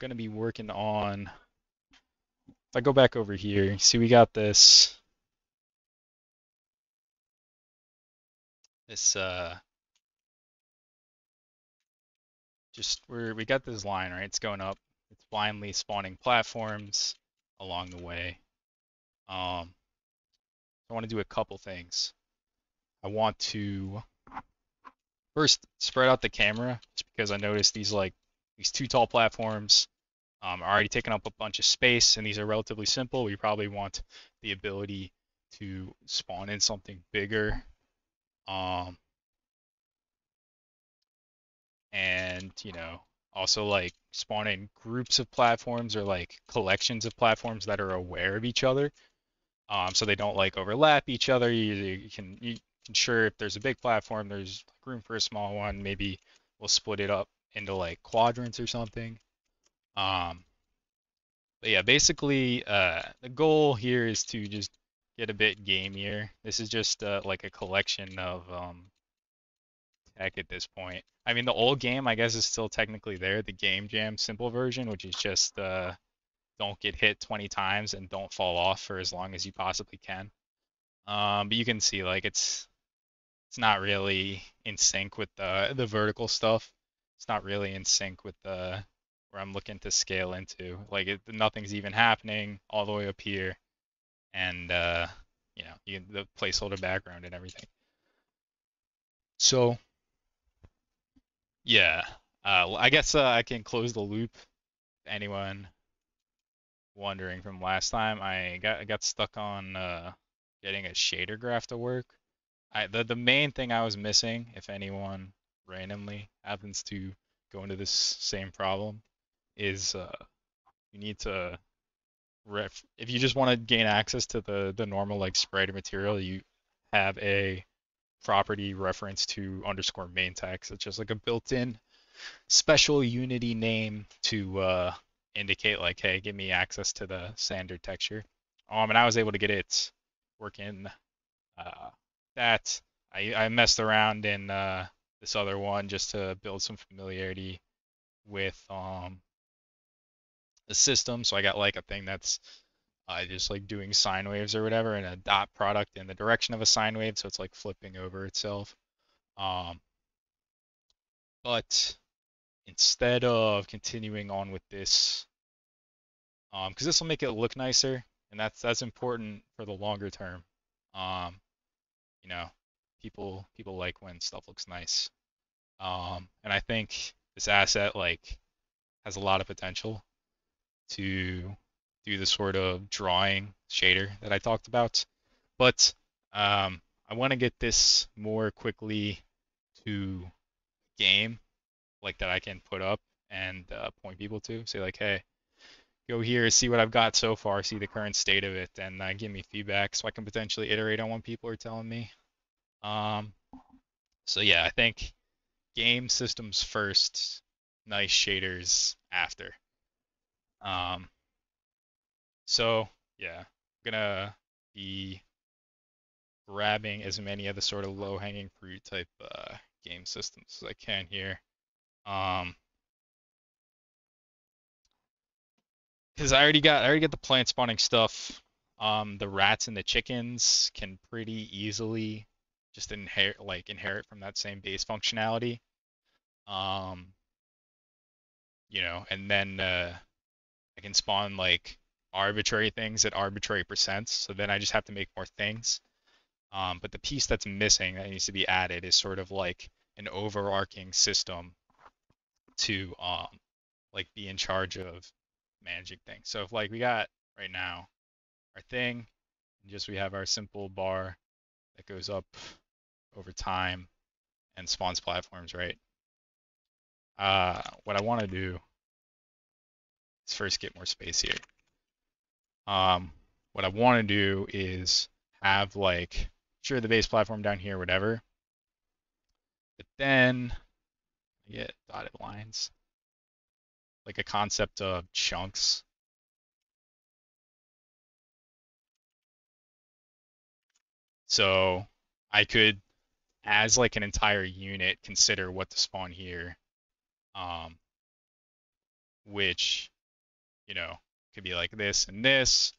going to be working on, if I go back over here, see we got this just we got this line, right? It's going up. It's blindly spawning platforms along the way. I want to do a couple things. I want to first spread out the camera just because I noticed these two tall platforms are already taking up a bunch of space, and these are relatively simple. We probably want the ability to spawn in something bigger. Um, and also like spawning groups of platforms or like collections of platforms that are aware of each other, so they don't like overlap each other. You can sure if there's a big platform, there's room for a small one. Maybe we'll split it up into like quadrants or something. um but yeah, basically the goal here is to just get a bit gamier. This is just like a collection of tech at this point. I mean, the old game, I guess, is still technically there, the Game Jam simple version, which is just don't get hit 20 times and don't fall off for as long as you possibly can. But you can see like it's not really in sync with the vertical stuff. It's not really in sync with the where I'm looking to scale into. Like nothing's even happening all the way up here, and the placeholder background and everything. So yeah, I guess I can close the loop. Anyone wondering from last time, I got stuck on getting a shader graph to work. The main thing I was missing, if anyone randomly happens to go into this same problem, is you need to if you just want to gain access to the normal like sprite material, you have a property reference to underscore main text. It's just like a built-in special Unity name to indicate like, hey, give me access to the standard texture. And I was able to get it working. Uh, that I messed around in this other one just to build some familiarity with the system. So I got like a thing that's just like doing sine waves or whatever, and a dot product in the direction of a sine wave, so it's like flipping over itself. Um, but instead of continuing on with this, because this will make it look nicer, and that's important for the longer term. Um, you know, people like when stuff looks nice. And I think this asset like has a lot of potential to do the sort of drawing shader that I talked about. But I want to get this more quickly to game, like that I can put up and point people to. Say like, hey, go here, see what I've got so far, see the current state of it, and give me feedback so I can potentially iterate on what people are telling me. Um, so yeah, I think game systems first, nice shaders after. Um, so yeah, I'm gonna be grabbing as many of the sort of low-hanging fruit type game systems as I can here. Um, because I already got the plant spawning stuff. The rats and the chickens can pretty easily just inherit from that same base functionality. Um, and then I can spawn like arbitrary things at arbitrary percents. So then I just have to make more things. But the piece that's missing that needs to be added is sort of like an overarching system to like be in charge of managing things. So if like we got right now our thing, and just we have our simple bar that goes up over time and spawns platforms, right? What I want to do is first get more space here. What I want to do is have like, sure, the base platform down here, whatever, but then I get dotted lines, like a concept of chunks. So I could, as like an entire unit, consider what to spawn here. Um, which, could be like this and this.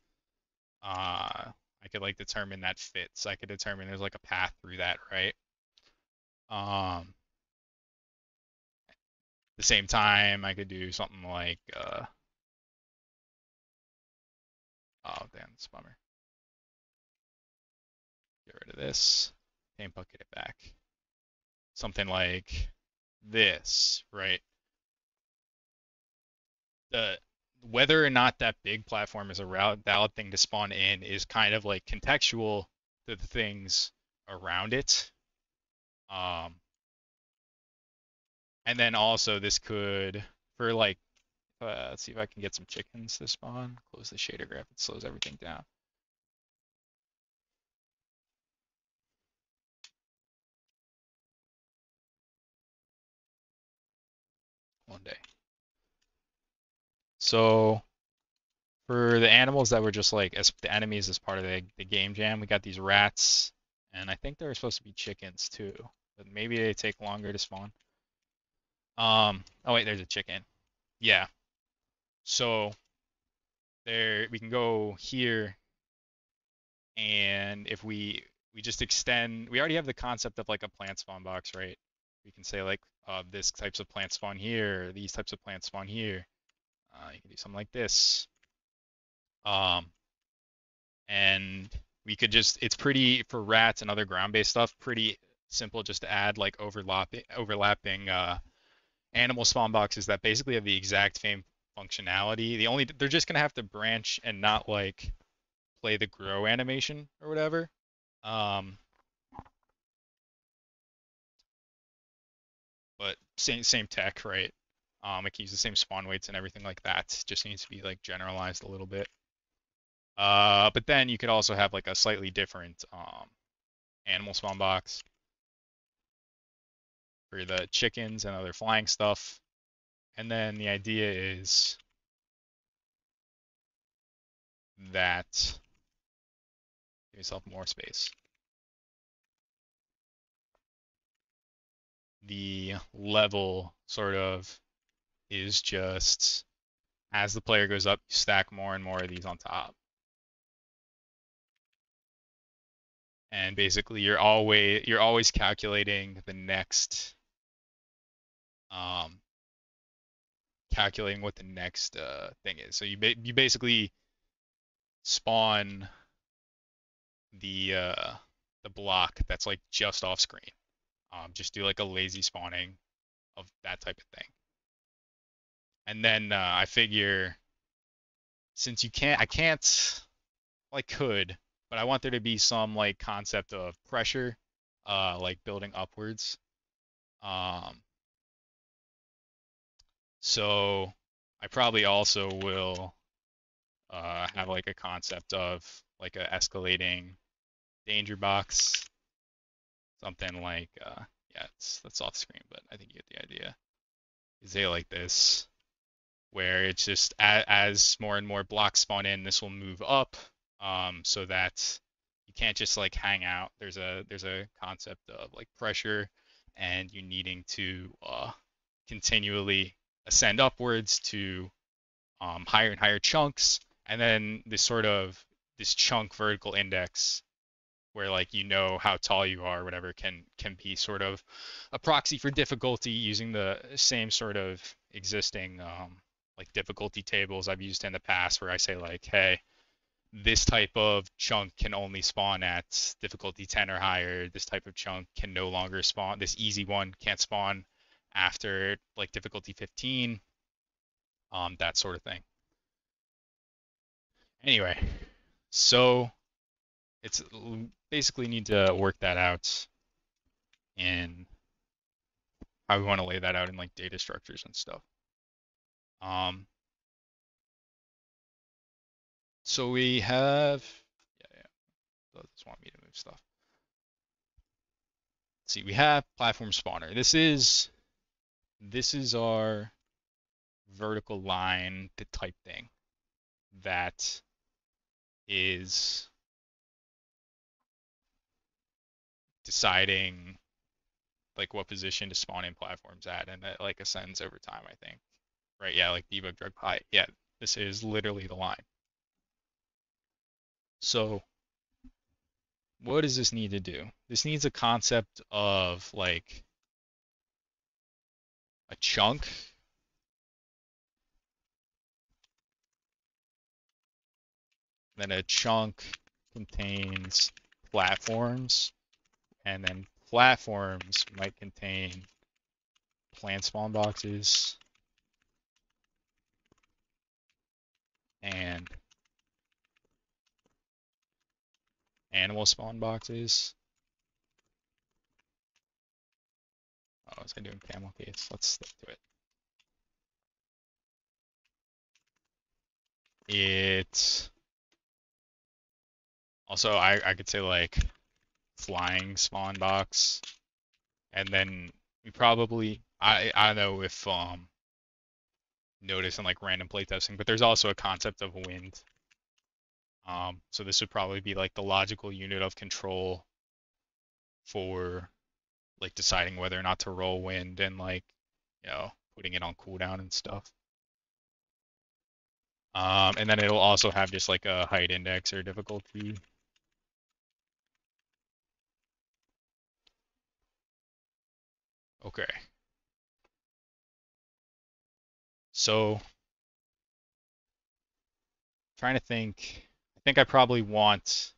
I could like determine that fits. I could determine there's like a path through that, right? The same time, I could do something like, oh damn, it's a bummer. Get rid of this. Paint bucket it back. Something like this, right? The Whether or not that big platform is a valid thing to spawn in is kind of like contextual to the things around it. And then also this could, for like, let's see if I can get some chickens to spawn. Close the shader graph. It slows everything down. One day. So for the animals that were just like as the enemies as part of the game jam, we got these rats, and I think there were supposed to be chickens too, but maybe they take longer to spawn. Oh wait, there's a chicken. Yeah. So there we can go here, and if we just extend, we already have the concept of like a plant spawn box, right? We can say like this types of plants spawn here, these types of plants spawn here. You can do something like this. And we could just, it's pretty, for rats and other ground-based stuff, pretty simple just to add like overlapping animal spawn boxes that basically have the exact same functionality. They're just gonna have to branch and not like play the grow animation or whatever. Um, but same tech, right? It can use the same spawn weights and everything like that. Just needs to be like generalized a little bit. But then you could also have like a slightly different animal spawn box for the chickens and other flying stuff. And then the idea is that give yourself more space. The level sort of is just as the player goes up, you stack more and more of these on top. And basically you're always calculating the next calculating what the next thing is. So you basically spawn the block that's like just off screen. Just do like a lazy spawning of that type of thing. And then I figure since I can't, well, I could, but I want there to be some like concept of pressure, like building upwards. Um, so I probably also will have like a concept of like a escalating danger box, something like yeah, that's off screen, but I think you get the idea. Say like this, where it's just as more and more blocks spawn in, this will move up, so that you can't just like hang out. There's a concept of like pressure, and you needing to continually ascend upwards to higher and higher chunks, and then this chunk vertical index where like how tall you are, or whatever, can be sort of a proxy for difficulty using the same sort of existing like difficulty tables I've used in the past, where I say like, hey, this type of chunk can only spawn at difficulty 10 or higher. This type of chunk can no longer spawn. This easy one can't spawn after like difficulty 15. That sort of thing. Anyway, so it's basically need to work that out in how we want to lay that out in like data structures and stuff. So we have, yeah, does want me to move stuff. Let's see, we have platform spawner. This is our vertical line type thing that is deciding like what position to spawn in platforms at, and that like ascends over time, I think. right? Yeah, like debug drug height. Yeah, this is literally the line. So what does this need to do? This needs a concept of like a chunk. Then a chunk contains platforms, and then platforms might contain plant spawn boxes and animal spawn boxes. Oh, was I doing camel case? Let's stick to it. It also I could say like flying spawn box, and then we probably I don't know if notice in like random playtesting, but there's also a concept of wind. So this would probably be like the logical unit of control for like deciding whether or not to roll wind and like, putting it on cooldown and stuff. And then it'll also have just like a height index or difficulty. Okay. So trying to think, I think I probably want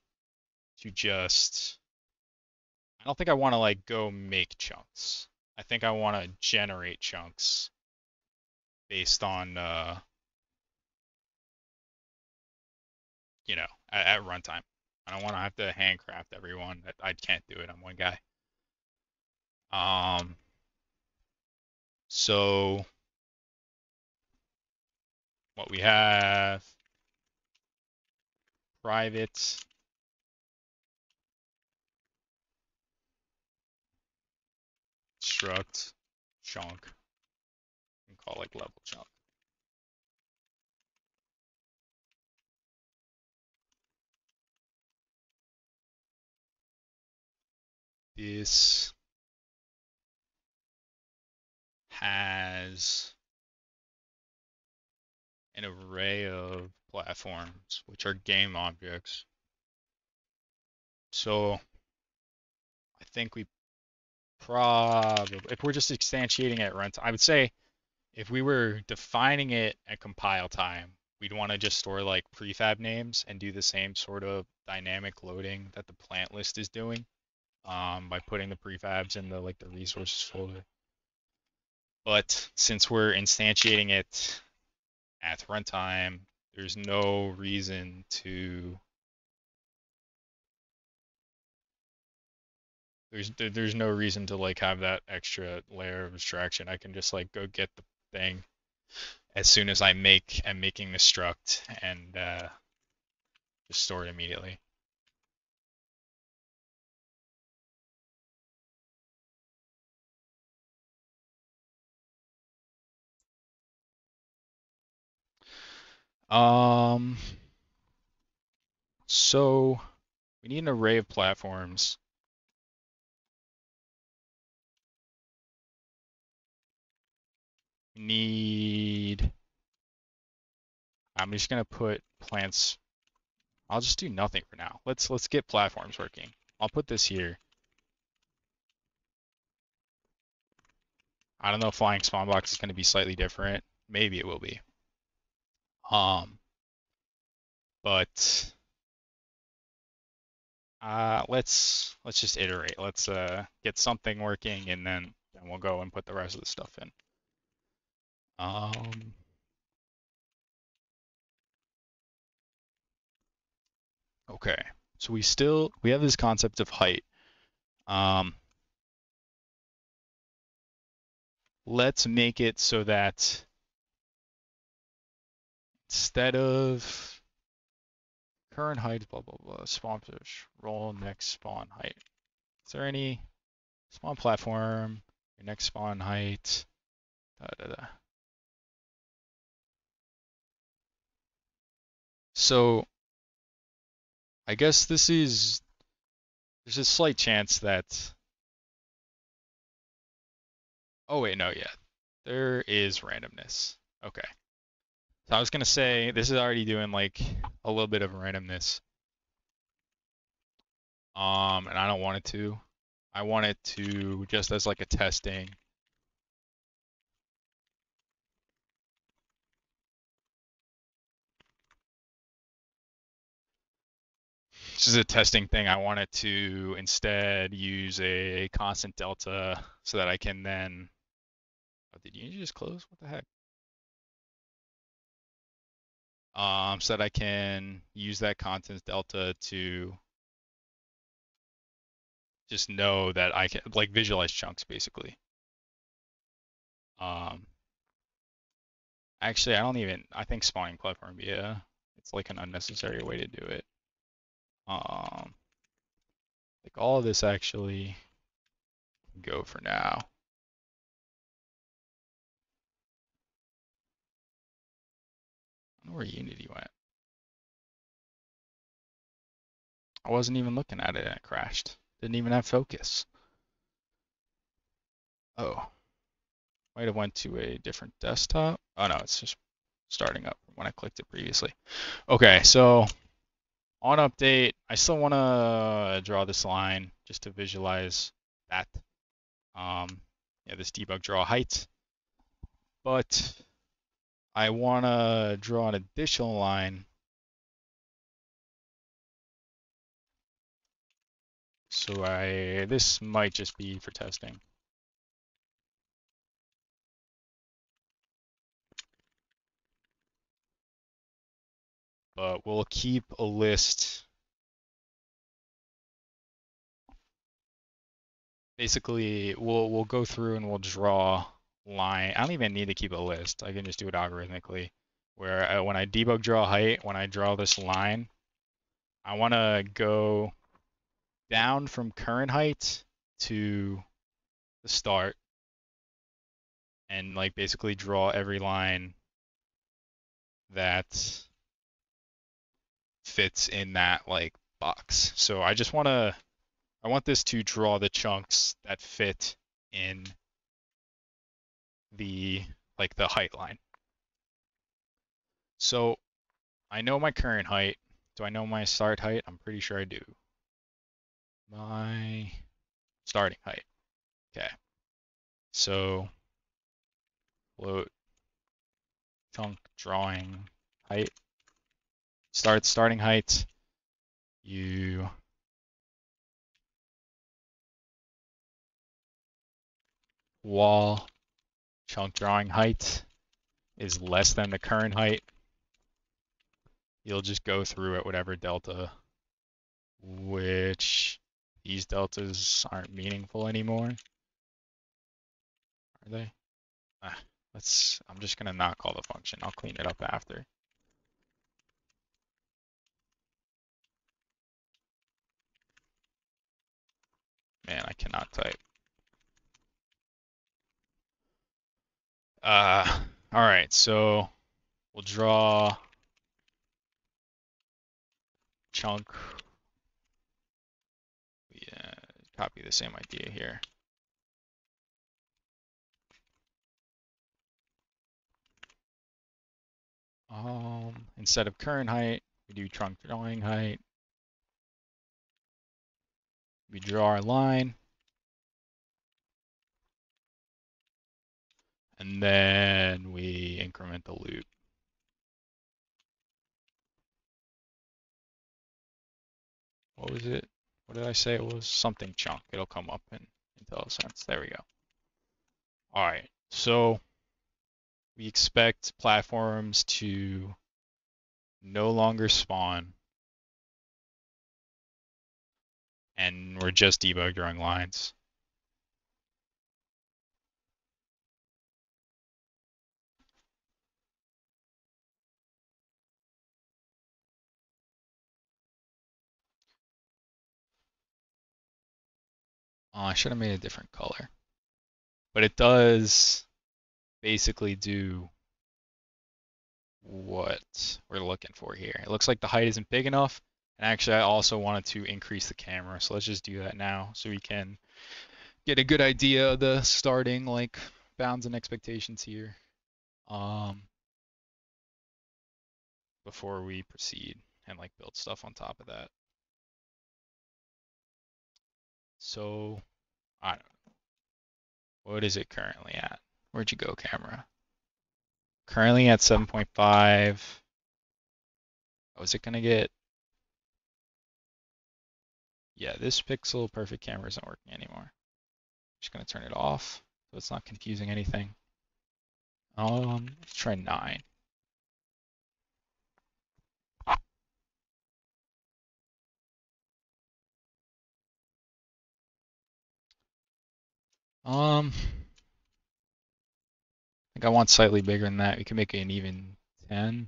to just, I don't think I want to like go make chunks. I think I want to generate chunks based on, at runtime. I don't want to have to handcraft everyone. I can't do it. I'm one guy. So what we have, private struct chunk, and call like level chunk. This has an array of platforms, which are game objects. So I think we probably, if we're just instantiating at runtime, I would say if we were defining it at compile time, we'd want to just store like prefab names and do the same sort of dynamic loading that the plant list is doing, by putting the prefabs in the like the resources folder. But since we're instantiating it at runtime, there's no reason to there's no reason to like have that extra layer of abstraction. I can just like go get the thing as soon as I'm making the struct and just store it immediately. Um, so we need an array of platforms. We need, I'm just gonna put plants. I'll just do nothing for now. Let's get platforms working. I'll put this here. I don't know if flying spawn box is going to be slightly different. Maybe it will be. But let's just iterate. Let's get something working, and then we'll go and put the rest of the stuff in. Okay. So we have this concept of height. Let's make it so that instead of current height, blah blah blah, spawn fish, roll next spawn height. Is there any spawn platform, your next spawn height, da da da. So I guess there's a slight chance that, oh wait, no, yeah, there is randomness. Okay. So I was gonna say this is already doing like a little bit of randomness. And I don't want it to. I want it to just as like a testing. This is a testing thing. I want it to instead use a constant delta so that I can then. Oh, did you just close? What the heck? So that I can use that constant delta to just know that I can like visualize chunks basically. Um, Actually, I think spawning platform, yeah, it's like an unnecessary way to do it. Like all of this actually go for now. I don't know where Unity went. I wasn't even looking at it and it crashed. Didn't even have focus. Oh, might have went to a different desktop. Oh no, it's just starting up when I clicked it previously. Okay, so on update, I still want to draw this line just to visualize that. Yeah, this debug draw height. But I want to draw an additional line. So this might just be for testing. But we'll keep a list. Basically, we'll go through and we'll draw line. I don't even need to keep a list. I can just do it algorithmically. Where when I debug draw height, when I draw this line, I want to go down from current height to the start and like basically draw every line that fits in that like box. So I want this to draw the chunks that fit in the like the height line. So I know my current height. Do I know my start height? I'm pretty sure I do. My starting height. Okay. So float chunk drawing height. Starting height. You wall chunk drawing height is less than the current height. You'll just go through at whatever delta, which these deltas aren't meaningful anymore. Are they? I'm just gonna not call the function. I'll clean it up after. Man, I cannot type. All right, so we'll draw chunk. Yeah, copy the same idea here. Instead of current height, we do trunk drawing height. We draw our line. And then we increment the loop. What was it? What did I say? It was something chunk. It'll come up in IntelliSense. There we go. All right, so we expect platforms to no longer spawn, and we're just debug drawing lines. Oh, I should have made a different color. But it does basically do what we're looking for here. It looks like the height isn't big enough. And actually, I also wanted to increase the camera. So let's just do that now so we can get a good idea of the starting like bounds and expectations here. before we proceed and like build stuff on top of that. So I don't know. What is it currently at? Where'd you go, camera? Currently at 7.5. Oh, is it gonna get? Yeah, this pixel perfect camera isn't working anymore. Just gonna turn it off so it's not confusing anything. Let's try 9. I think I want slightly bigger than that. We can make it an even 10.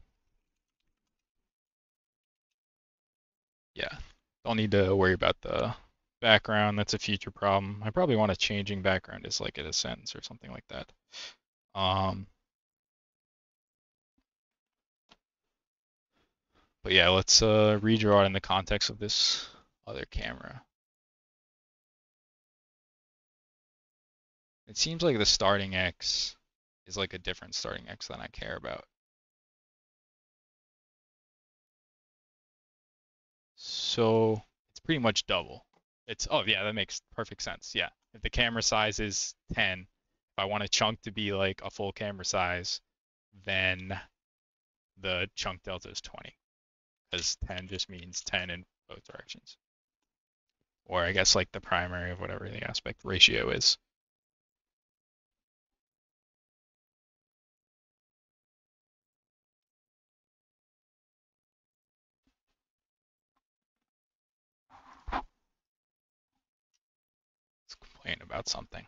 Yeah, don't need to worry about the background. That's a future problem. I probably want a changing background as like a sentence or something like that. But yeah, let's redraw it in the context of this other camera. It seems like the starting X is like a different starting X than I care about. So it's pretty much double. Oh yeah, that makes perfect sense. Yeah. If the camera size is 10, if I want a chunk to be like a full camera size, then the chunk delta is 20. Because 10 just means 10 in both directions. Or I guess like the primary of whatever the aspect ratio is. Let's complain about something.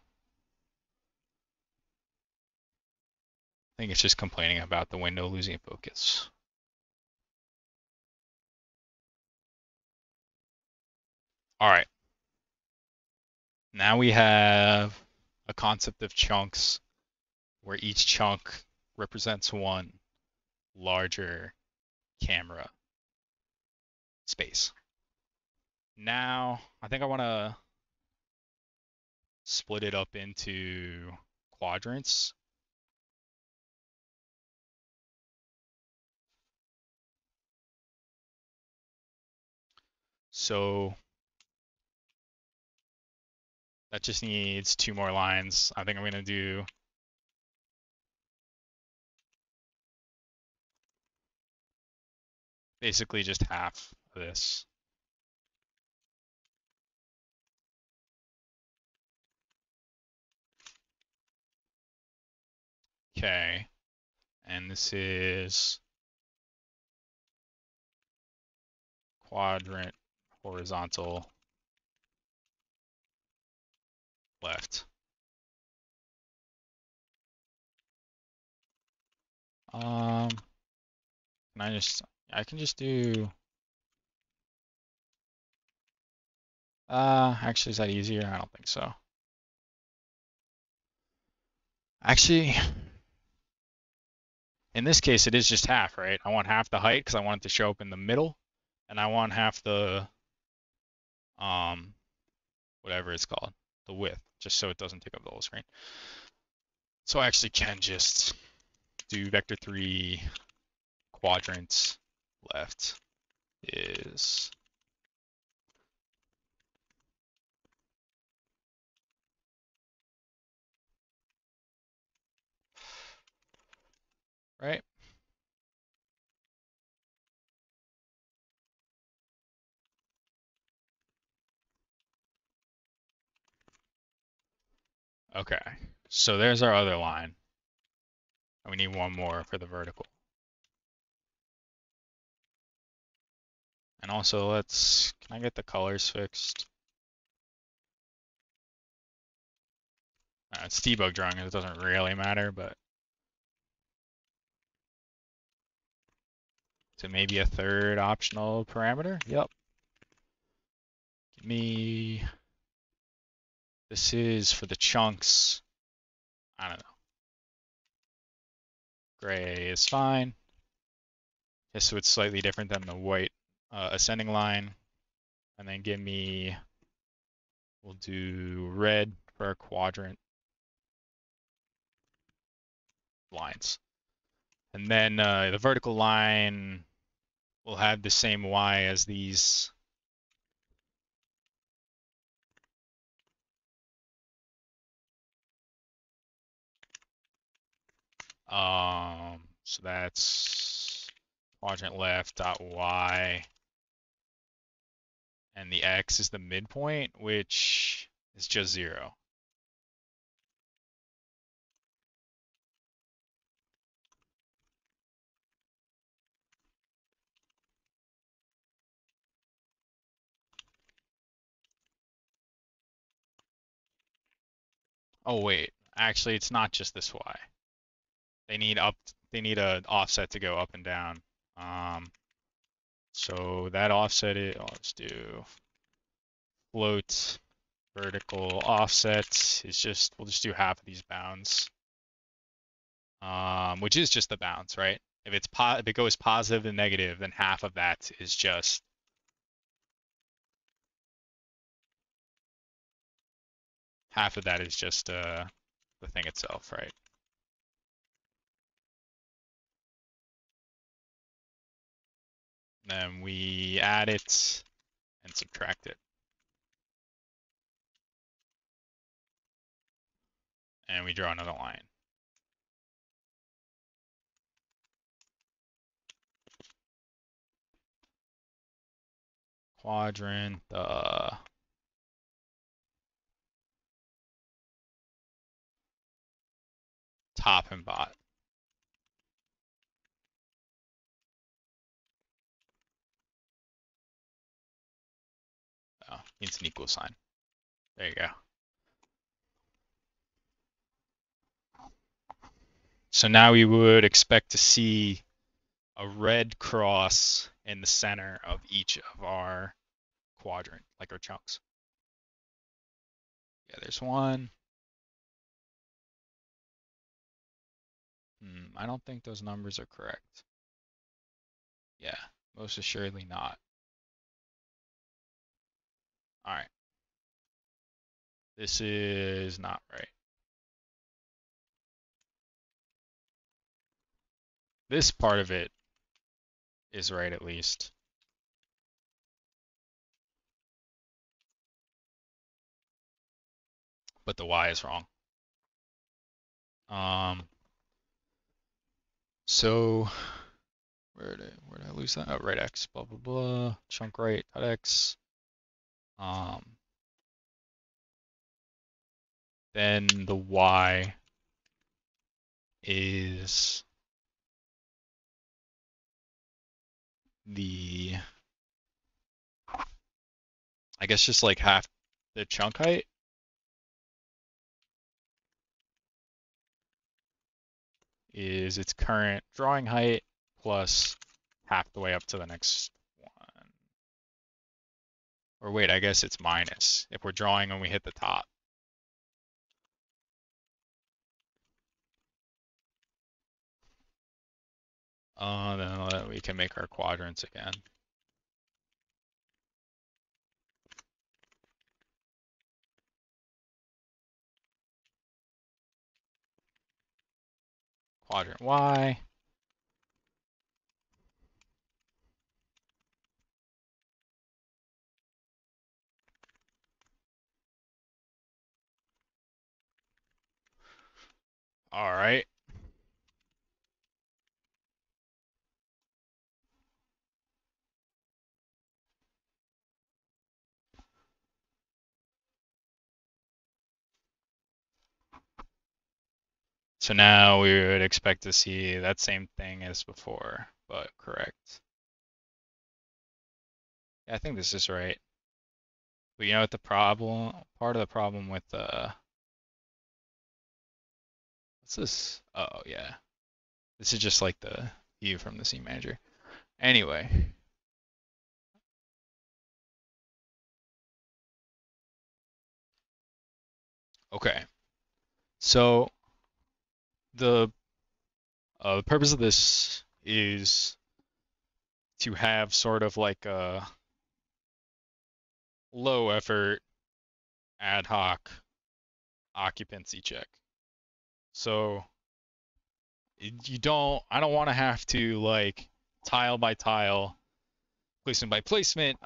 I think it's just complaining about the window losing focus. All right. Now we have a concept of chunks where each chunk represents one larger camera space. Now, I think I want to split it up into quadrants. So that just needs 2 more lines. I think I'm going to do basically just half of this. Okay. And this is quadrant horizontal left. Can I can just do, actually, is that easier? I don't think so. Actually, in this case, it is just half, right? I want half the height because I want it to show up in the middle, and I want half the, whatever it's called, the width, just so it doesn't take up the whole screen. So I actually can just do vector 3 quadrants left is right. Okay, so there's our other line. And we need one more for the vertical. And also can I get the colors fixed? It's debug drawing, it doesn't really matter, but so maybe a third optional parameter? Yep. Give me, this is for the chunks. I don't know. Gray is fine. Just so it's slightly different than the white ascending line. And then give me, we'll do red for our quadrant lines. And then the vertical line, will have the same Y as these. So that's quadrant left dot Y, and the X is the midpoint, which is just 0. Oh wait, actually it's not just this Y. They need a offset to go up and down. So that offset let's do float vertical offset is just, we'll just do half of these bounds. Which is just the bounds, right? If it goes positive and negative, then half of that is just the thing itself, right? Then we add it and subtract it. And we draw another line. Quadrant, top and bottom. Oh, needs an equal sign. There you go. So now we would expect to see a red cross in the center of each of our quadrant, like our chunks. Yeah, there's one. I don't think those numbers are correct. Yeah, most assuredly not. All right. This is not right. This part of it is right at least. But the Y is wrong. So where did I lose that? Oh, right X, blah blah blah. Chunk right dot X. Then the Y is the, I guess just like half the chunk height. Is its current drawing height plus half the way up to the next one. Or wait, I guess it's minus if we're drawing when we hit the top. Then we can make our quadrants again. Quadrant Y. All right. So now we would expect to see that same thing as before, but correct. Yeah, I think this is right. But you know what the problem, part of the problem with what's this? Oh yeah. This is just like the view from the scene manager. Anyway. Okay. So the purpose of this is to have sort of like a low effort ad hoc occupancy check. So I don't want to have to like tile by tile placement by placement,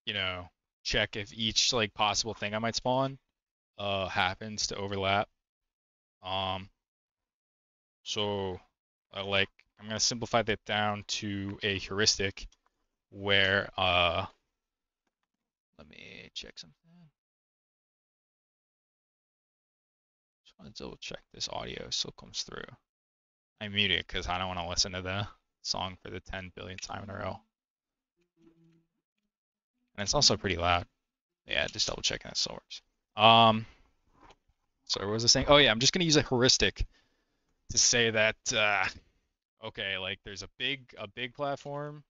you know, check if each like possible thing I might spawn happens to overlap. Um, so like I'm gonna simplify that down to a heuristic where let me check something. Just want to double check this audio still comes through. I mute it because I don't want to listen to the song for the 10 billionth time in a row. And it's also pretty loud. Yeah, just double checking that still works. So what was I saying? Oh yeah, I'm just gonna use a heuristic to say that okay, like there's a big platform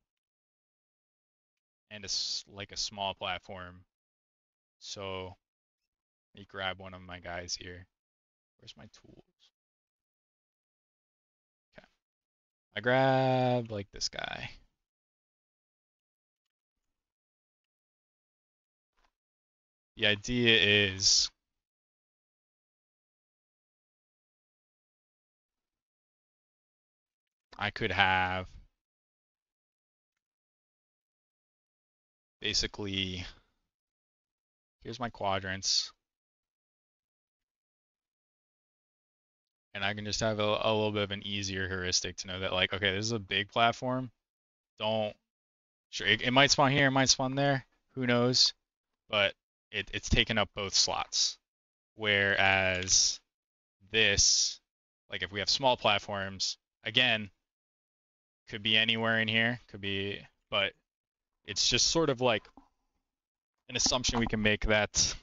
and like a small platform. So let me grab one of my guys here. Where's my tools? Okay. I grab like this guy. The idea is I could have basically, here's my quadrants, and I can just have a little bit of an easier heuristic to know that like, okay, this is a big platform. Don't, sure, it might spawn here, it might spawn there, who knows, but it's taken up both slots. Whereas this, like if we have small platforms, again, could be anywhere in here, could be, but it's just sort of like an assumption we can make that,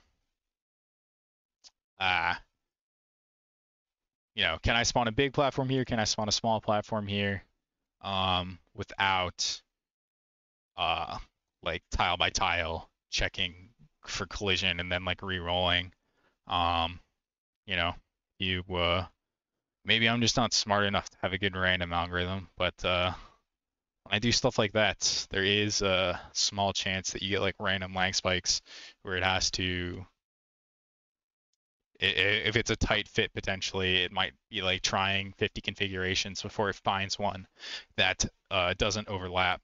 you know, can I spawn a big platform here? Can I spawn a small platform here? Without, like tile by tile checking for collision and then like re-rolling. You know, you, maybe I'm just not smart enough to have a good random algorithm, but, when I do stuff like that, there is a small chance that you get like random lag spikes where it has to, if it's a tight fit potentially, it might be like trying 50 configurations before it finds one that doesn't overlap,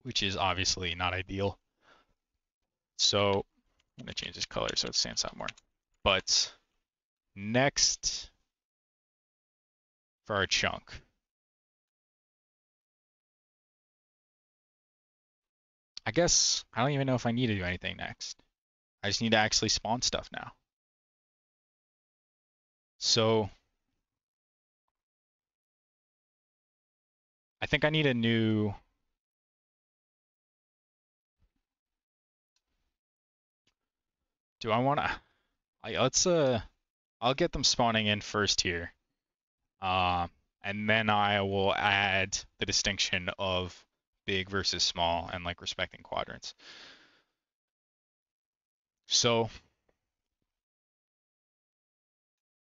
which is obviously not ideal. So I'm gonna change this color so it stands out more. But next for our chunk, I guess I don't even know if I need to do anything next. I just need to actually spawn stuff now. So I think I need a new, do I want to, let's I'll get them spawning in first here. And then I will add the distinction of big versus small and like respecting quadrants. So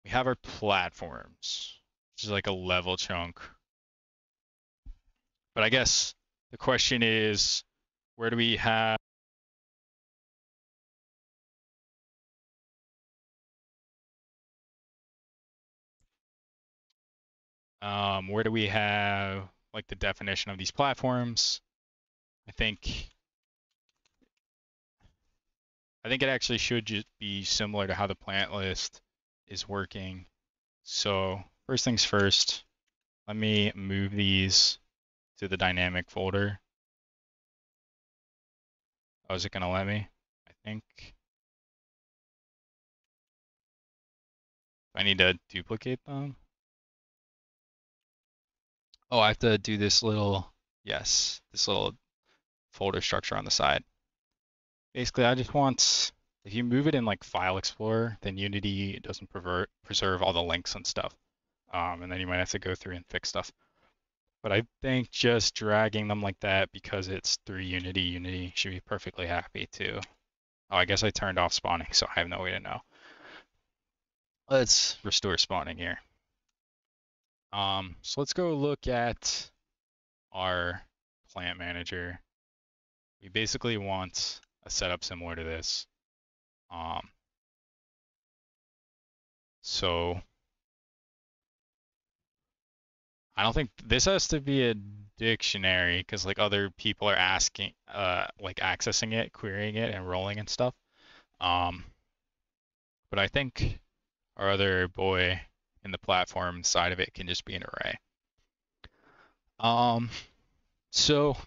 we have our platforms, which is like a level chunk. But I guess the question is, where do we have where do we have like the definition of these platforms? I think it actually should just be similar to how the plant list is working. So first things first, let me move these to the dynamic folder. Oh, is it gonna let me? I think I need to duplicate them. Oh, I have to do this little, yes, this little folder structure on the side. Basically, I just want, if you move it in like File Explorer, then Unity doesn't preserve all the links and stuff. And then you might have to go through and fix stuff. But I think just dragging them like that because it's through Unity should be perfectly happy to. Oh, I guess I turned off spawning, so I have no way to know. Let's restore spawning here. So let's go look at our plant manager. We basically want a setup similar to this. So I don't think this has to be a dictionary because like other people are asking, like accessing it, querying it, and rolling and stuff. Um, but I think our other boy in the platform side of it can just be an array. Um, so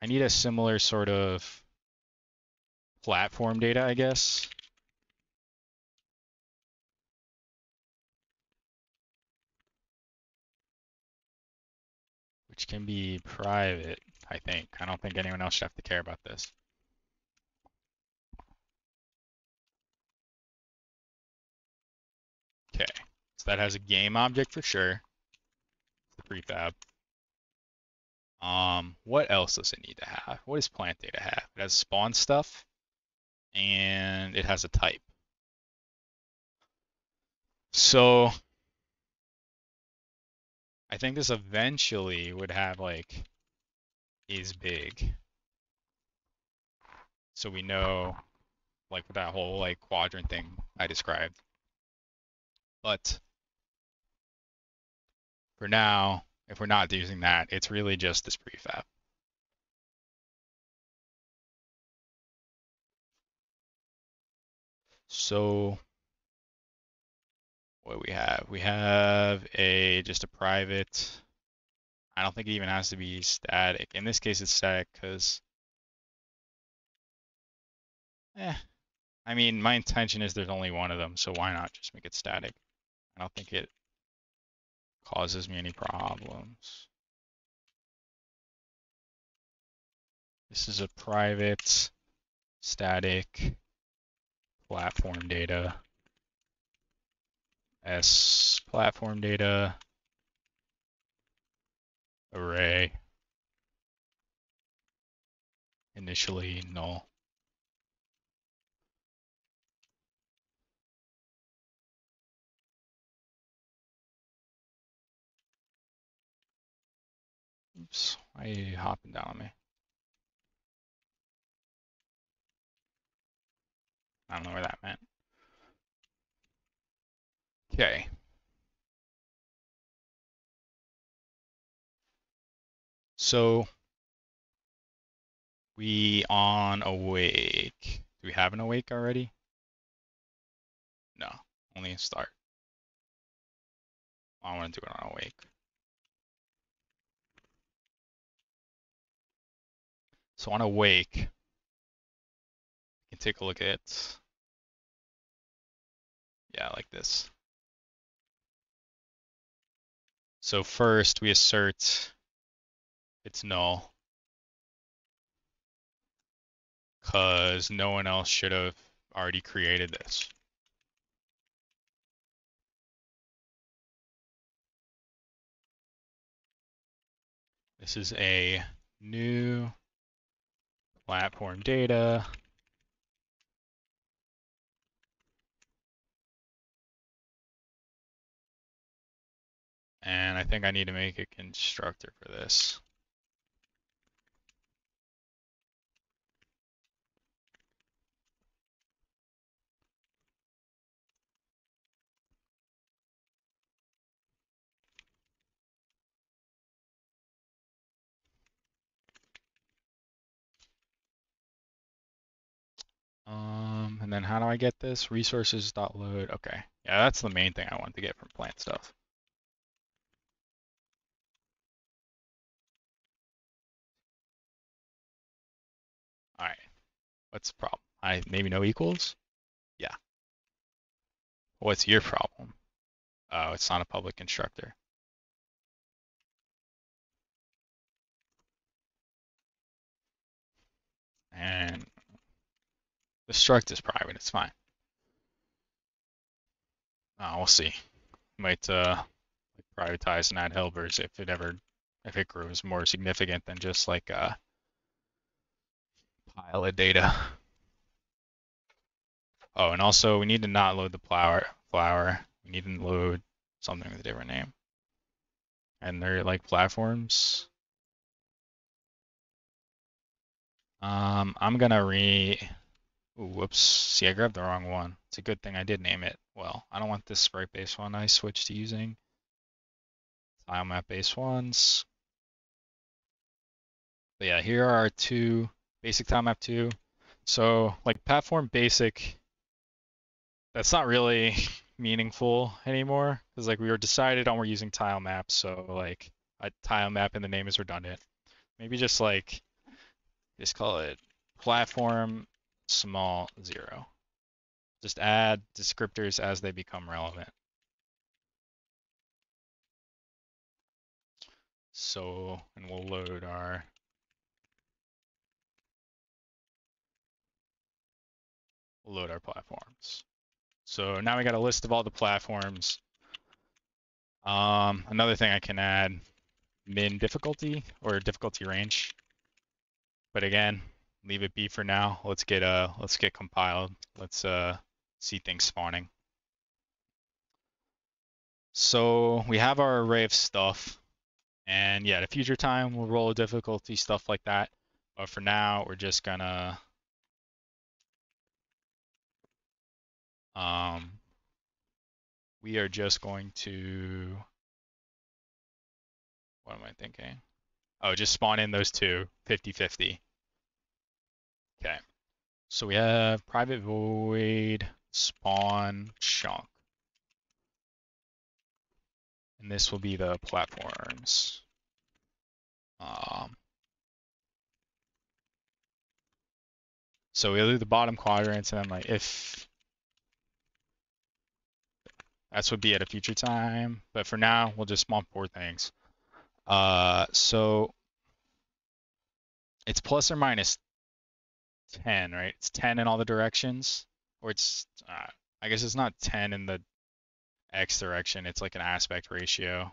I need a similar sort of platform data, I guess. Which can be private, I think. I don't think anyone else should have to care about this. Okay, so that has a game object for sure. The prefab. What else does it need to have? What does plant data have? It has spawn stuff, and it has a type. So I think this eventually would have like is big. So we know like that whole like quadrant thing I described. But for now, if we're not using that, it's really just this prefab. So what do we have? We have just a private. I don't think it even has to be static. In this case, it's static because, I mean, my intention is there's only one of them, so why not just make it static? I don't think it causes me any problems. This is a private static platform data. S platform data array initially null. Oops, why are you hopping down on me? I don't know where that meant. Okay. So we on awake. Do we have an awake already? No, only a start. I want to do it on awake. So on awake, you can take a look at, yeah, like this. So first we assert it's null because no one else should have already created this. This is a new platform data. And I think I need to make a constructor for this. And then how do I get this? Resources.load. Okay. Yeah, that's the main thing I want to get from plant stuff. All right. What's the problem? Maybe no equals? Yeah. What's your problem? Oh, it's not a public constructor. And the struct is private. It's fine. Oh, we'll see. Might privatize and add helpers if it grows more significant than just like a pile of data. Oh, and also we need to not load the flower. We need to load something with a different name. And they're like platforms. I'm gonna Ooh, whoops. See, I grabbed the wrong one. It's a good thing I did name it. Well, I don't want this sprite-based one I switched to using. tile map base ones. But yeah, here are our two basic tile map 2. So like platform basic, that's not really meaningful anymore because like we were decided on we're using tile maps, so like a tile map in the name is redundant. Maybe just call it platform small 0. Just add descriptors as they become relevant. So, and we'll load our platforms. So now we got a list of all the platforms. Another thing I can add, min difficulty or difficulty range. But again, leave it be for now. Let's get compiled. Let's see things spawning. So we have our array of stuff. And yeah, at a future time we'll roll a difficulty, stuff like that. But for now, we're just gonna we are just going to, what am I thinking? Oh, just spawn in those two, 50-50. Okay. So we have private void spawn chunk. And this will be the platforms. So we'll do the bottom quadrants and then like if that's would be at a future time, but for now we'll just spawn 4 things. So it's plus or minus 10, right? It's 10 in all the directions, or it's I guess it's not 10 in the X direction. It's like an aspect ratio.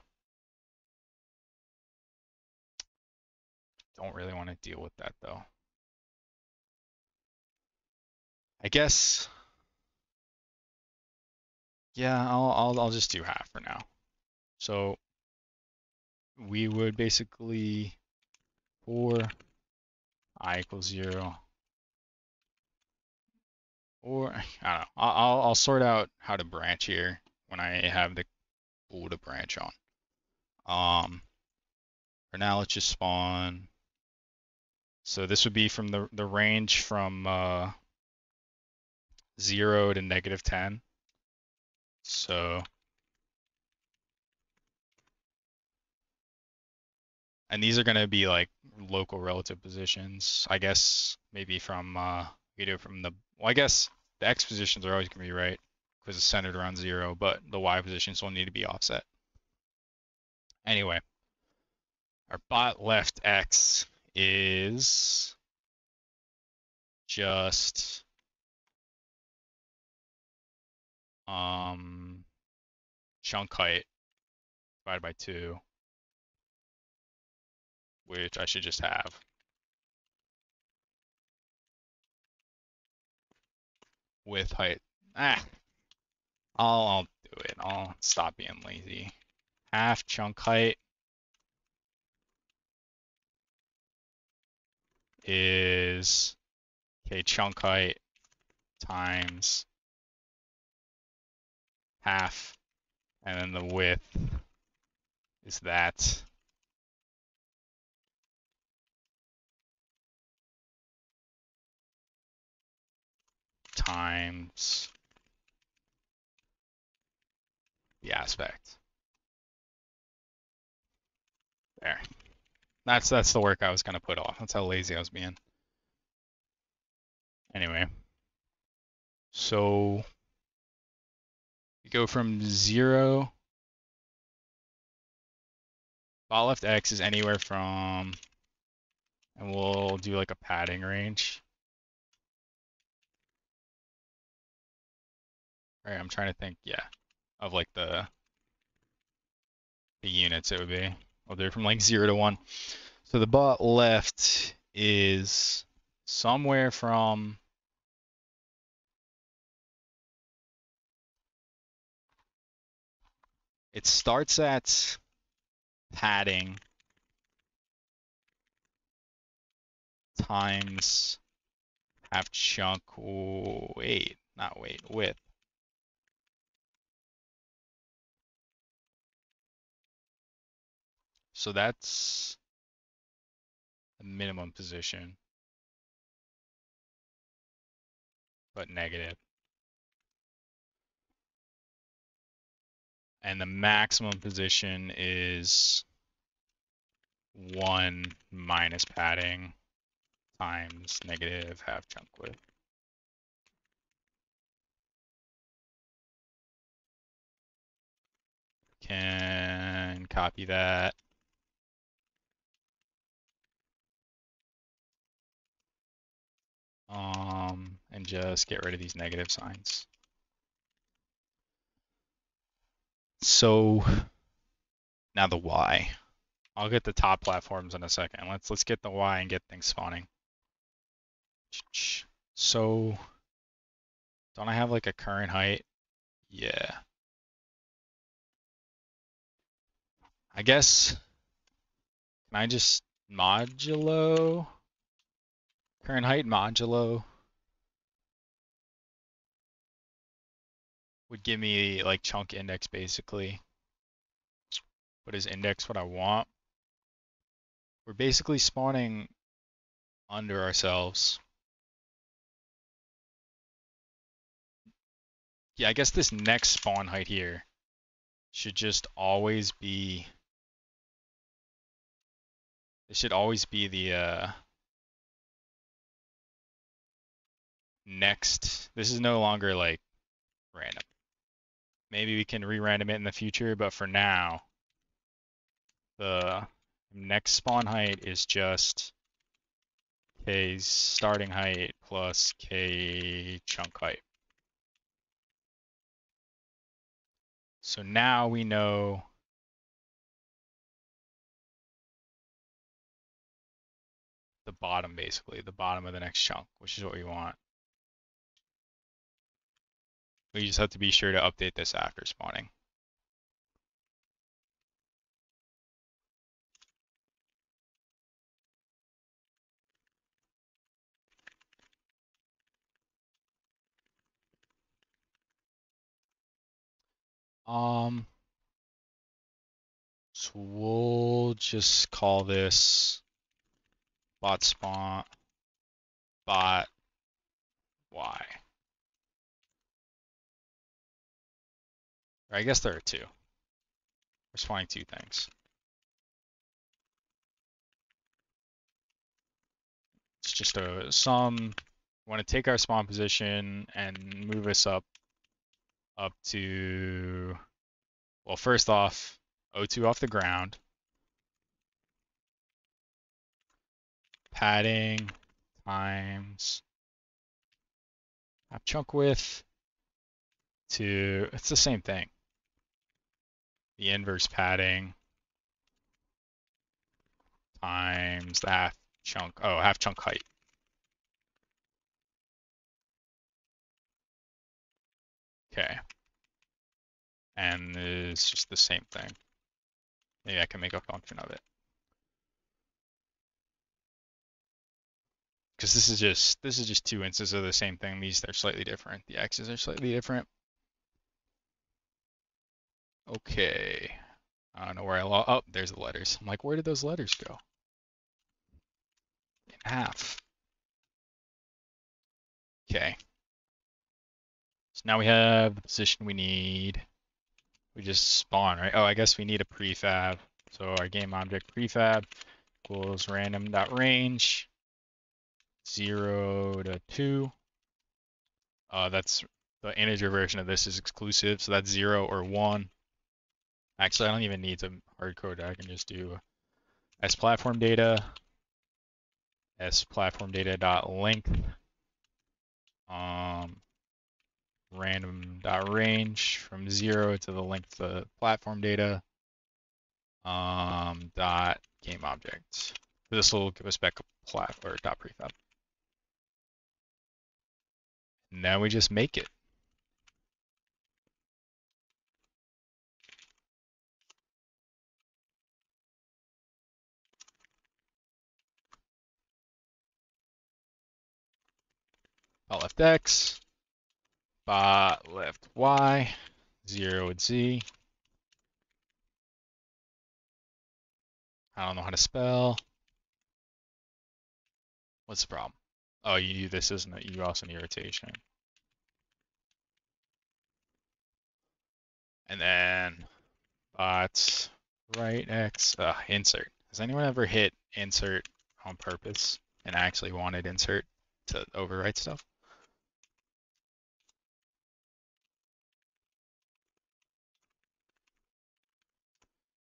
Don't really want to deal with that though. I guess, yeah, I'll just do half for now. So we would basically for I equals 0, or I don't know. I'll sort out how to branch here when I have the pool to branch on. For now, let's just spawn. So this would be from the range from 0 to -10. So, and these are going to be like local relative positions. I guess maybe from we do it from the, well, I guess the X positions are always going to be right because it's centered around 0, but the Y positions will need to be offset. Anyway, our bot left X is just chunk height divided by 2, which I should just have. Width height. I'll do it. I'll stop being lazy. Half chunk height is chunk height times half, and then the width is that times the aspect. There. That's the work I was gonna put off. That's how lazy I was being. Anyway, so we go from 0. Bot left X is anywhere from, and we'll do like a padding range. All right, I'm trying to think, yeah, of like the units it would be. We'll do it from like 0 to 1. So the bot left is somewhere from, it starts at padding times half chunk, width. So that's the minimum position, but negative. And the maximum position is 1 minus padding times negative half chunk width. Can copy that. And just get rid of these negative signs. So now the Y. I'll get the top platforms in a second. Let's get the Y and get things spawning. So don't I have like a current height? Yeah. I guess can I just modulo current height modulo would give me like chunk index basically. But is index what I want? We're basically spawning under ourselves. Yeah, I guess this next spawn height here should just always be, it should always be the next, this is no longer like random. Maybe we can re-random it in the future, but for now, the next spawn height is just K's starting height plus K chunk height. So now we know the bottom basically, the bottom of the next chunk, which is what we want. We just have to be sure to update this after spawning. So we'll just call this bot spawn bot Y. Or I guess there are two. We're spawning two things. It's just a sum. We want to take our spawn position and move us up to, well, first off, O2 off the ground. Padding times half chunk width to, it's the same thing. The inverse padding times the half chunk height. Okay. And it's just the same thing. Maybe I can make a function of it. Because this is just two instances of the same thing. These are slightly different. The x's are slightly different. Okay. I don't know where I lost. Oh, there's the letters. I'm like, where did those letters go? In half. Okay. So now we have the position we need. We just spawn, right? Oh, I guess we need a prefab. So our game object prefab equals random.range 0 to 2. That's the integer version of this is exclusive, so that's 0 or 1. Actually, I don't even need to hard code it. I can just do s platform data dot length random.range from 0 to the length of the platform data dot game object. This will give us back a dot prefab. Now we just make it. Bot left x, bot left y, 0 with z. I don't know how to spell. What's the problem? Oh, you do this, isn't it? You also need rotation. And then bots right X insert. Has anyone ever hit insert on purpose and actually wanted insert to overwrite stuff?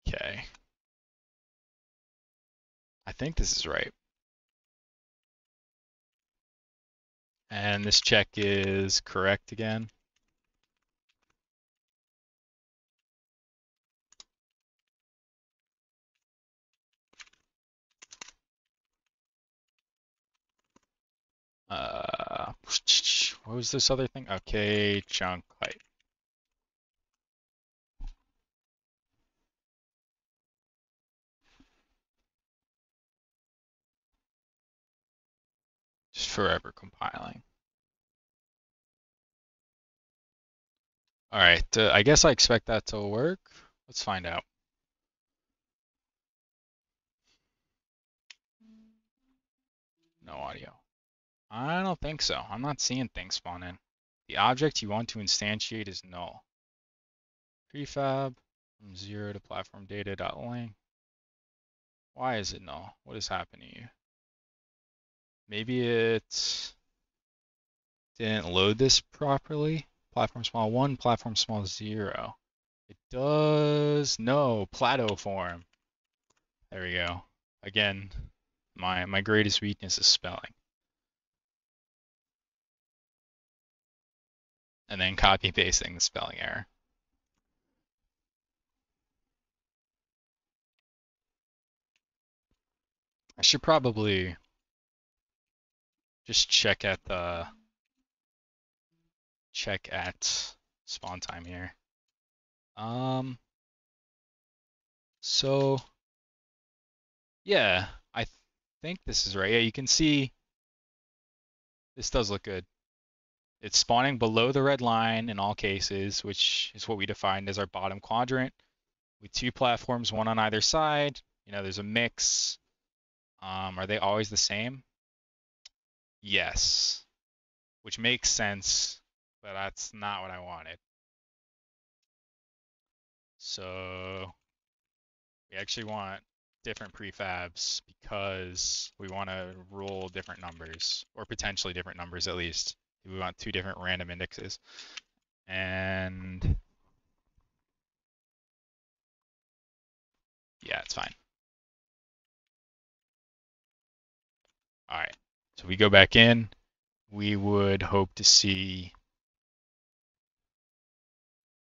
Okay. I think this is right. And this check is correct again. What was this other thing? Okay, chunk height. Just forever compiling. All right, I guess I expect that to work. Let's find out. No audio. I don't think so. I'm not seeing things spawn in. The object you want to instantiate is null. Prefab from 0 to platform data.length. Why is it null? What is happening to you? Maybe it didn't load this properly. Platform small 1, platform small 0. It does no plateau form. There we go. Again, my greatest weakness is spelling. And then copy pasting the spelling error. I should probably just check at spawn time here. So yeah, I think this is right. Yeah, you can see this does look good. It's spawning below the red line in all cases, which is what we defined as our bottom quadrant, with 2 platforms, 1 on either side. You know, there's a mix. Are they always the same? Yes, which makes sense, but that's not what I wanted. So we actually want different prefabs because we want to rule different numbers, or potentially different numbers at least. We want 2 different random indexes. And yeah, it's fine. All right, so we go back in. We would hope to see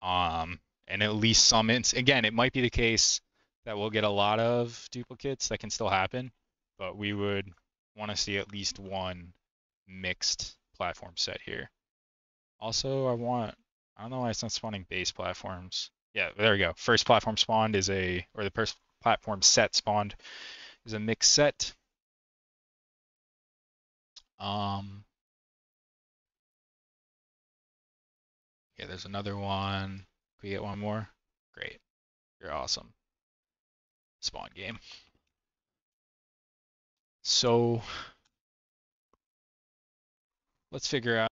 and at least some again, it might be the case that we'll get a lot of duplicates. That can still happen, but we would want to see at least one mixed platform set here. Also, I don't know why it's not spawning base platforms. Yeah, there we go. First platform spawned is or the first platform set spawned is a mixed set. Yeah, there's another one. Can we get one more? Great. You're awesome. Spawn game. So let's figure out.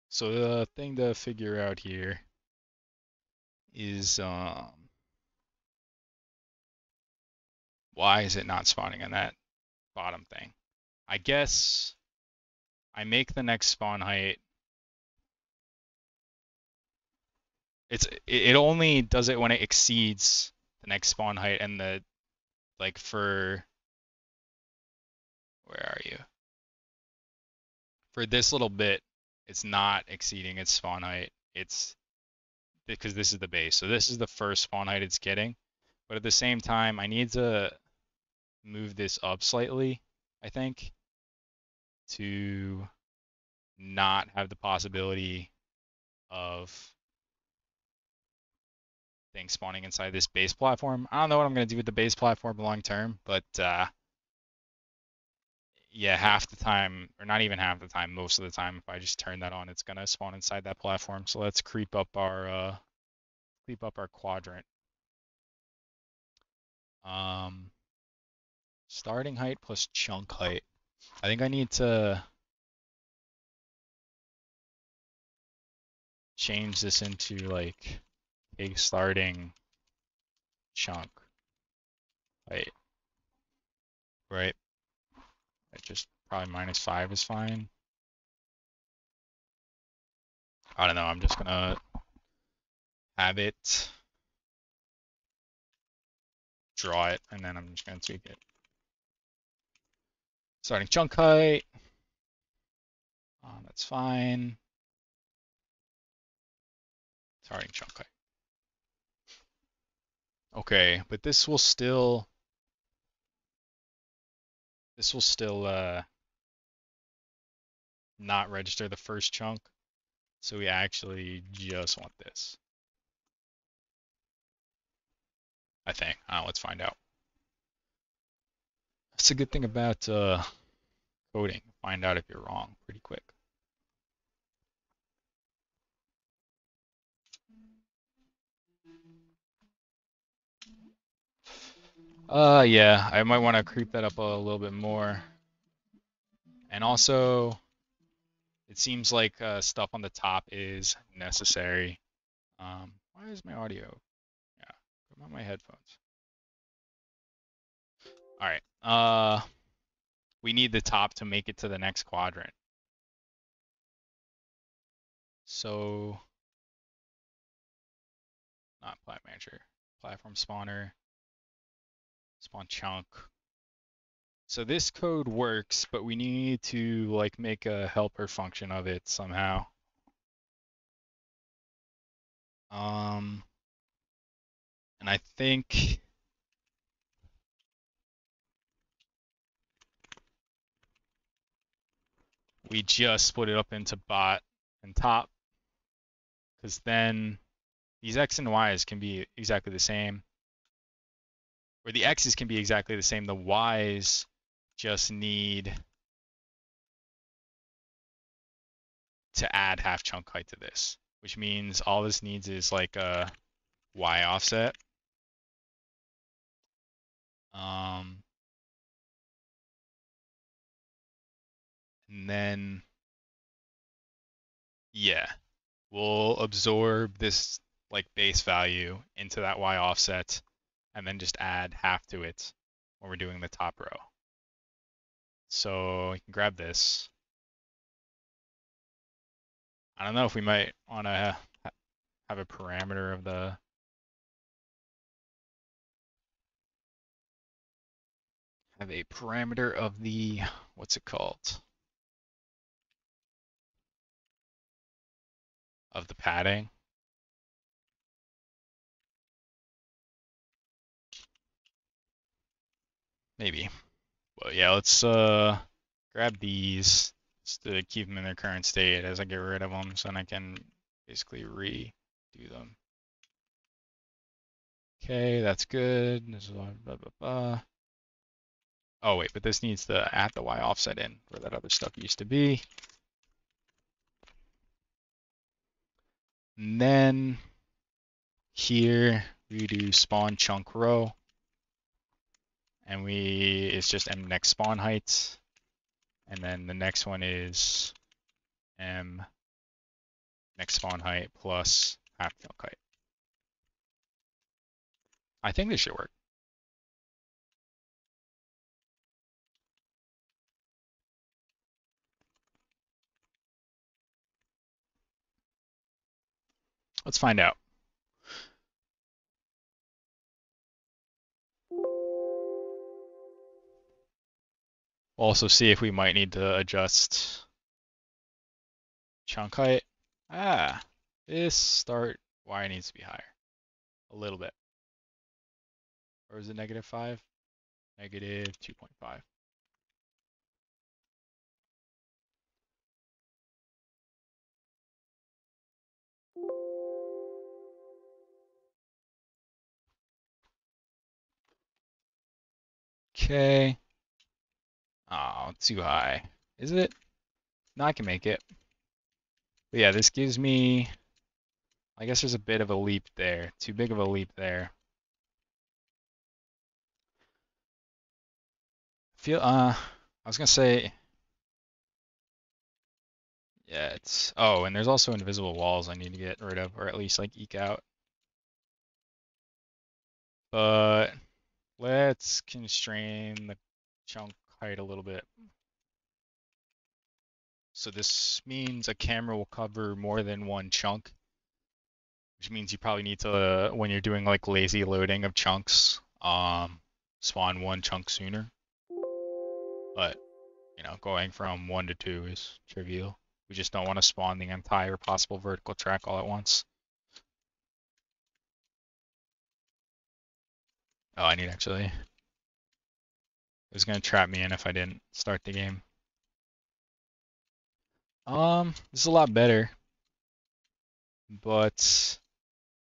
So the thing to figure out here is why is it not spawning on that bottom thing? I guess I make the next spawn height. It only does it when it exceeds the next spawn height and the like for where are you? For this little bit, it's not exceeding its spawn height. It's because this is the base. So this is the first spawn height it's getting. But at the same time, I need to move this up slightly, I think, to not have the possibility of things spawning inside this base platform. I don't know what I'm going to do with the base platform long term, but yeah, half the time, or not even half the time, most of the time, if I just turn that on, it's gonna spawn inside that platform. So let's creep up our quadrant. Um, Starting height plus chunk height. I think I need to change this into like a starting chunk height, right? Just probably -5 is fine. I don't know. I'm just gonna have it draw it, and then I'm just gonna tweak it. Starting chunk height. That's fine. Starting chunk height. Okay, but this will still not register the first chunk. So we actually just want this. I think. I don't know, let's find out. That's a good thing about coding. Find out if you're wrong pretty quick. Yeah, I might want to creep that up a little bit more. And also, it seems like stuff on the top is necessary. Why is my audio? Yeah, put on my headphones. All right. We need the top to make it to the next quadrant. So, not plat manager, platform spawner, spawn chunk. So this code works, but we need to like make a helper function of it somehow. And I think we just split it up into bot and top, because then these x and y's can be exactly the same, or the x's can be exactly the same. The y's just need to add half chunk height to this, which means all this needs is like a y offset. And then, yeah, we'll absorb this like base value into that y offset and then just add half to it when we're doing the top row. So you can grab this. I don't know if we might want to have a parameter of the what's it called? Of the padding. Maybe. But yeah, let's grab these just to keep them in their current state as I get rid of them, so then I can basically redo them. Okay, that's good. This is blah, blah, blah. Oh wait, but this needs to add the y offset in where that other stuff used to be. And then here we do spawn chunk row, and it's just m next spawn height, and then the next one is m next spawn height plus half chunk height. I think this should work. Let's find out. We'll also see if we might need to adjust chunk height. This start y needs to be higher. A little bit. Or is it -5? -2.5. Okay. Oh, too high. Is it? No, I can make it. But yeah, this gives me, I guess there's a bit of a leap there. Too big of a leap there. I was gonna say, yeah, oh, and there's also invisible walls I need to get rid of, or at least like eke out. But let's constrain the chunk height a little bit. So this means a camera will cover more than one chunk, which means you probably need to, when you're doing like lazy loading of chunks, spawn one chunk sooner. But, going from 1 to 2 is trivial. We just don't want to spawn the entire possible vertical track all at once. Oh, I need actually. It was gonna trap me in if I didn't start the game. This is a lot better, but this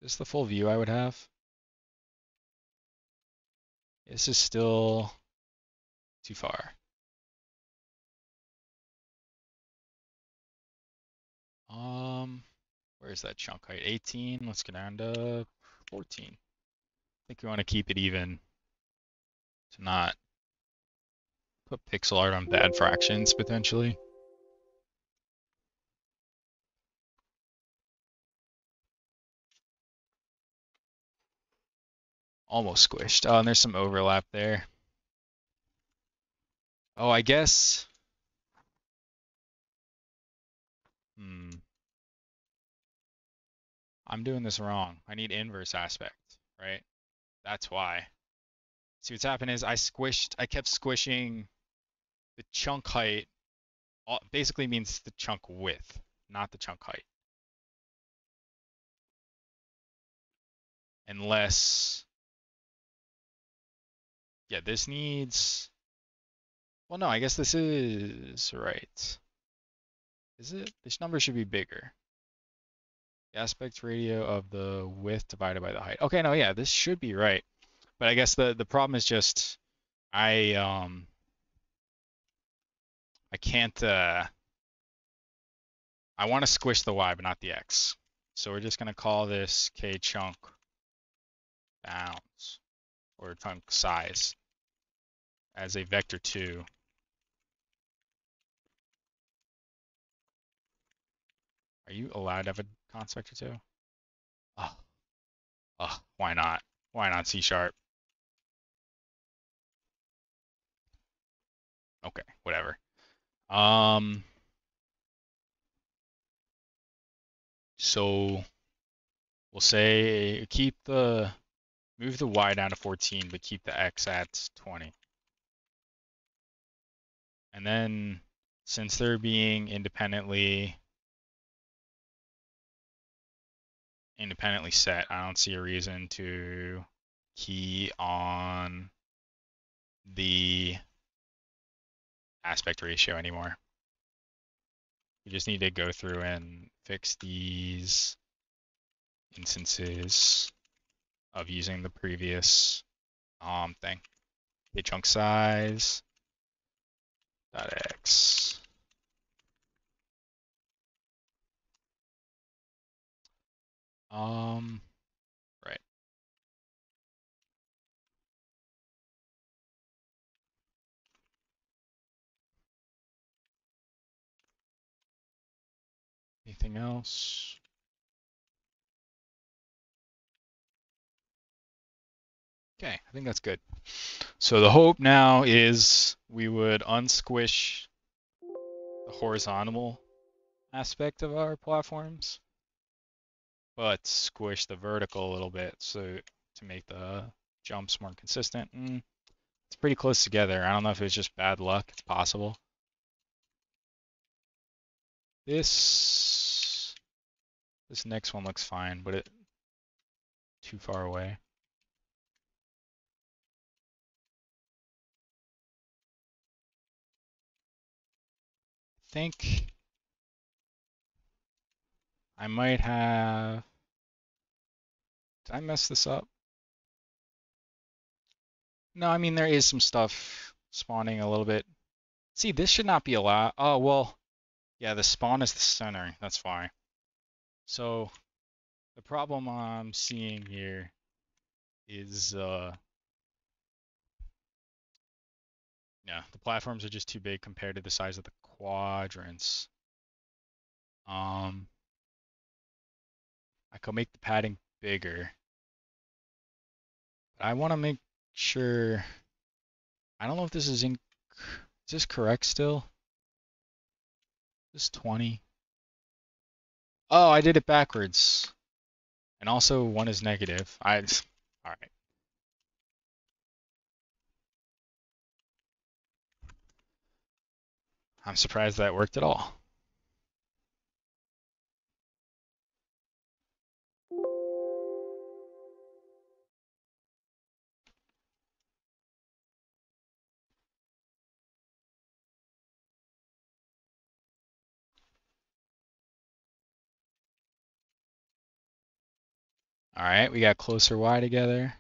is the full view I would have. This is still too far. Where's that chunk height? 18. Let's get down to 14. I think we want to keep it even to not put pixel art on bad fractions potentially. Almost squished. Oh, and there's some overlap there. Oh, I guess. I'm doing this wrong. I need inverse aspect, right? That's why. See, what's happened is I kept squishing the chunk height. Basically means the chunk width, not the chunk height. Unless, yeah, this needs, well, no, I guess this is right. Is it? This number should be bigger. The aspect ratio of the width divided by the height. Okay, no, yeah, this should be right. But I guess the problem is just I can't I want to squish the y but not the x. So we're just gonna call this k chunk bounds or chunk size as a vector 2. Are you allowed to have a const vector 2? Oh, why not? Why not C sharp? Okay, whatever. So we'll say move the y down to 14, but keep the x at 20. And then since they're being independently set, I don't see a reason to key on the aspect ratio anymore. We just need to go through and fix these instances of using the previous thing. A chunk size dot x. Right. Anything else? Okay, I think that's good. So the hope now is we would unsquish the horizontal aspect of our platforms, but squish the vertical a little bit so to make the jumps more consistent. It's pretty close together. I don't know if it's just bad luck. It's possible. This next one looks fine, but it's too far away. I think I might have. Did I mess this up? No, I mean there is some stuff spawning a little bit See, this should not be allowed. Oh, well, yeah, the spawn is the center. That's fine. So the problem I'm seeing here is, yeah, the platforms are just too big compared to the size of the quadrants. Um, I could make the padding bigger, but I want to make sure. I don't know if this is in. Is this correct still? This 20. Oh, I did it backwards. And also one is negative. All right. I'm surprised that worked at all. All right, we got closer Y together.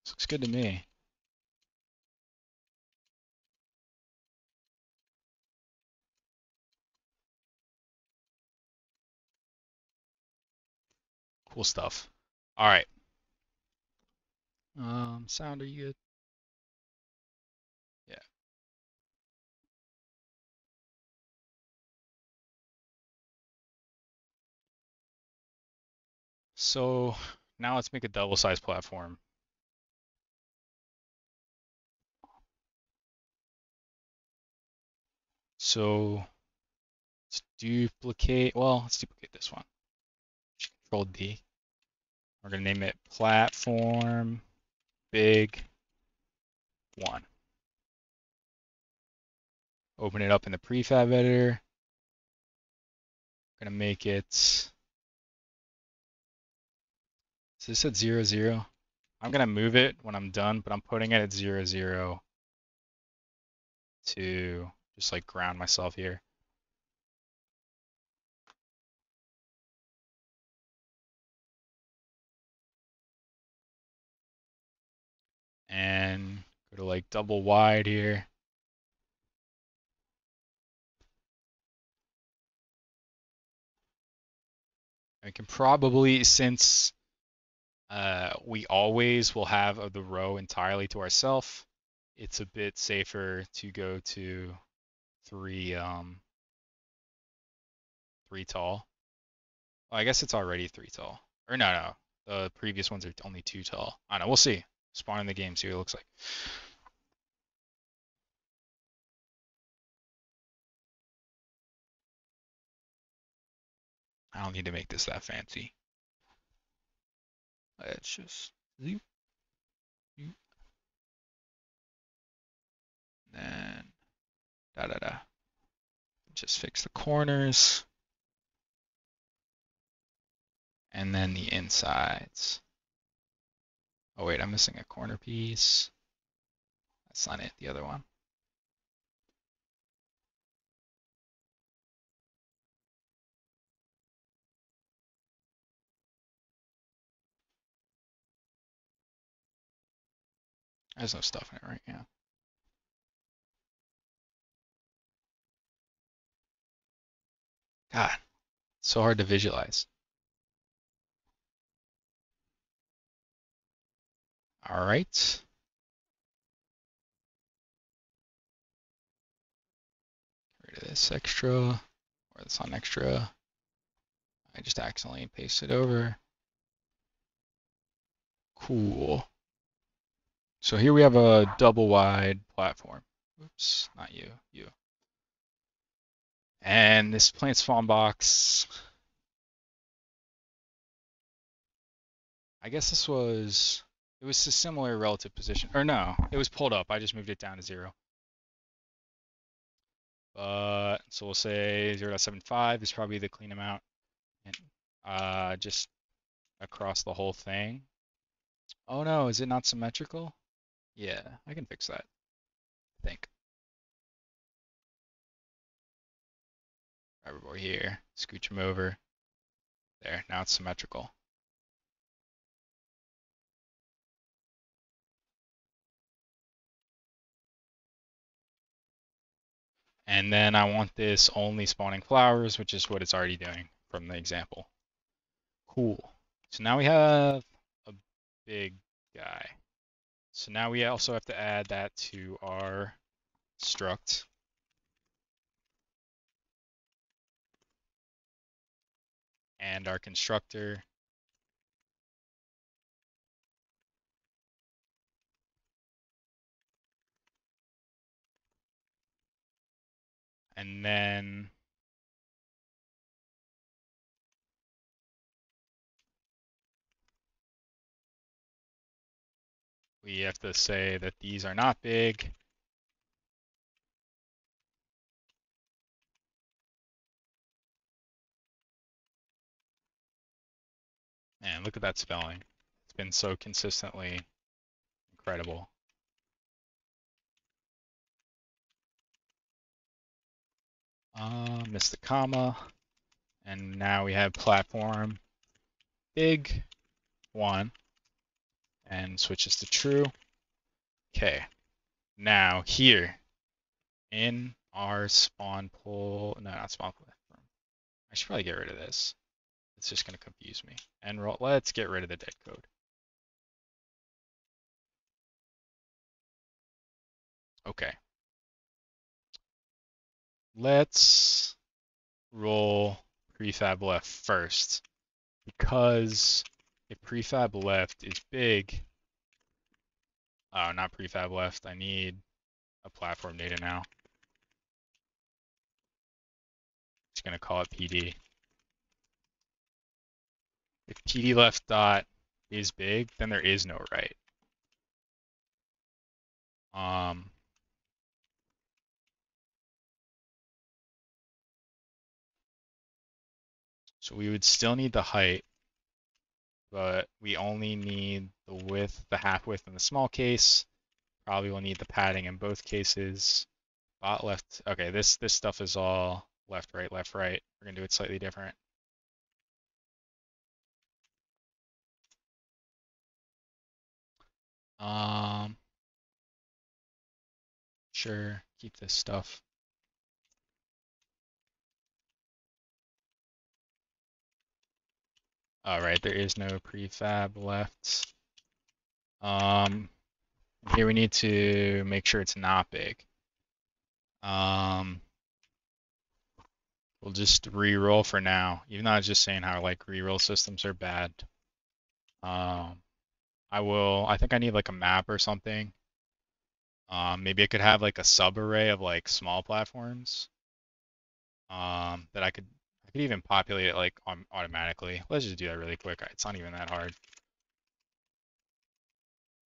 This looks good to me. Cool stuff. All right. Sound, are you good? Yeah. So now let's make a double-sized platform. So let's duplicate. Well, let's duplicate this one. Control D. We're gonna name it platform big 1. Open it up in the prefab editor. Gonna make it. Is this at 0, 0? I'm gonna move it when I'm done, but I'm putting it at 0, 0 to just like ground myself here. And go to like double wide here. I can probably, since we always will have the row entirely to ourselves, it's a bit safer to go to 3 3 tall. Well, I guess it's already 3 tall. Or no, the previous ones are only 2 tall. I don't know, we'll see. Spawn in the game, see what it looks like. I don't need to make this that fancy. Let's just zoop, zoop, then da da da. Just fix the corners. And then the insides. Oh wait, I'm missing a corner piece. That's not it, the other one. There's no stuff in it right now. God, so hard to visualize. All right. Get rid of this extra, or this on extra. I just accidentally pasted it over. Cool. So here we have a double wide platform. Oops, not you, you. And this plant spawn box, I guess it was a similar relative position. Or no, it was pulled up. I just moved it down to 0. But so we'll say 0.75 is probably the clean amount. And just across the whole thing. Oh no, is it not symmetrical? Yeah, I can fix that, I think. Grab over here, scooch him over. There, now it's symmetrical. And then I want this only spawning flowers, which is what it's already doing from the example. Cool. So now we have a big guy. So now we also have to add that to our struct. And our constructor. And then we have to say that these are not big. Man, look at that spelling. It's been so consistently incredible. Missed the comma. And now we have platform big 1 and switches to true. Okay. Now here in our spawn pool, no, not spawn platform. I should probably get rid of this. It's just going to confuse me. And let's get rid of the dead code. Okay. Let's roll prefab left first, because if prefab left is big, oh, not prefab left, I need a platform data now. It's going to call it PD. If PD left dot is big, then there is no right. So we would still need the height, but we only need the width, the half width in the small case. Probably will need the padding in both cases. Bot left. Okay, this stuff is all left, right, left, right. We're gonna do it slightly different. Sure, keep this stuff. All right, there is no prefab left. Here we need to make sure it's not big. We'll just re-roll for now, even though I was just saying how like re-roll systems are bad. I think I need like a map or something. Maybe I could have like a subarray of like small platforms. That I could even populate it like automatically. Let's just do that really quick. It's not even that hard.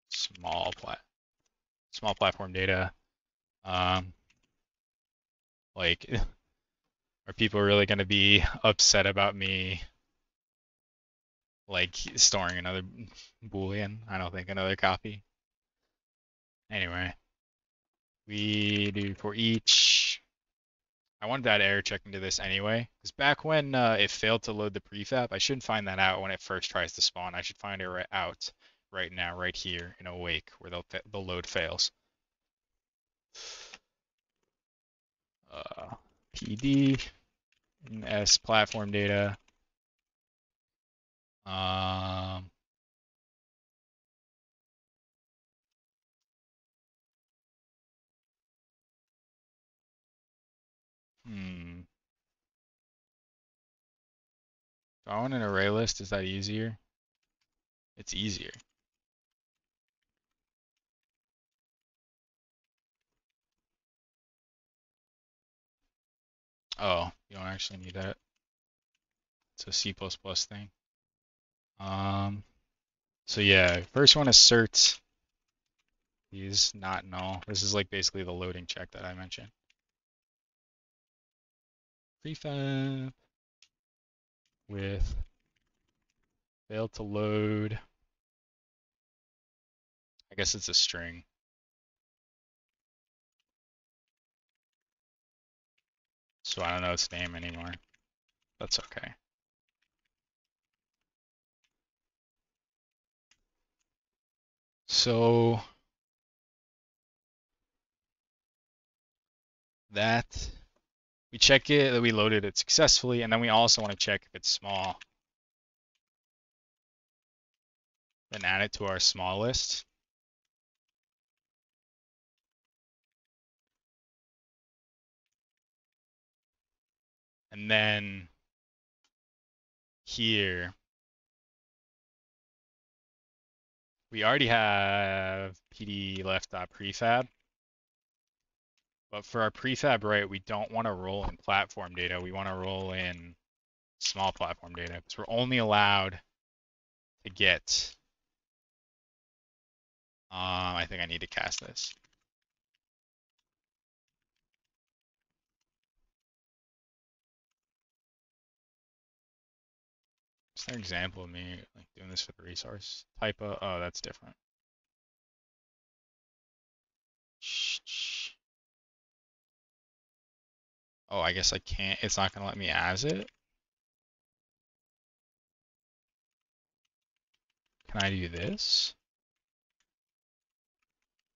Small platform data. Like, are people really gonna be upset about me like storing another boolean? I don't think another copy. Anyway, we do for each. I wanted to add error checking to this anyway, because back when it failed to load the prefab, I shouldn't find that out when it first tries to spawn. I should find it out right now, right here in awake, where the load fails. PD and S platform data. If I want an array list, is that easier? It's easier. Oh, you don't actually need that. It's a C++ thing. So yeah, first one assert is not null. This is like basically the loading check that I mentioned. Prefab with failed to load. I guess it's a string. So I don't know its name anymore. That's okay. So that. We check it that we loaded it successfully, and then we also want to check if it's small. Then add it to our small list. And then here, we already have pd left.prefab. But for our prefab right, we don't want to roll in platform data. We want to roll in small platform data because we're only allowed to get. I think I need to cast this. Is there an example of me like doing this for the resource? Typo. Oh, that's different. Oh, I guess I can't. It's not gonna let me as it. Can I do this?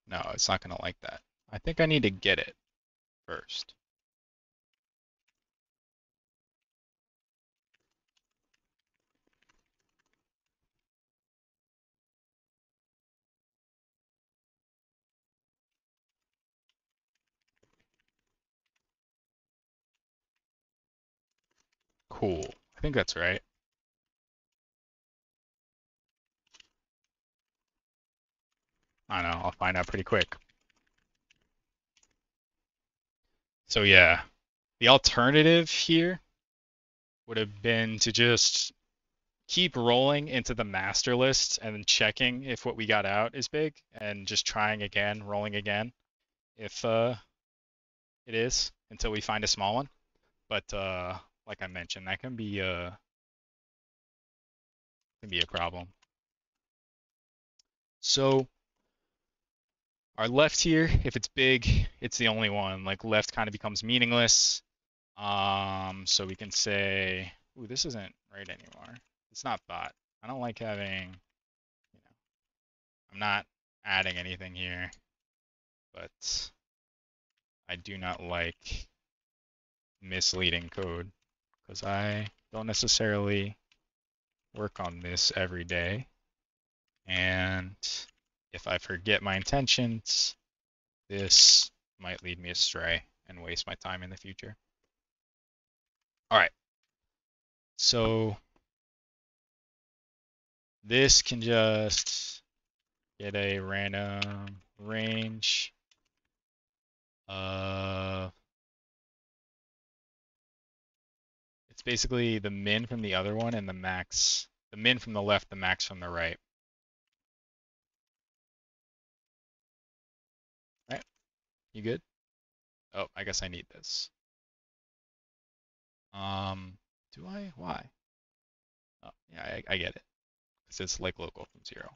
No, it's not gonna like that. I think I need to get it first. Cool. I think that's right. I don't know. I'll find out pretty quick. So yeah, the alternative here would have been to just keep rolling into the master list and then checking if what we got out is big and just trying again, rolling again if it is until we find a small one. But like I mentioned, that can be a problem. So our left here, if it's big, it's the only one. Like left kind of becomes meaningless. So we can say, ooh, this isn't right anymore. It's not bot. I don't like having, I'm not adding anything here, but I do not like misleading code because I don't necessarily work on this every day. And if I forget my intentions, this might lead me astray and waste my time in the future. All right. So this can just get a random range of, it's basically the min from the other one and the max, the min from the left, the max from the right. Right? You good? Oh, I guess I need this. Do I? Why? Oh, yeah, I get it. Because it's like local from 0.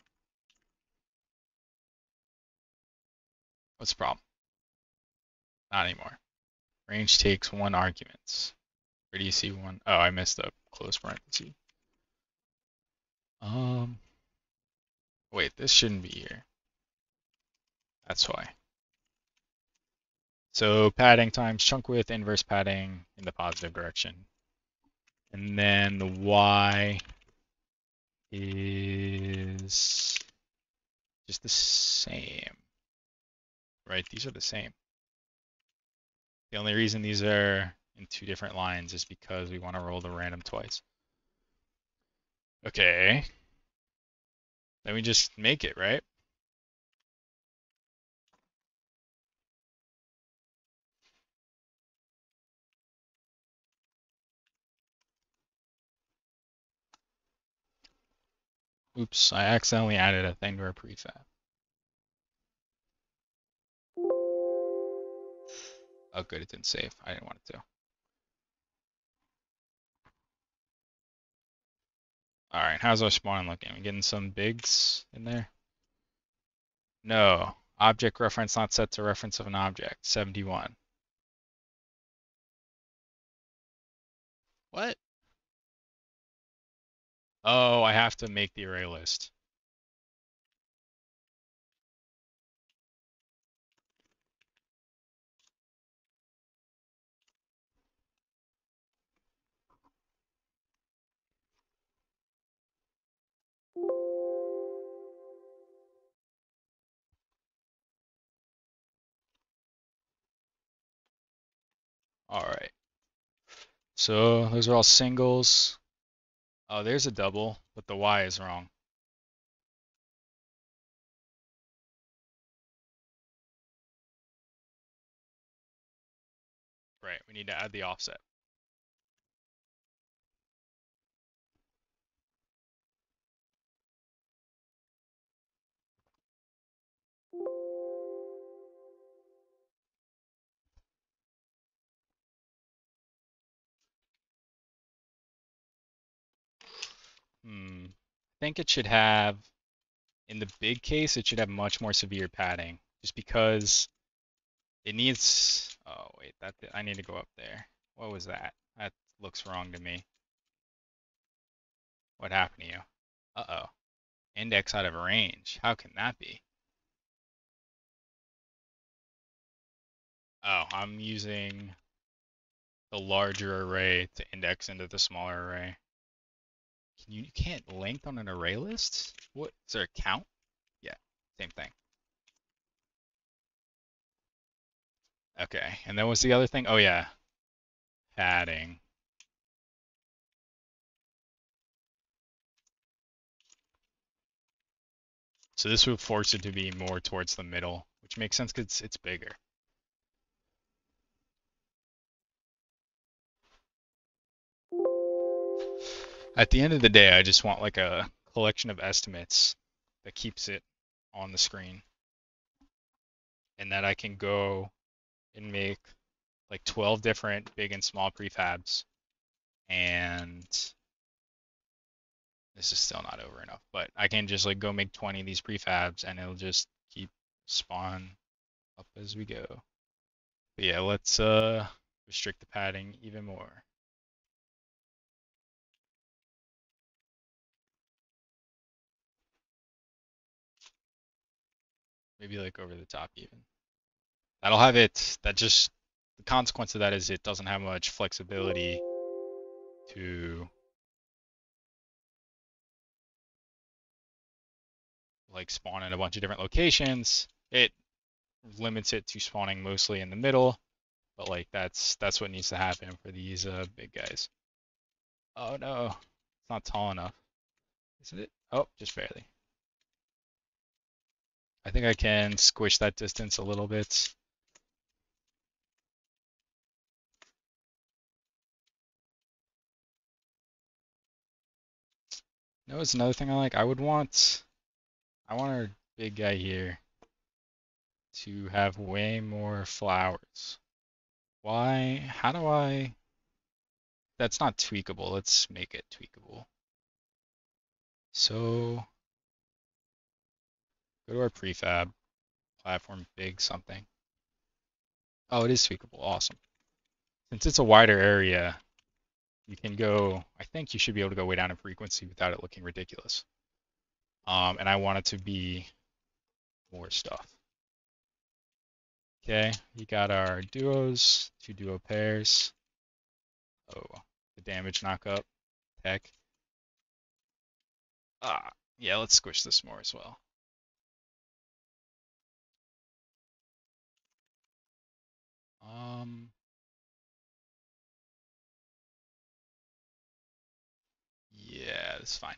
What's the problem? Not anymore. Range takes 1 arguments. Where do you see 1? Oh, I missed a close parenthesis. Wait, this shouldn't be here. That's why. So padding times chunk width, inverse padding in the positive direction. And then the y is just the same. Right? These are the same. The only reason these are in 2 different lines is because we want to roll the random twice. Okay. Then we just make it, right? Oops, I accidentally added a thing to our prefab. Oh, good, it didn't save. I didn't want it to. All right, how's our spawn looking? We getting some bigs in there? No. Object reference not set to reference of an object. 71. What? Oh, I have to make the array list. All right. So those are all singles. Oh, there's a double, but the Y is wrong. Right, we need to add the offset. I think it should have, in the big case, it should have much more severe padding, just because it needs. Oh wait, I need to go up there. What was that? That looks wrong to me. What happened to you? Uh-oh. Index out of range. How can that be? Oh, I'm using the larger array to index into the smaller array. You can't length on an array list? What is there a count? Yeah, same thing. Okay, and then what's the other thing? Oh yeah, padding. So this would force it to be more towards the middle, which makes sense because it's bigger. At the end of the day, I just want like a collection of estimates that keeps it on the screen, and that I can go and make like 12 different big and small prefabs, and this is still not over enough, but I can just like go make 20 of these prefabs and it'll just keep spawn up as we go. But yeah, let's restrict the padding even more. Maybe like over the top even. That'll have it, the consequence of that is it doesn't have much flexibility to like spawn in a bunch of different locations. It limits it to spawning mostly in the middle, but like that's what needs to happen for these big guys. Oh no, it's not tall enough, isn't it? Oh, just barely. I think I can squish that distance a little bit. No, it's another thing I like. I want our big guy here to have way more flowers. Why? How do I? That's not tweakable. Let's make it tweakable. So go to our prefab platform, big something. Oh, it is tweakable. Awesome. Since it's a wider area, you can go. I think you should be able to go way down in frequency without it looking ridiculous. And I want it to be more stuff. Okay, we got our duos, two duo pairs. Oh, the damage knockup. Heck. Yeah, let's squish this more as well. Um, yeah, that's fine.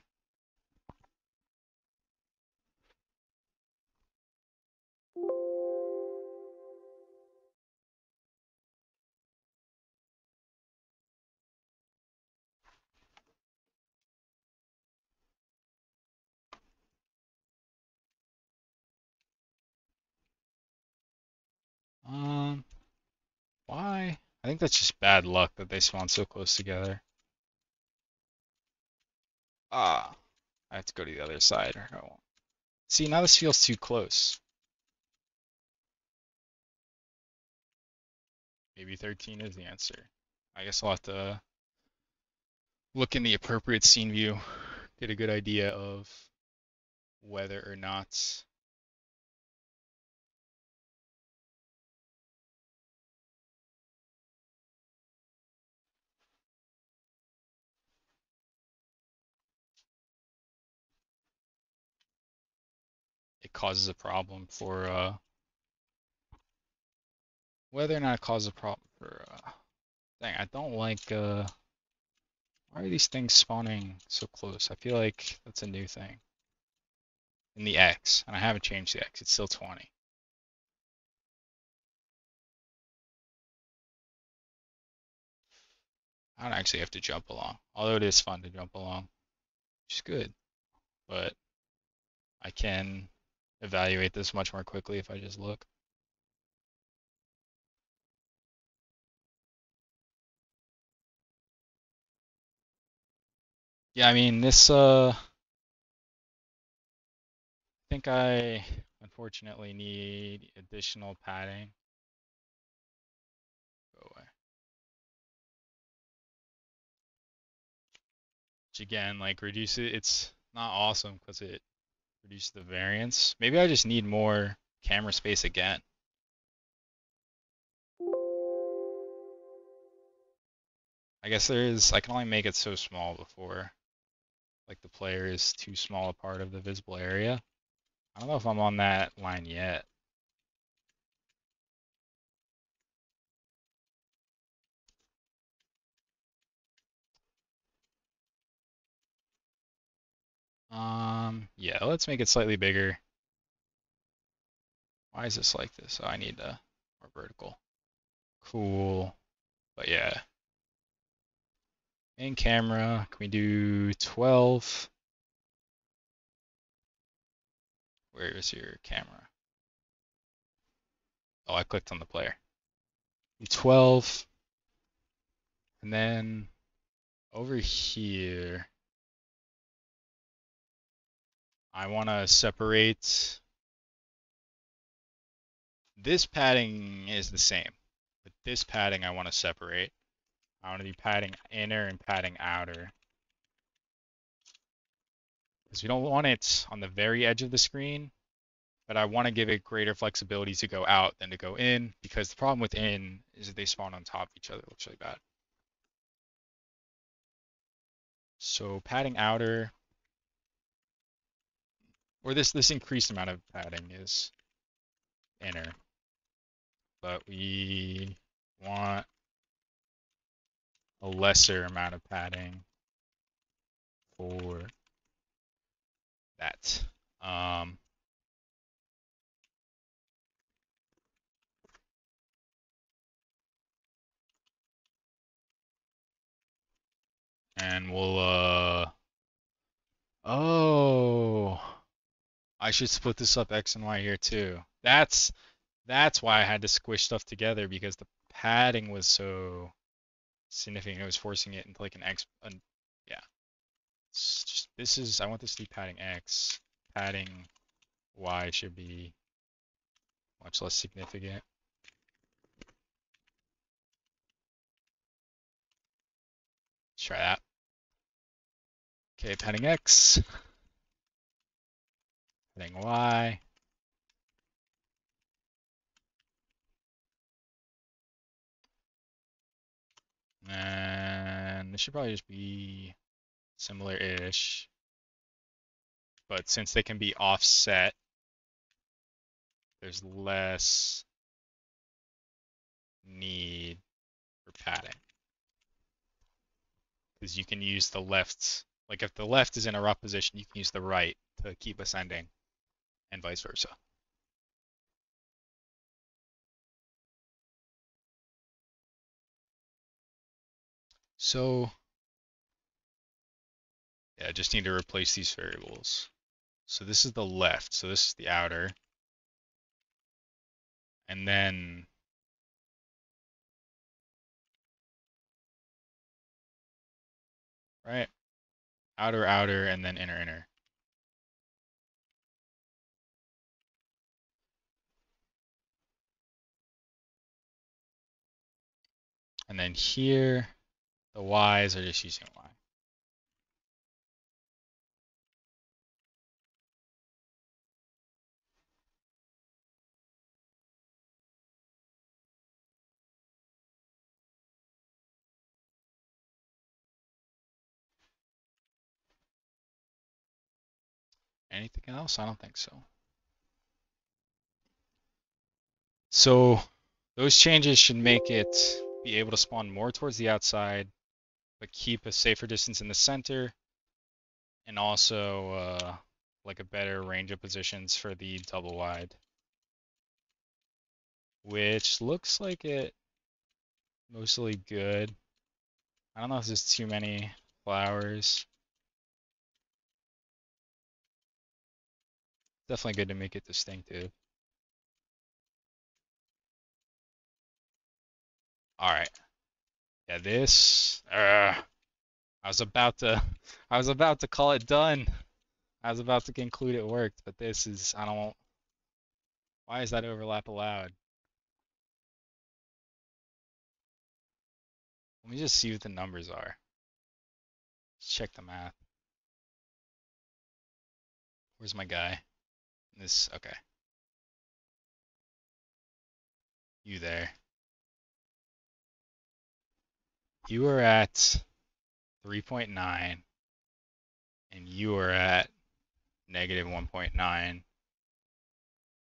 Um, why? I think that's just bad luck that they spawn so close together. Ah, I have to go to the other side. Or I won't. See, now this feels too close. Maybe 13 is the answer. I guess I'll have to look in the appropriate scene view, get a good idea of whether or not it causes a problem for whether or not it causes a problem for Dang, I don't like, why are these things spawning so close? I feel like that's a new thing. In the X, and I haven't changed the X, it's still 20. I don't actually have to jump along, although it is fun to jump along, which is good, but I can evaluate this much more quickly if I just look. Yeah, I mean, this, I think I unfortunately need additional padding. Go away. Which again, like, reduce it, it's not awesome because it reduces the variance. Maybe I just need more camera space again. I guess I can only make it so small before, like, the player is too small a part of the visible area. I don't know if I'm on that line yet. Yeah, let's make it slightly bigger. Why is this like this? Oh, I need more vertical. Cool. But yeah, main camera, can we do 12? Where is your camera? Oh, I clicked on the player. 12. And then over here, I want to separate. This padding is the same, but this padding I want to separate. I want to do padding inner and padding outer. Because we don't want it on the very edge of the screen, but I want to give it greater flexibility to go out than to go in, because the problem with in is that they spawn on top of each other. It looks really bad. So padding outer, or this increased amount of padding is inner, but we want a lesser amount of padding for that. And we'll oh, I should split this up X and Y here too. That's why I had to squish stuff together, because the padding was so significant. It was forcing it into like yeah. It's just, I want this to be padding X. Padding Y should be much less significant. Let's try that. Okay, padding X. Padding Y. And this should probably just be similar-ish. But since they can be offset, there's less need for padding. Because you can use the left, like if the left is in a rough position, you can use the right to keep ascending, and vice versa. So, yeah, I just need to replace these variables. So this is the left, so this is the outer. And then right, outer, outer, and then inner, inner. And then here, the Y's are just using Y. Anything else? I don't think so. So those changes should make it be able to spawn more towards the outside, but keep a safer distance in the center, and also like a better range of positions for the double wide, which looks like it mostly good. I don't know if there's too many flowers. Definitely good to make it distinctive. All right. Yeah, this. I was about to call it done. I was about to conclude it worked, but this is. I don't. Why is that overlap allowed? Let me just see what the numbers are. Let's check the math. Where's my guy? This. Okay. You there. You are at 3.9, and you are at negative 1.9.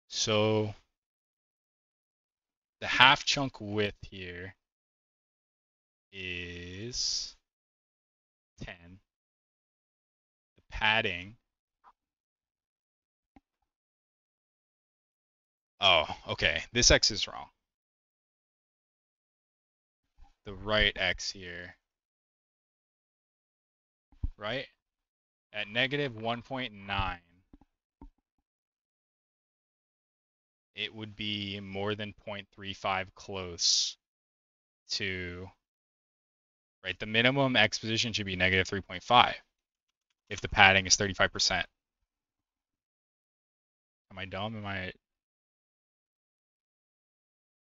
So the half chunk width here is 10. The padding. Oh, okay. This X is wrong. The right X here, right? At negative 1.9, it would be more than 0.35 close to, right? The minimum X position should be negative 3.5 if the padding is 35%. Am I dumb?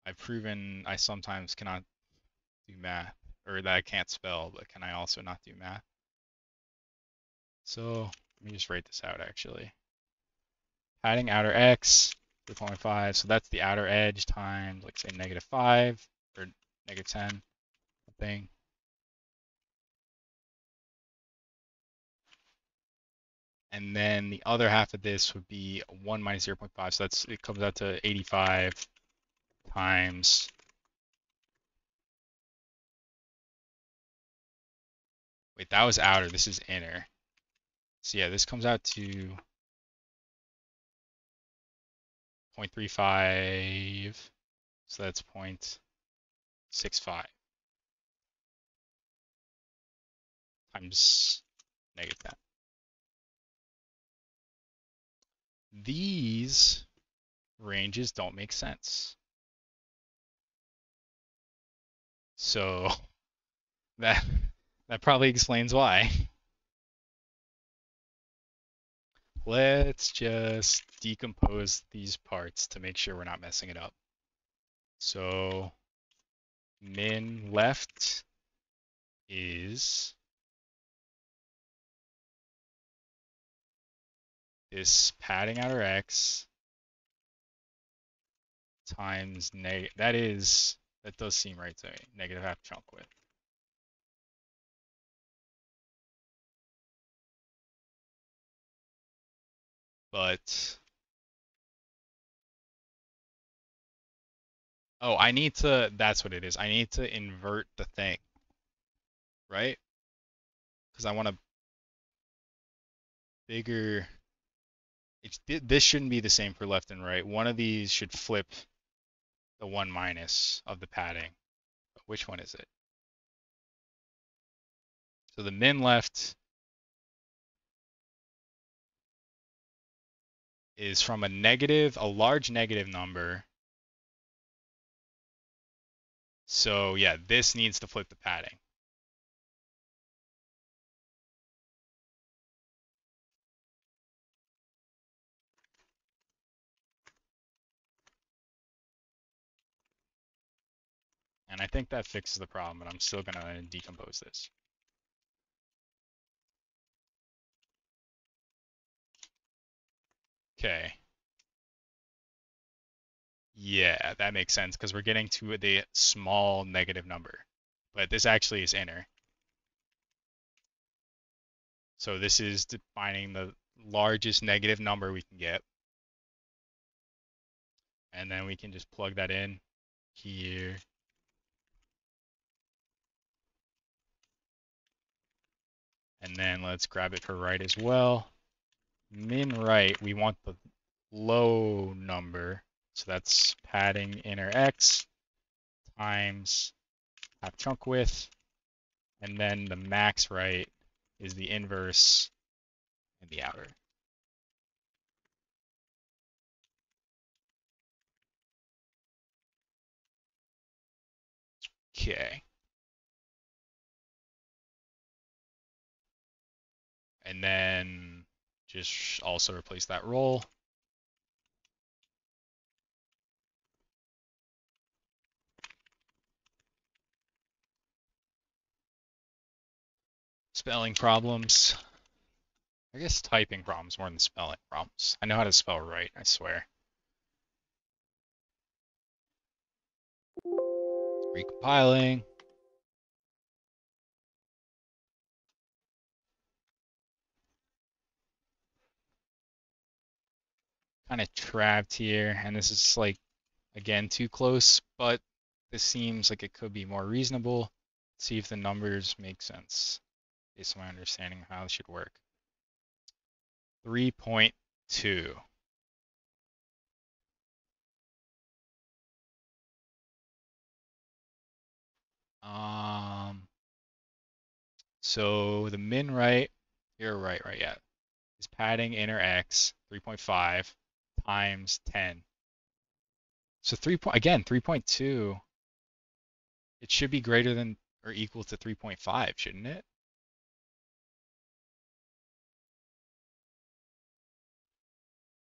I've proven I sometimes cannot do math, or that I can't spell, but can I also not do math? So let me just write this out actually. Padding outer X, 3.5, so that's the outer edge times, like say negative 5 or negative 10, something. And then the other half of this would be 1 minus 0.5, so it comes out to 85 times. Wait, that was outer, this is inner. So yeah, this comes out to 0.35, so that's 0.65 times negative 10. These ranges don't make sense. So that probably explains why. Let's just decompose these parts to make sure we're not messing it up. So min left is this padding outer X times that does seem right to me. Negative half chunk width. But oh, that's what it is. I need to invert the thing, right? Because I want a bigger. This shouldn't be the same for left and right. One of these should flip the 1 minus of the padding. But which one is it? So the min left is from a large negative number. So yeah, this needs to flip the padding. And I think that fixes the problem, but I'm still gonna decompose this. Okay. Yeah, that makes sense because we're getting to the small negative number. But this actually is inner. So this is defining the largest negative number we can get. And then we can just plug that in here. And then let's grab it for right as well. Min right, we want the low number. So that's padding inner x times half chunk width. And then the max right is the inverse in the outer. Okay. And then just also replace that roll. Spelling problems. I guess typing problems more than spelling problems. I know how to spell right, I swear. Recompiling. Kind of trapped here, and this is like, again, too close, but this seems like it could be more reasonable. See if the numbers make sense based on my understanding of how this should work. 3.2. So the min right, you're right, yeah, is padding inner x 3.5 times 10. So 3.2, it should be greater than or equal to 3.5, shouldn't it?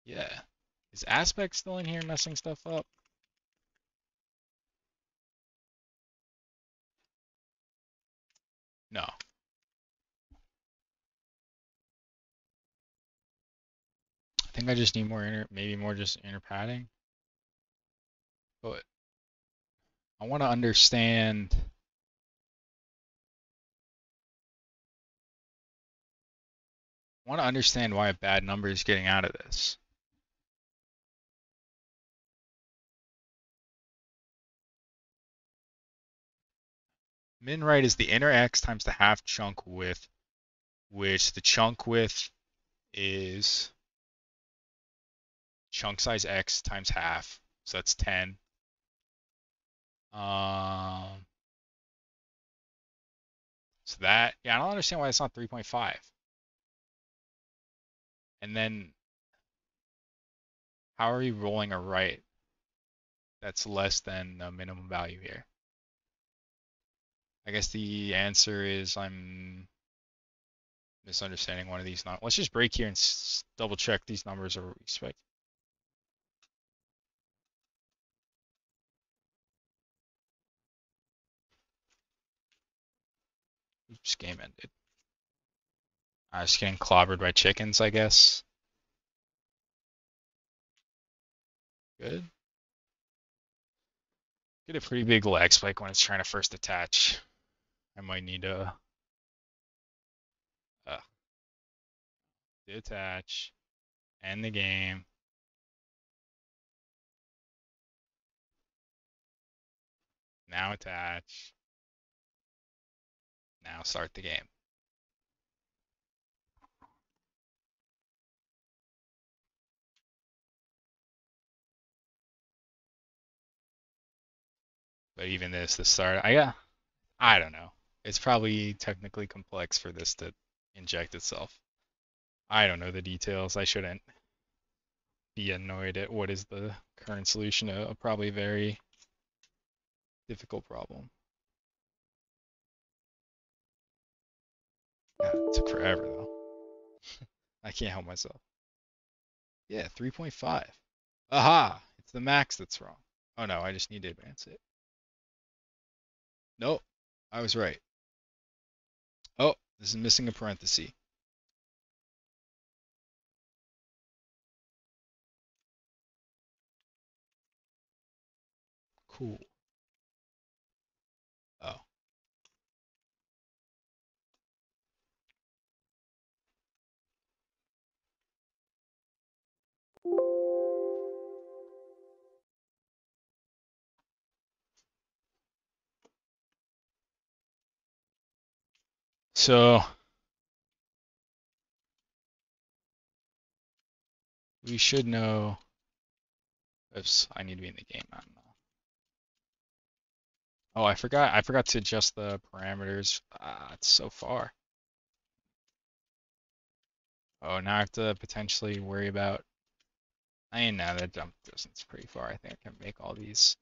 Yeah. Is aspect still in here messing stuff up? No. I think I just need more maybe more just inner padding. But I want to understand. Why a bad number is getting out of this. Min right is the inner x times the half chunk width, which the chunk width is chunk size x times half. So that's 10. So that, yeah, I don't understand why it's not 3.5. And then how are we rolling a right that's less than the minimum value here? I guess the answer is I'm misunderstanding one of these. Let's just break here and double check these numbers are respect. Oops, game ended. I was getting clobbered by chickens, I guess. Good. Get a pretty big lag spike when it's trying to first attach. I might need to detach, end the game. Now attach. Now start the game. But even this, the start, I don't know. It's probably technically complex for this to inject itself. I don't know the details. I shouldn't be annoyed at what is the current solution to a probably very difficult problem. God, it took forever though. I can't help myself. Yeah, 3.5. Aha! It's the max that's wrong. Oh no, I just need to advance it. Nope, I was right. Oh, this is missing a parenthesis. Cool. Oh. So We should know. Oops, I need to be in the game. I don't know. Oh, I forgot to adjust the parameters. Ah, it's so far. Oh, now I have to potentially worry about. I know that jump distance pretty far. I think I can make all these.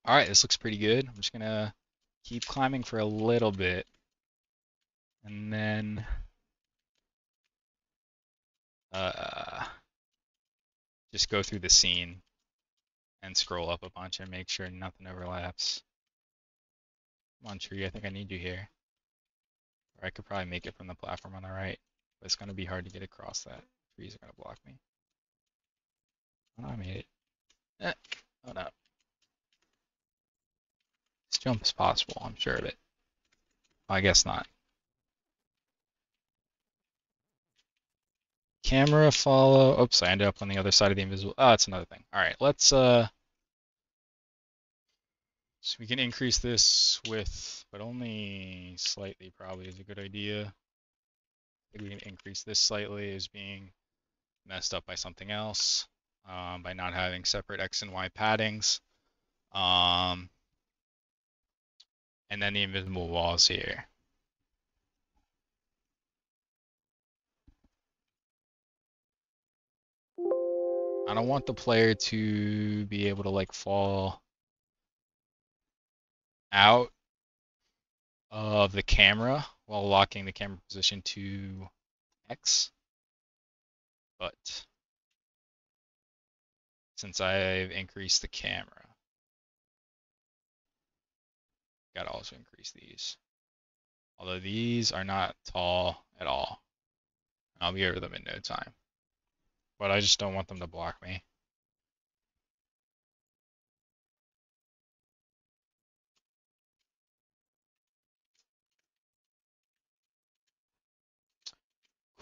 All right, this looks pretty good. I'm just gonna keep climbing for a little bit, and then uh, just go through the scene and scroll up a bunch and make sure nothing overlaps. Come on, tree. I think I need you here. Or I could probably make it from the platform on the right, but it's gonna be hard to get across that. Trees are gonna block me. Oh, I made it. Eh. Oh no. This jump is possible. I'm sure of it. Well, I guess not. Camera follow. Oops, I ended up on the other side of the invisible. Oh, that's another thing. All right, let's so we can increase this with, but only slightly probably is a good idea. I think we can increase this slightly as being messed up by something else, by not having separate X and Y paddings. And then the invisible walls here. I don't want the player to be able to like fall out of the camera while locking the camera position to X. But since I've increased the camera, gotta also increase these. Although these are not tall at all. I'll be over them in no time. But I just don't want them to block me.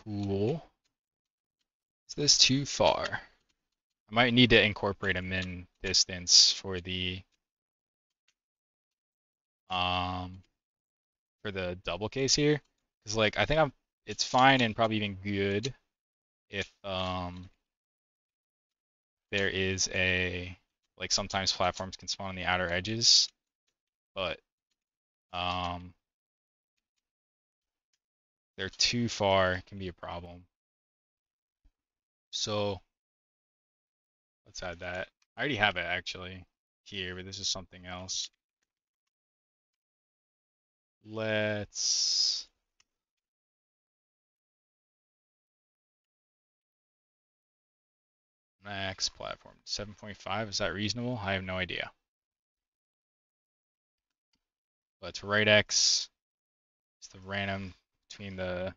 Cool. Is this too far? I might need to incorporate a min distance for the double case here. Because like I think it's fine and probably even good if there is a like sometimes platforms can spawn on the outer edges, but they're too far, it can be a problem. So let's add that. I already have it actually here, but this is something else. Let's max platform 7.5. Is that reasonable? I have no idea. Let's right X. It's the random between the.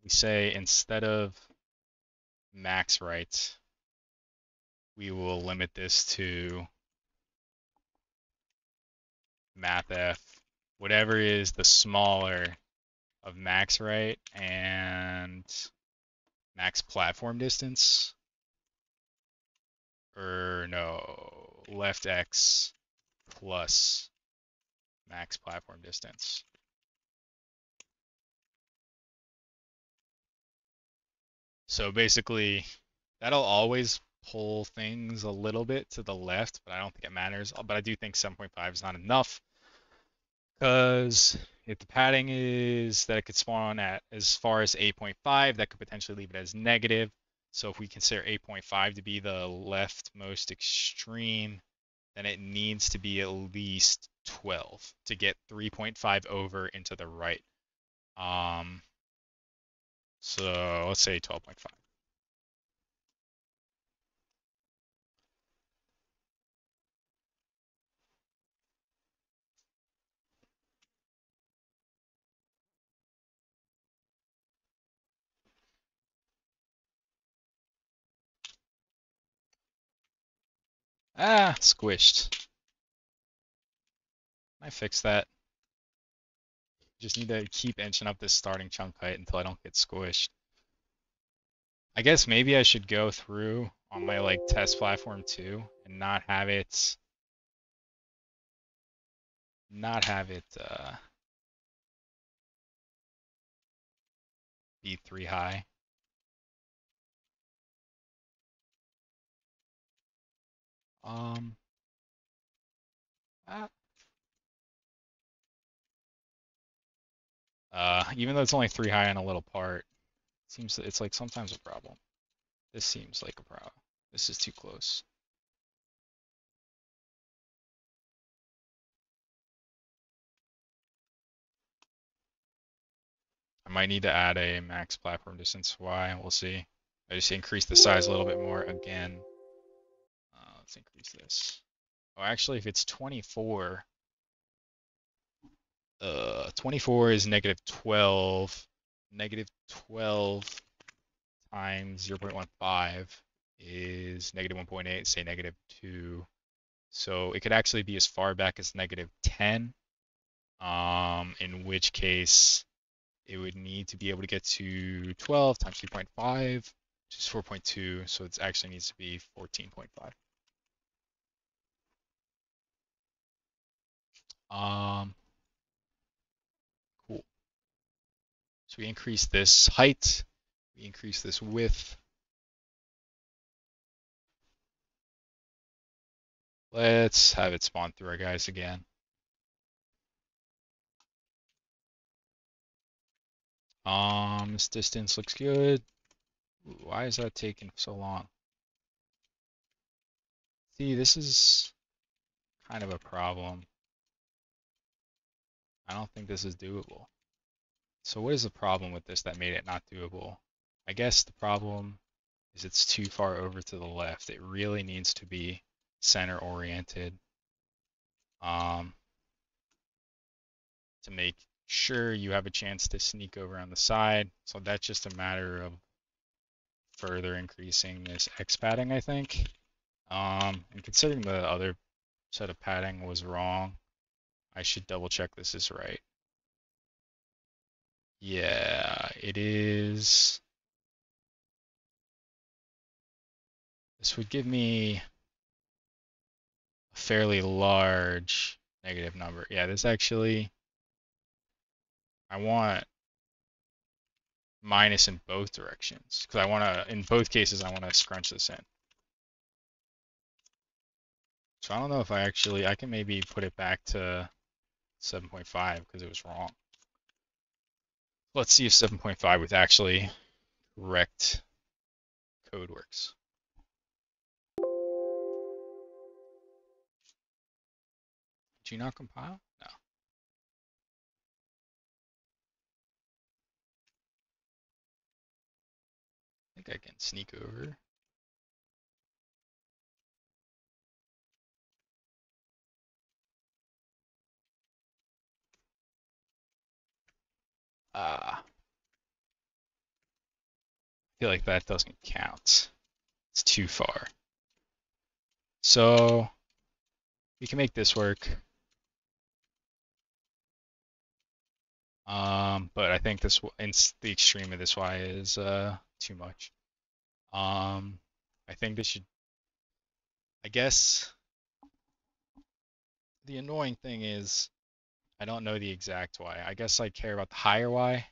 We say instead of max right, we will limit this to mathf, whatever is the smaller of max right and max platform distance. Or no, left X plus max platform distance. So basically, that'll always pull things a little bit to the left, but I don't think it matters. But I do think 7.5 is not enough because if the padding is that it could spawn at as far as 8.5, that could potentially leave it as negative. So if we consider 8.5 to be the leftmost extreme, then it needs to be at least 12 to get 3.5 over into the right. So let's say 12.5. Ah, squished. I fixed that. Just need to keep inching up this starting chunk height until I don't get squished. I guess maybe I should go through on my like test platform too and not have it be 3 high. Even though it's only 3 high on a little part, it seems that it's like sometimes a problem. This seems like a problem. This is too close. I might need to add a max platform distance Y. We'll see. I just increase the size a little bit more again. Let's increase this. Oh, actually, if it's 24, 24 is negative 12. Negative 12 times 0.15 is negative 1.8, say negative 2. So it could actually be as far back as negative 10, in which case it would need to be able to get to 12 times 3.5, which is 4.2, so it actually needs to be 14.5. Cool. So we increase this height, we increase this width. Let's have it spawn through our guys again. This distance looks good. Ooh, why is that taking so long? See, this is kind of a problem. I don't think this is doable. So what is the problem with this that made it not doable? I guess the problem is it's too far over to the left. It really needs to be center oriented to make sure you have a chance to sneak over on the side. So that's just a matter of further increasing this X padding, I think. And considering the other set of padding was wrong, I should double check this is right. Yeah, it is. This would give me a fairly large negative number. Yeah, this actually, I want minus in both directions because I want to, in both cases, I want to scrunch this in. So I don't know if I can maybe put it back to 7.5 because it was wrong. Let's see if 7.5 with actually correct code works. Did you not compile? No. I think I can sneak over. I feel like that doesn't count. It's too far. So we can make this work. But I think this in the extreme of this Y is too much. I think this should. I guess the annoying thing is I don't know the exact Y. I guess I care about the higher Y.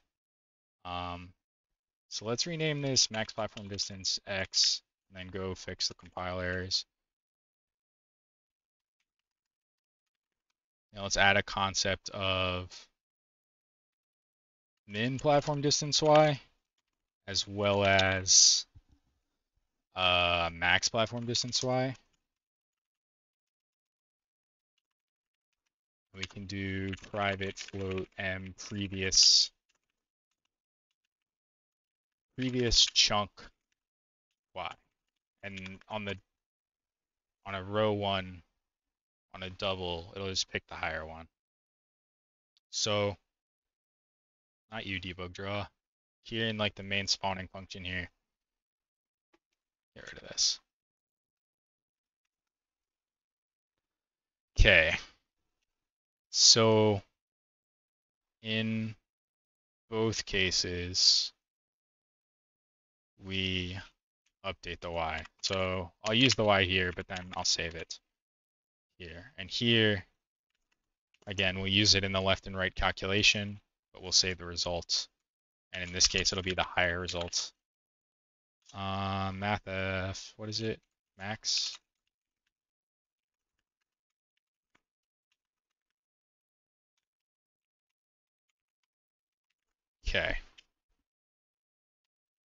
So let's rename this max platform distance X and then go fix the compile errors. Now let's add a concept of min platform distance Y as well as max platform distance Y. We can do private float m previous chunk Y. And on a row one, on a double, it'll just pick the higher one. So, not you, debug draw. Here in like the main spawning function here, get rid of this. Okay. So, in both cases, we update the Y. So I'll use the Y here, but then I'll save it here. And here, again, we'll use it in the left and right calculation, but we'll save the results. And in this case, it'll be the higher result. Mathf, what is it? Max? Okay.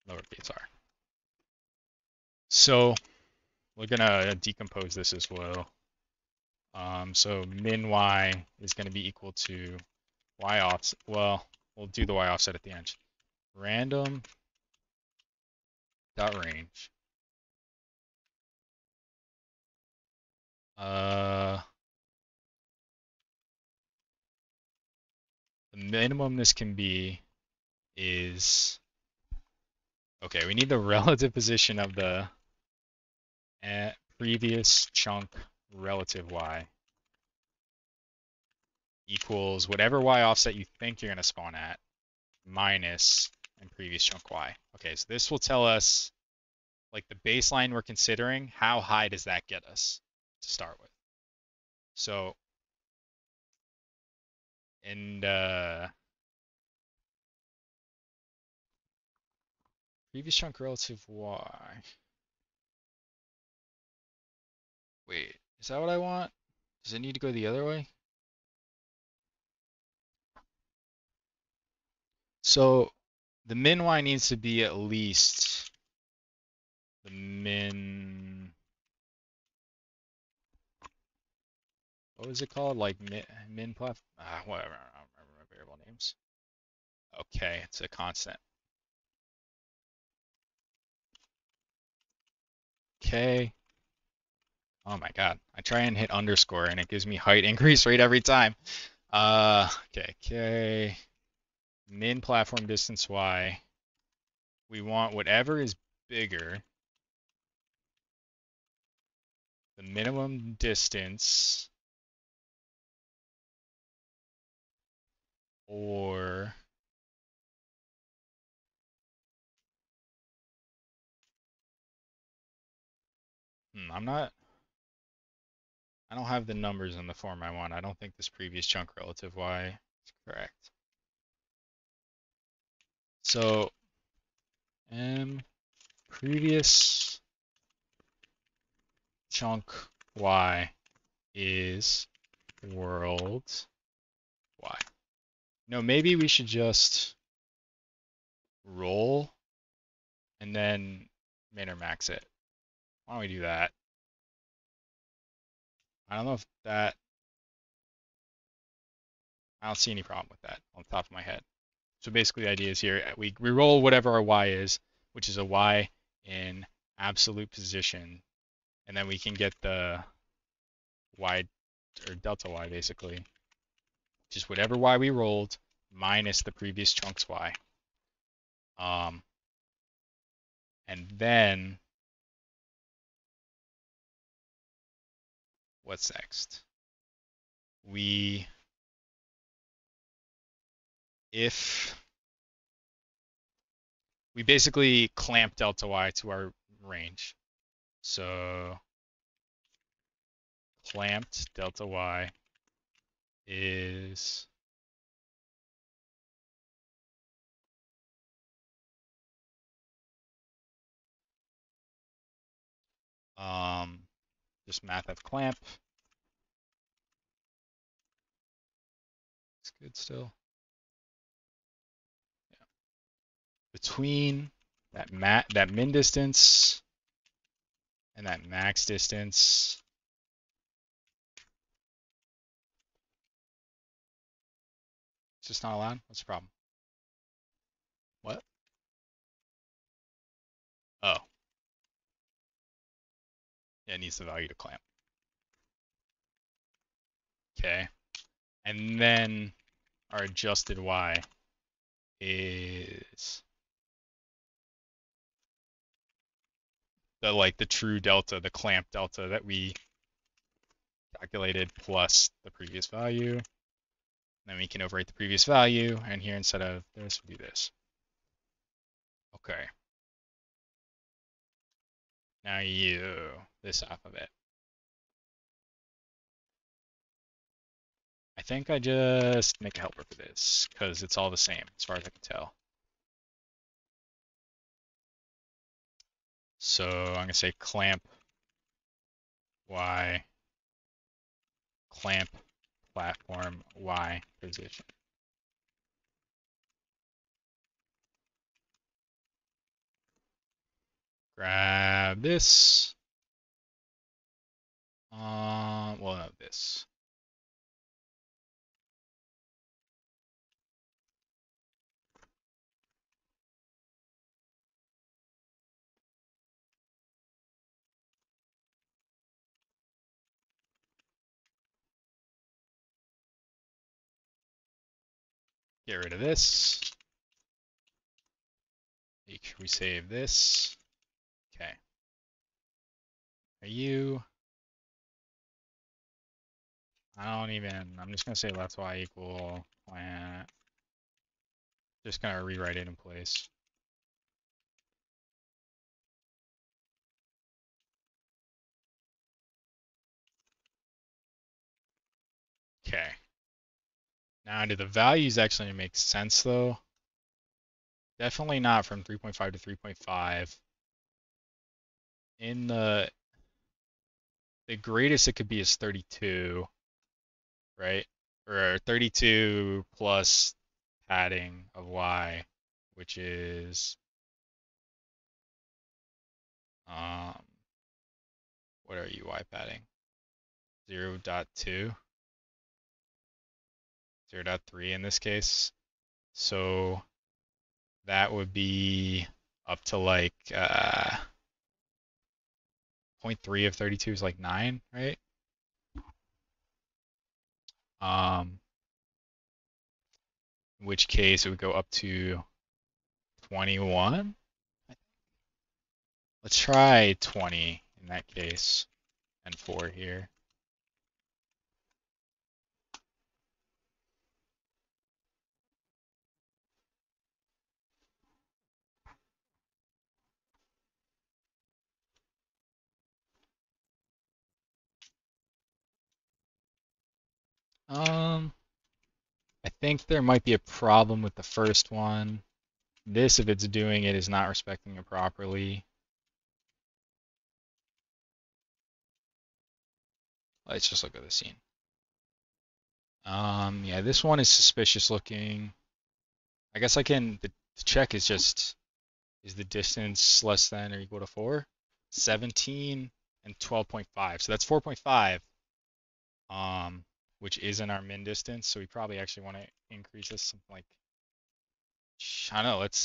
Lowercase r. So we're gonna decompose this as well. So min y is gonna be equal to y offset. Well, we'll do the y offset at the end. Random dot range. The minimum this can be is, okay, we need the relative position of the previous chunk relative y equals whatever y offset you think you're going to spawn at minus and previous chunk y. Okay, so this will tell us, like, the baseline we're considering, how high does that get us to start with. So, and previous chunk relative y. Wait, is that what I want? Does it need to go the other way? So the min y needs to be at least the min. What was it called? Like min plot? Whatever. I don't remember my variable names. Okay, it's a constant. Okay. Oh my god. I try and hit underscore and it gives me height increase rate every time. Okay. Okay. Min platform distance y. We want whatever is bigger. The minimum distance. Or I don't have the numbers in the form I want. I don't think this previous chunk relative y is correct. So previous chunk y is world y. No, maybe we should just roll and then min or max it. Why don't we do that? I don't know if that, I don't see any problem with that on the top of my head. So basically the idea is here, we roll whatever our y is, which is a y in absolute position, and then we can get the y, or delta y basically, just whatever y we rolled minus the previous chunk's y. And then what's next? If we basically clamp delta y to our range. So clamped delta y is just math of clamp. It's good still. Yeah. Between that min distance and that max distance. It's just not allowed? What's the problem? What? Oh. Yeah, it needs the value to clamp. Okay. And then our adjusted y is the true delta, the clamp delta that we calculated plus the previous value. Then we can overwrite the previous value, and here instead of this, we do this. Okay. Now this alphabet. I think I just make a helper for this, because it's all the same, as far as I can tell. So I'm going to say clamp Y, clamp platform Y position. Grab this. Well, no, this. Get rid of this. Make sure we save this. Okay. Are you? I'm just going to say let's Y equal plant. Just going to rewrite it in place. Okay. Now, do the values actually make sense though? Definitely not from 3.5 to 3.5. In the greatest it could be is 32, right? Or 32 plus padding of Y, which is what are you Y padding? 0.2, 0.3 in this case. So that would be up to like 0.3 of 32 is like 9, right? In which case it would go up to 21. Let's try 20 in that case, and 4 here. I think there might be a problem with the first one. This, if it's doing it, is not respecting it properly. Let's just look at the scene. Yeah, this one is suspicious looking. I guess I can, the check is just, is the distance less than or equal to 4? 17 and 12.5. So that's 4.5, which isn't our min distance. So we probably actually want to increase this something like, I don't know, let's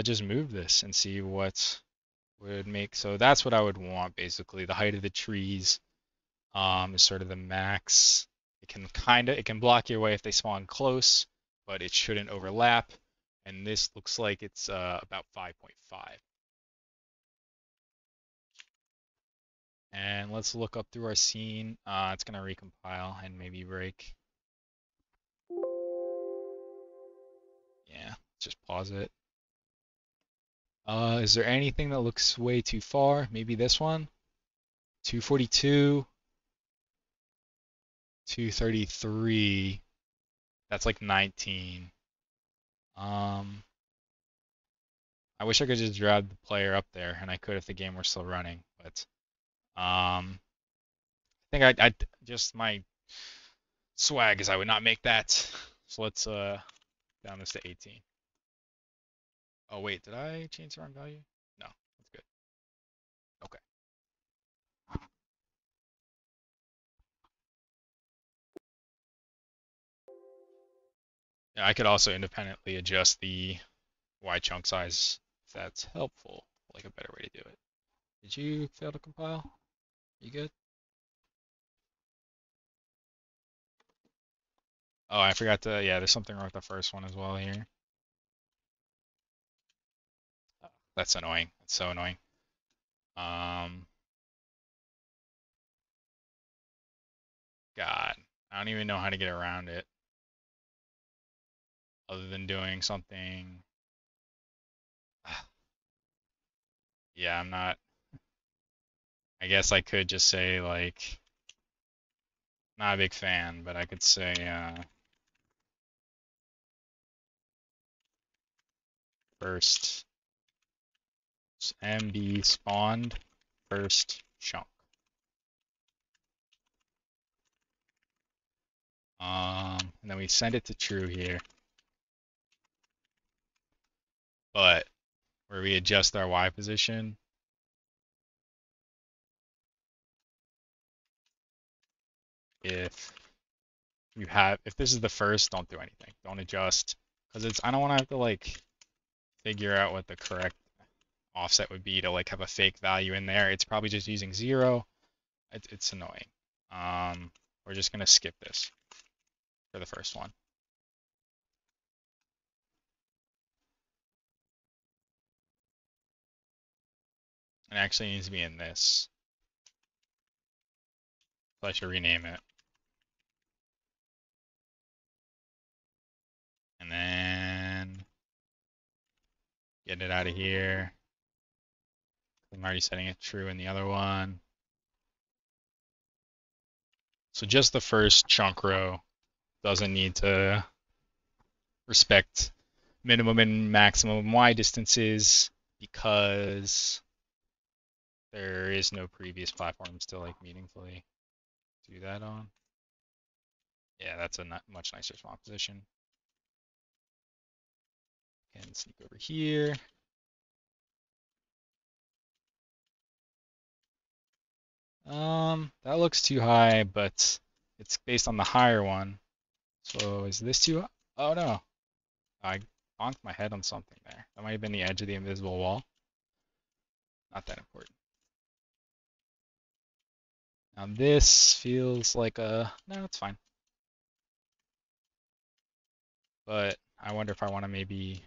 just move this and see what would make, so that's what I would want basically. The height of the trees is sort of the max. It can block your way if they spawn close, but it shouldn't overlap. And this looks like it's about 5.5. And let's look up through our scene. It's gonna recompile and maybe break. Yeah, just pause it. Is there anything that looks way too far? Maybe this one? 242, 233. That's like 19. I wish I could just drag the player up there, and I could if the game were still running. But I think I just my swag is I would not make that. So let's down this to 18. Oh wait, did I change the wrong value? No, that's good. Okay. Yeah, I could also independently adjust the Y chunk size if that's helpful. Like a better way to do it. Did you fail to compile? You good? Oh, I forgot to, yeah, there's something wrong with the first one as well here. Oh, that's annoying. That's so annoying. God, I don't even know how to get around it other than doing something. Yeah, I'm not. I guess I could just say, like, not a big fan, but I could say, first MB spawned first chunk. And then we send it to true here. But where we adjust our Y position, if this is the first, don't do anything. Don't adjust. Because I don't want to have to like figure out what the correct offset would be to like have a fake value in there. It's probably just using 0. It's annoying. We're just gonna skip this for the first one. It actually needs to be in this. So I should rename it. And then get it out of here. I'm already setting it true in the other one. So just the first chunk row doesn't need to respect minimum and maximum Y distances because there is no previous platforms to like meaningfully do that on. Yeah, that's a much nicer spawn position. And sneak over here. That looks too high, but it's based on the higher one. So is this too high? Oh no. I bonked my head on something there. That might have been the edge of the invisible wall. Not that important. Now this feels like a... No, it's fine. But I wonder if I want to maybe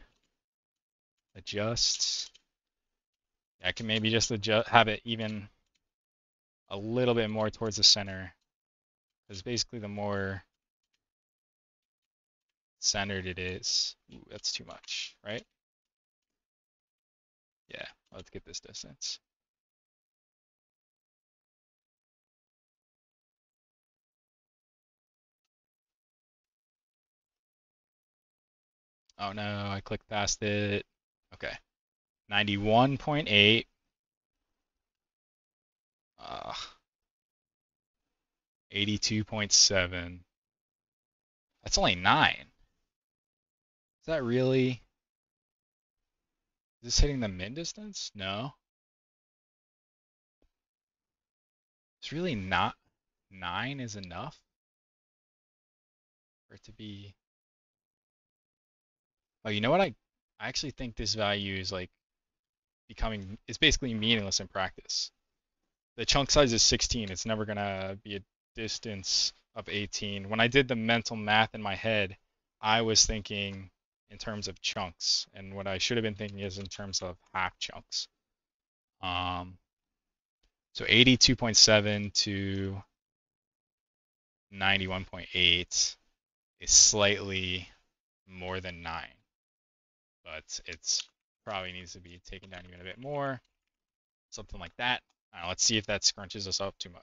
adjust. I can maybe just adjust, have it even a little bit more towards the center. Because basically the more centered it is, ooh, that's too much, right? Yeah, let's get this distance. Oh no, I clicked past it. Okay. 91.8. 82.7. That's only 9. Is that really... Is this hitting the min distance? No. It's really not... 9 is enough for it to be... Oh, you know what? I actually think this value is like becoming... It's basically meaningless in practice. The chunk size is 16. It's never gonna be a distance of 18. When I did the mental math in my head, I was thinking in terms of chunks, and what I should have been thinking is in terms of half chunks. So 82.7 to 91.8 is slightly more than 9, but it's probably needs to be taken down even a bit more, something like that. Let's see if that scrunches us up too much.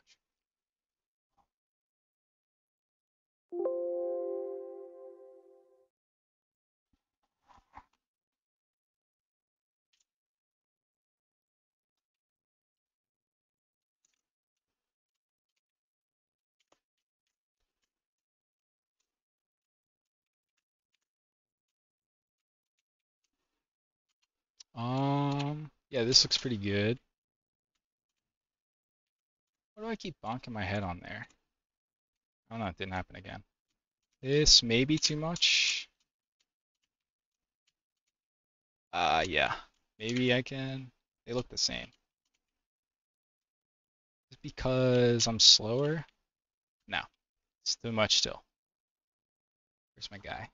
Yeah, this looks pretty good. Why do I keep bonking my head on there? Oh no, it didn't happen again. This may be too much. Yeah. Maybe I can... They look the same. Is it because I'm slower? No. It's too much still. Where's my guy?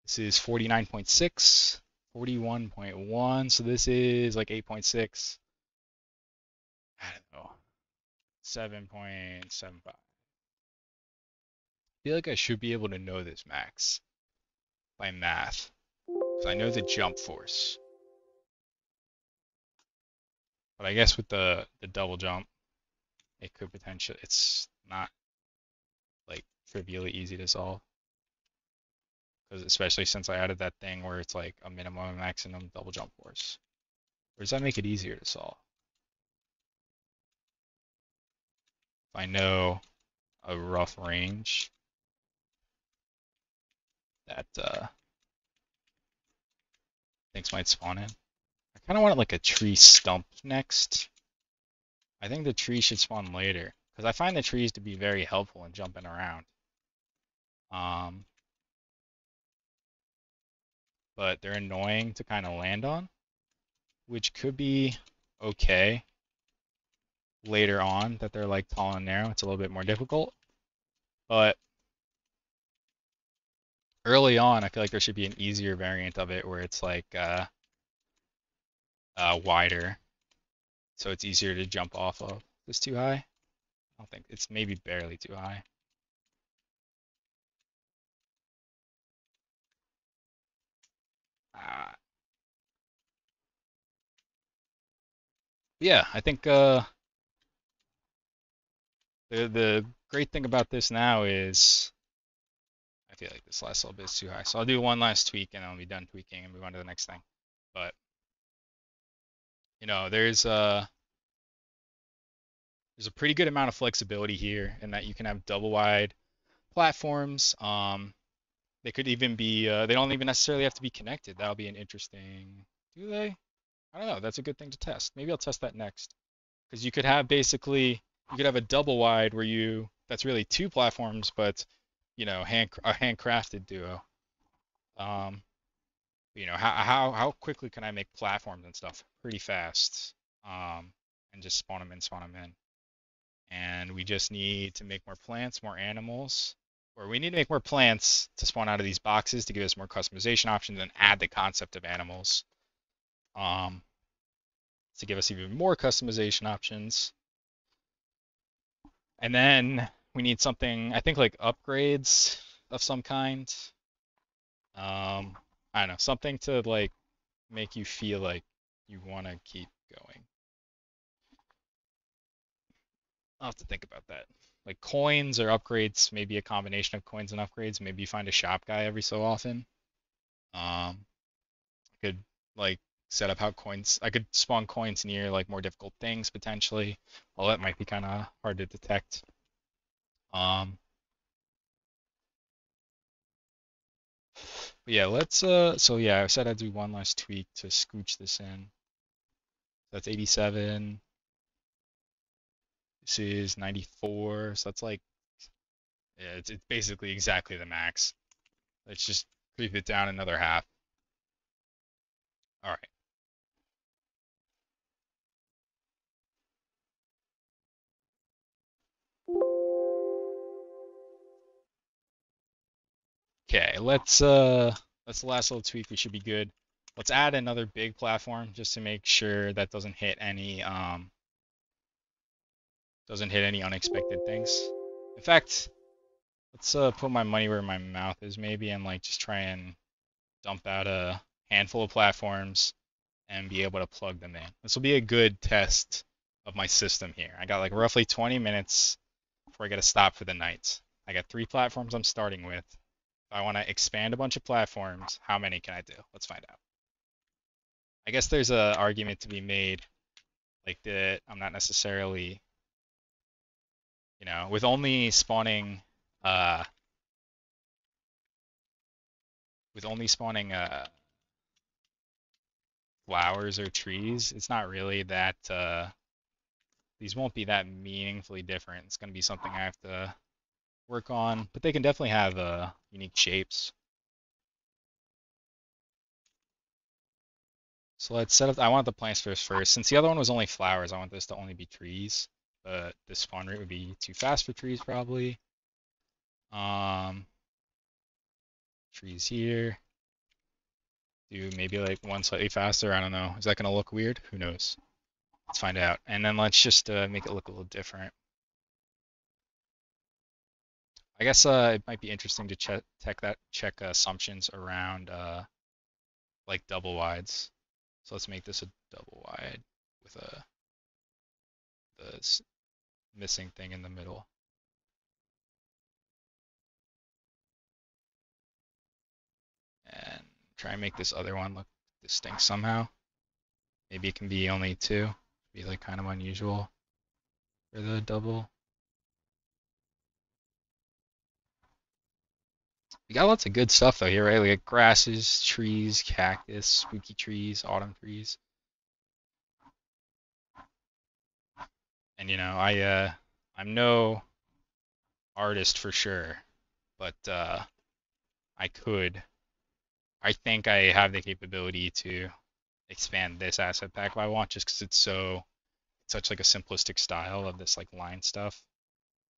This is 49.6, 41.1, so this is like 8.6. I don't know. 7.75. I feel like I should be able to know this max by math. Because I know the jump force. But I guess with the double jump, it could potentially... It's not like trivially easy to solve. Because especially since I added that thing where it's like a minimum and maximum double jump force. Or does that make it easier to solve? If I know a rough range that things might spawn in. I kind of want like a tree stump next. I think the tree should spawn later because I find the trees to be very helpful in jumping around. Um, but they're annoying to kind of land on, which could be okay later on that they're like tall and narrow. It's a little bit more difficult, but early on, I feel like there should be an easier variant of it where it's like wider, so it's easier to jump off of. Is this too high? I don't think it's maybe barely too high. Uh, yeah, I think the great thing about this now is I feel like this last little bit is too high. So I'll do one last tweak and I'll be done tweaking and move on to the next thing. But there's a pretty good amount of flexibility here in that you can have double wide platforms. They could even be they don't even necessarily have to be connected. That'll be an interesting. Do they? I don't know. That's a good thing to test. Maybe I'll test that next. Because you could have basically you could have a double wide where you that's really two platforms, but a handcrafted duo. Um, how quickly can I make platforms and stuff? Pretty fast. And just spawn them in, spawn them in. And we just need to make more plants, more animals, or we need to make more plants to spawn out of these boxes to give us more customization options and add the concept of animals. Um, to give us even more customization options. And then we need something, I think like upgrades of some kind. I don't know, something to like make you feel like you want to keep going. I'll have to think about that. Like coins or upgrades, maybe a combination of coins and upgrades. Maybe you find a shop guy every so often. Um, I could like set up how coins. I could spawn coins near like more difficult things potentially. Well, that might be kind of hard to detect. Um, but yeah, let's so yeah, I said I'd do one last tweak to scooch this in. That's 87. This is 94. So that's like yeah, it's basically exactly the max. Let's just creep it down another half. All right. Okay, that's the last little tweak. We should be good. Let's add another big platform just to make sure that doesn't hit any unexpected things. In fact, let's put my money where my mouth is maybe and like just try and dump out a handful of platforms and be able to plug them in. This will be a good test of my system here. I got like roughly 20 minutes before I got to stop for the night. I got 3 platforms I'm starting with. If I want to expand a bunch of platforms, how many can I do? Let's find out. I guess there's a argument to be made like that I'm not necessarily, with only spawning uh flowers or trees, it's not really that these won't be that meaningfully different. It's going to be something I have to work on, but they can definitely have unique shapes. So let's set up, I want the plants first. Since the other one was only flowers, I want this to only be trees, but the spawn rate would be too fast for trees probably. Um, trees here. Do maybe like one slightly faster. I don't know. Is that going to look weird? Who knows? Let's find out. And then let's just make it look a little different. I guess it might be interesting to check assumptions around like double wides. So let's make this a double wide with the missing thing in the middle. And try and make this other one look distinct somehow. Maybe it can be only 2. Be like kind of unusual for the double. We got lots of good stuff though here, right? We got grasses, trees, cactus, spooky trees, autumn trees. And I'm no artist for sure, but I think I have the capability to expand this asset pack if I want, just because it's such like a simplistic style of this like line stuff.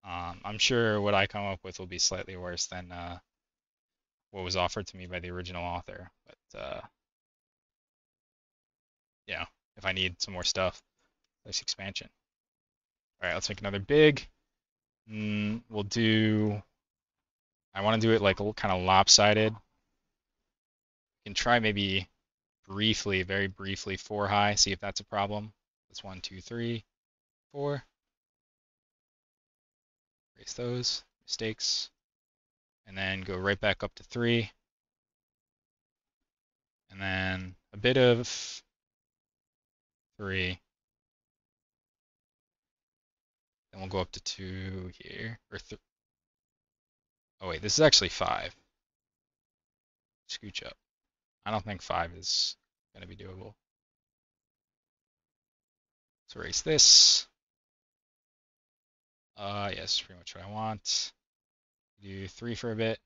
I'm sure what I come up with will be slightly worse than what was offered to me by the original author, but if I need some more stuff, this expansion. All right, let's make another big. We'll do. I want to do it like kind of lopsided. We can try maybe briefly, very briefly, 4 high, see if that's a problem. That's 1, 2, 3, 4. Erase those mistakes. And then go right back up to 3. And then a bit of 3. Then we'll go up to 2 here. Oh wait, this is actually 5. Scooch up. I don't think 5 is going to be doable. Let's erase this. Yes, pretty much what I want. Do 3 for a bit.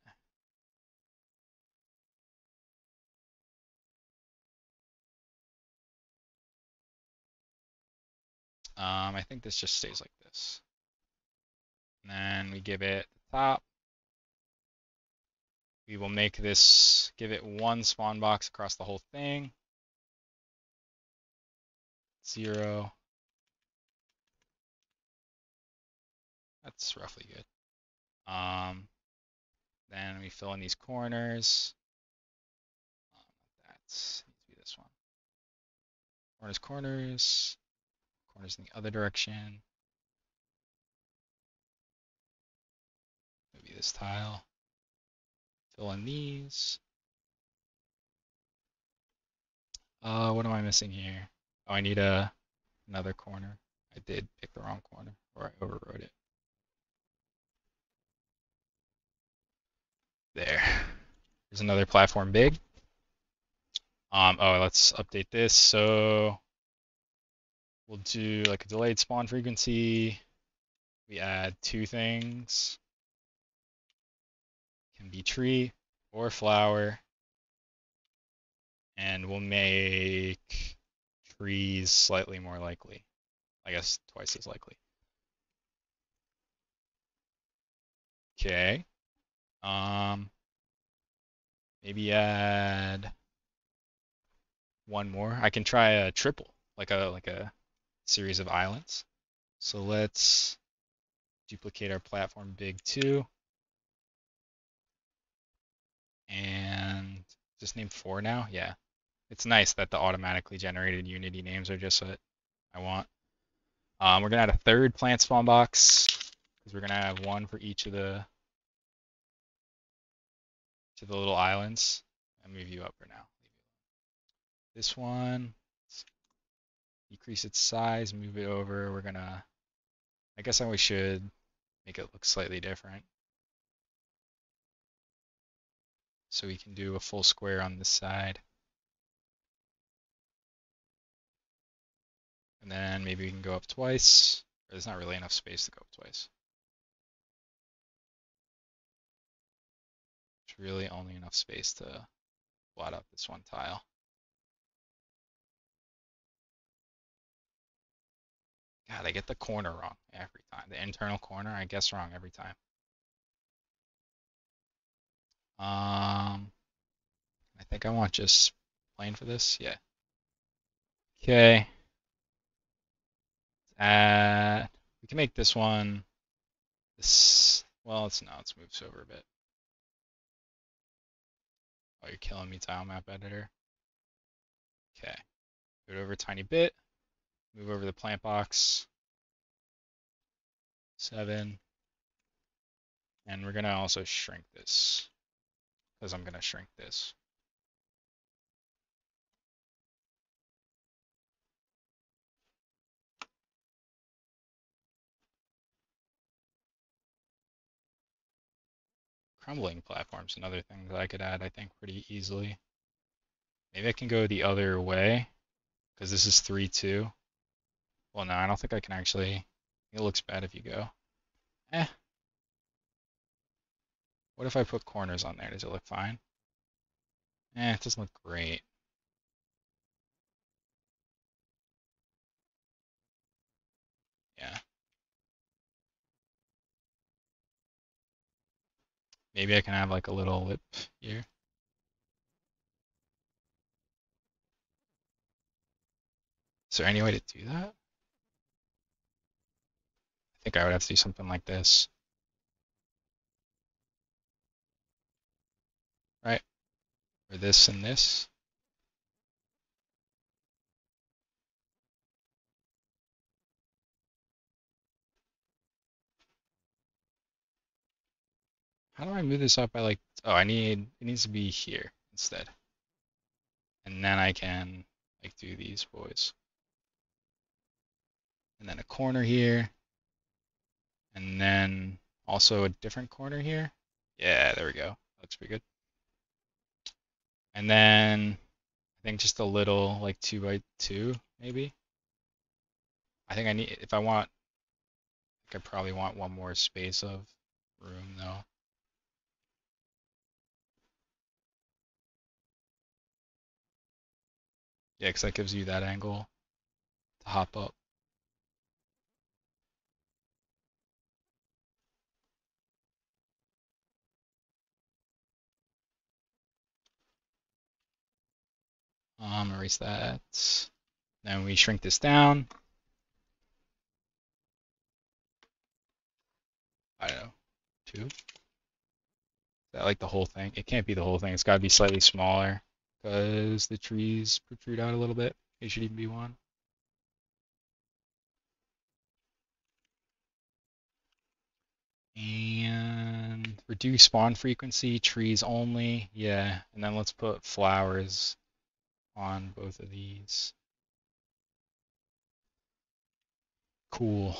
I think this just stays like this. And then we give it the top. We will make this, give it 1 spawn box across the whole thing. 0. That's roughly good. Then we fill in these corners. That needs to be this one. Corners, corners. Corners in the other direction. Maybe this tile. Fill in these. What am I missing here? Oh, I need another corner. I did pick the wrong corner, or I overrode it. There. There's another platform big. Let's update this. So we'll do like a delayed spawn frequency. We add 2 things. Can be tree or flower. And we'll make trees slightly more likely. I guess twice as likely. Okay. Maybe add 1 more. I can try a triple, like a series of islands. So let's duplicate our platform big 2. And just name 4 now? Yeah. It's nice that the automatically generated Unity names are just what I want. We're gonna add a 3rd plant spawn box because we're gonna have 1 for each of the little islands. I'll move you up for now. This one, decrease its size, move it over. We're gonna, I guess we should make it look slightly different. So we can do a full square on this side. And then maybe we can go up twice. There's not really enough space to go up twice. There's really only enough space to blot out this one tile. God, I get the corner wrong every time. The internal corner, I guess wrong every time. I think I want just plain for this. Yeah. Okay. We can make this one this. Well, let's move this over a bit. Oh, you're killing me, tile map editor. Okay. Move it over a tiny bit. Move over the plant box. 7. And we're gonna also shrink this because I'm gonna shrink this. Crumbling platforms, another thing that I could add, I think, pretty easily. Maybe I can go the other way, because this is 3-2. Well, no, I don't think I can actually. It looks bad if you go. Eh. What if I put corners on there? Does it look fine? Eh, it doesn't look great. Yeah. Maybe I can have like a little lip here. Is there any way to do that? I think I would have to do something like this. Right? Or this and this. How do I move this up by like, oh, it needs to be here instead. And then I can like do these boys. And then a corner here. And then also a different corner here. Yeah, there we go. Looks pretty good. And then I think just a little like 2x2 maybe. I think I need, if I want, I probably want one more space of room though. Yeah, because that gives you that angle to hop up. Erase that. Then we shrink this down. I don't know, 2. Is that like the whole thing? It can't be the whole thing. It's got to be slightly smaller because the trees protrude out a little bit. It should even be 1. And reduce spawn frequency, trees only. Yeah, and then let's put flowers on both of these. Cool.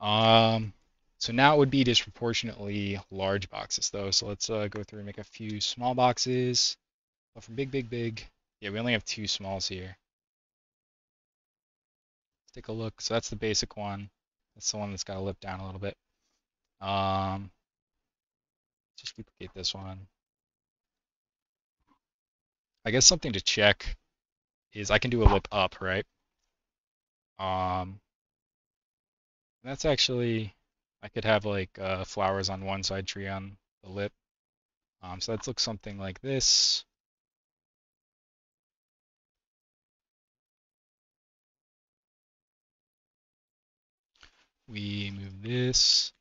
So now it would be disproportionately large boxes though. So let's go through and make a few small boxes. But from big, big, big. Yeah, we only have 2 smalls here. Let's take a look. So that's the basic one. That's the one that's got to lip down a little bit. Um, just duplicate this one. I guess something to check is I can do a lip up, right? That's actually, I could have like flowers on one side, tree on the lip. So that looks something like this. We move this.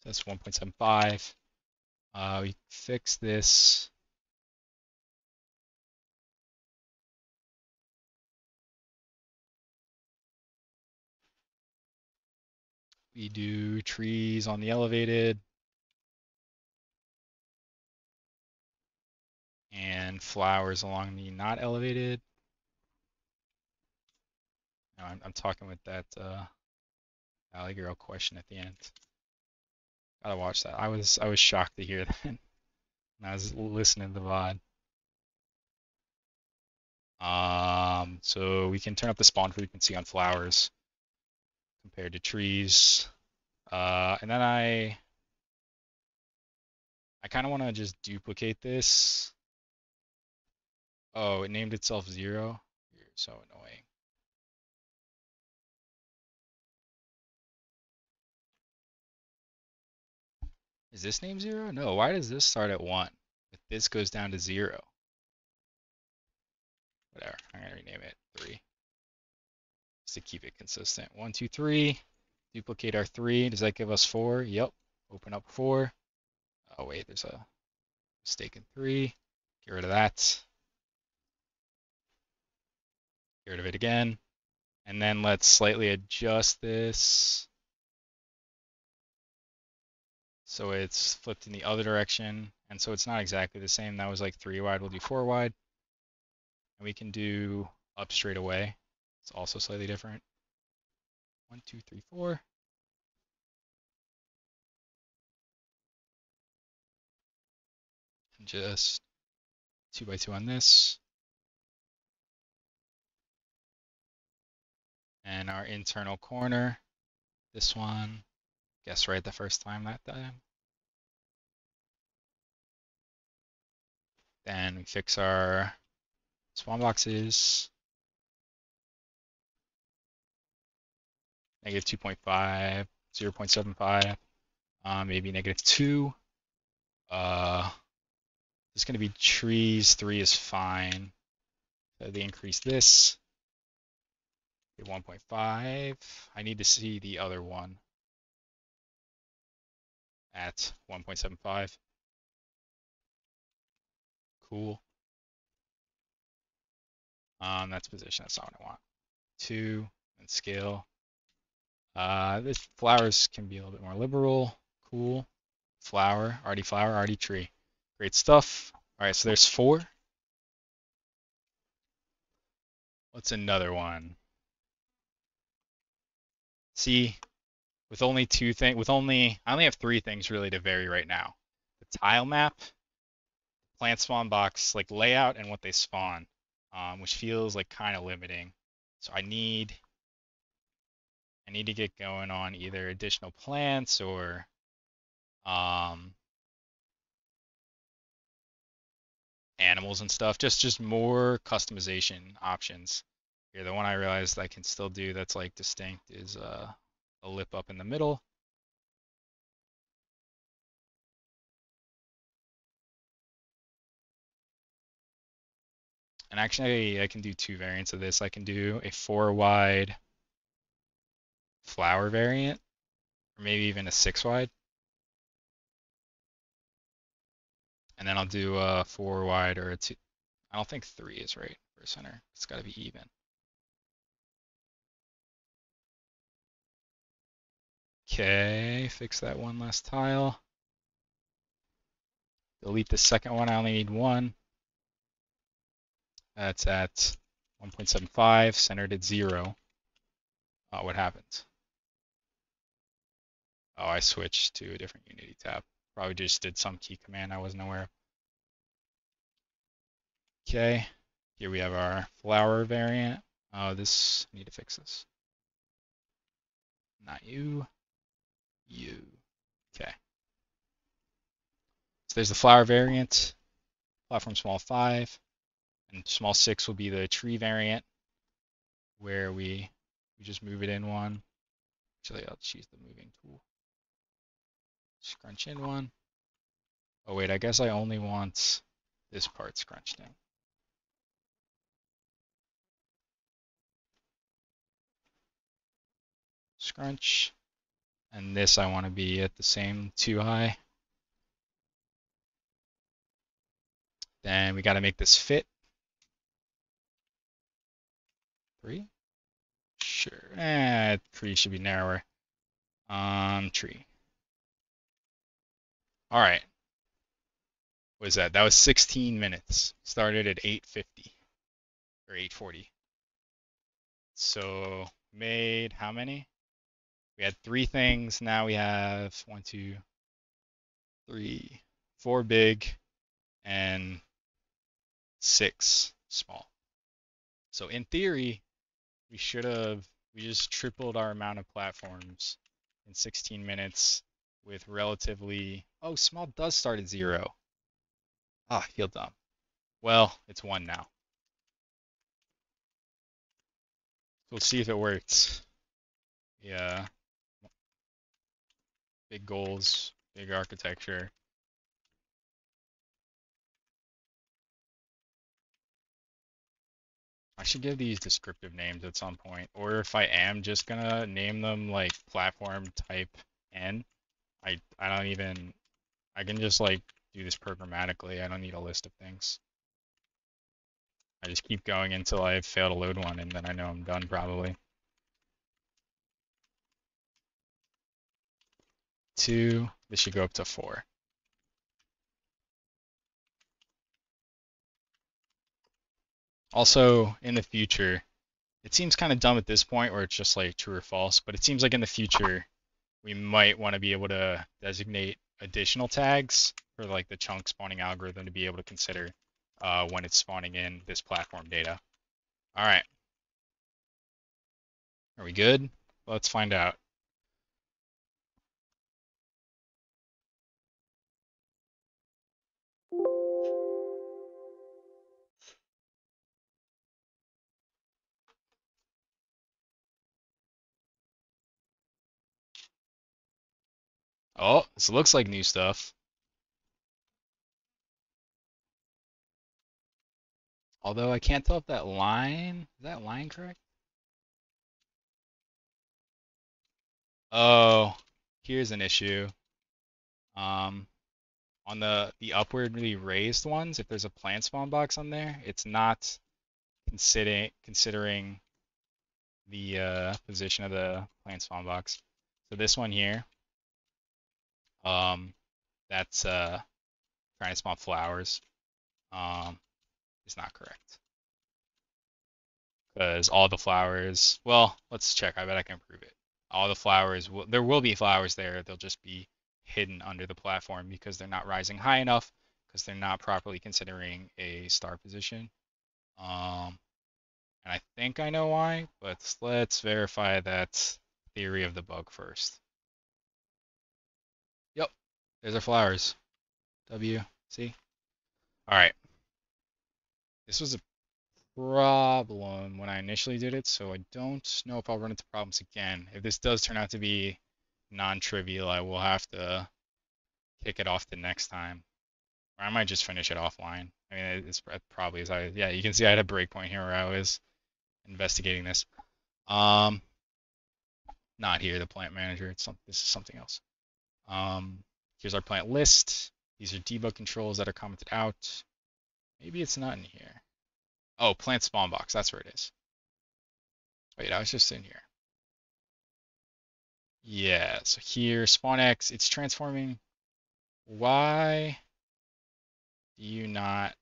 That's 1.75. We fix this. We do trees on the elevated. And flowers along the not elevated. No, I'm talking with that Valley Girl question at the end. Gotta watch that. I was shocked to hear that when I was listening to the VOD. So we can turn up the spawn frequency on flowers compared to trees. And then I kind of want to just duplicate this. Oh, it named itself 0. You're so annoying. Is this name 0? No, why does this start at 1? But this goes down to 0. Whatever, I'm gonna rename it 3. Just to keep it consistent. 1, 2, 3. Duplicate our 3. Does that give us 4? Yep. Open up 4. Oh wait, there's a mistake in 3. Get rid of that. Get rid of it again. And then let's slightly adjust this so it's flipped in the other direction. And so it's not exactly the same. That was like 3 wide. We'll do 4 wide. And we can do up straight away. It's also slightly different. 1, 2, 3, 4. Just 2 by 2 on this. And our internal corner, this one, guess right the first time that time. Then we fix our spawn boxes. Negative 2.5, 0.75, maybe negative 2. It's going to be trees. 3 is fine. So they increase this. 1.5. I need to see the other one at 1.75. Cool. That's position. That's not what I want. 2 and scale. This flowers can be a little bit more liberal. Cool. Flower, already tree. Great stuff. All right, so there's 4. What's another one? See, with only 2 things, I only have 3 things really to vary right now. The tile map, plant spawn box, like layout, and what they spawn, which feels like kind of limiting. So I need to get going on either additional plants or animals and stuff. Just more customization options. Here, the one I realized I can still do that's like distinct is a lip up in the middle. And actually, I can do 2 variants of this. I can do a 4 wide flower variant, or maybe even a 6 wide. And then I'll do a 4 wide or a 2. I don't think 3 is right for center. It's got to be even. Okay, fix that one last tile. Delete the second one. I only need 1. That's at 1.75, centered at 0. What happens? Oh, I switched to a different Unity tab. Probably just did some key command I wasn't aware of. Okay, here we have our flower variant. Oh, this, I need to fix this. Not you. You. Okay. So there's the flower variant. Platform small 5. And small 6 will be the tree variant, where we just move it in 1. Actually, I'll choose the moving tool. Scrunch in 1. Oh wait, I guess I only want this part scrunched in. Scrunch. And this I want to be at the same 2 high. Then we got to make this fit. 3? Sure. Tree should be narrower. Tree. All right. What was that? That was 16 minutes. Started at 8:50 or 8:40. So made how many? We had 3 things. Now we have 1, 2, 3, 4 big and 6 small. So in theory, we just tripled our amount of platforms in 16 minutes with relatively, oh, small does start at 0. Ah, I feel dumb. Well, it's 1 now. We'll see if it works. Yeah. Big goals, big architecture. I should give these descriptive names at some point, or if I am just gonna name them like platform type N, I don't even, I can just like do this programmatically. I don't need a list of things. I just keep going until I fail to load one, and then I know I'm done probably. 2, this should go up to 4. Also, in the future, it seems kind of dumb at this point where it's just like true or false, but it seems like in the future we might want to be able to designate additional tags for like the chunk spawning algorithm to be able to consider when it's spawning in this platform data. All right. Are we good? Let's find out. Oh, this looks like new stuff. Although I can't tell if that line, is that line correct? Oh, here's an issue. On the upwardly raised ones, if there's a plant spawn box on there, it's not considering the position of the plant spawn box. So this one here, that's trying to spawn flowers, is not correct. Because all the flowers, well, let's check. I bet I can prove it. All the flowers, there will be flowers there. They'll just be hidden under the platform because they're not rising high enough because they're not properly considering a star position. And I think I know why, but let's verify that theory of the bug first. Yep, there's our flowers. W, see? All right. This was a problem when I initially did it, so I don't know if I'll run into problems again. If this does turn out to be non-trivial, I will have to kick it off the next time. Or I might just finish it offline. I mean, it's probably yeah, you can see I had a breakpoint here where I was investigating this. Not here, the plant manager. This is something else. Here's our plant list. These are debug controls that are commented out. Maybe it's not in here. Oh, plant spawn box. That's where it is. Wait, I was just in here. Yeah, so here, spawn X, it's transforming. Why do you not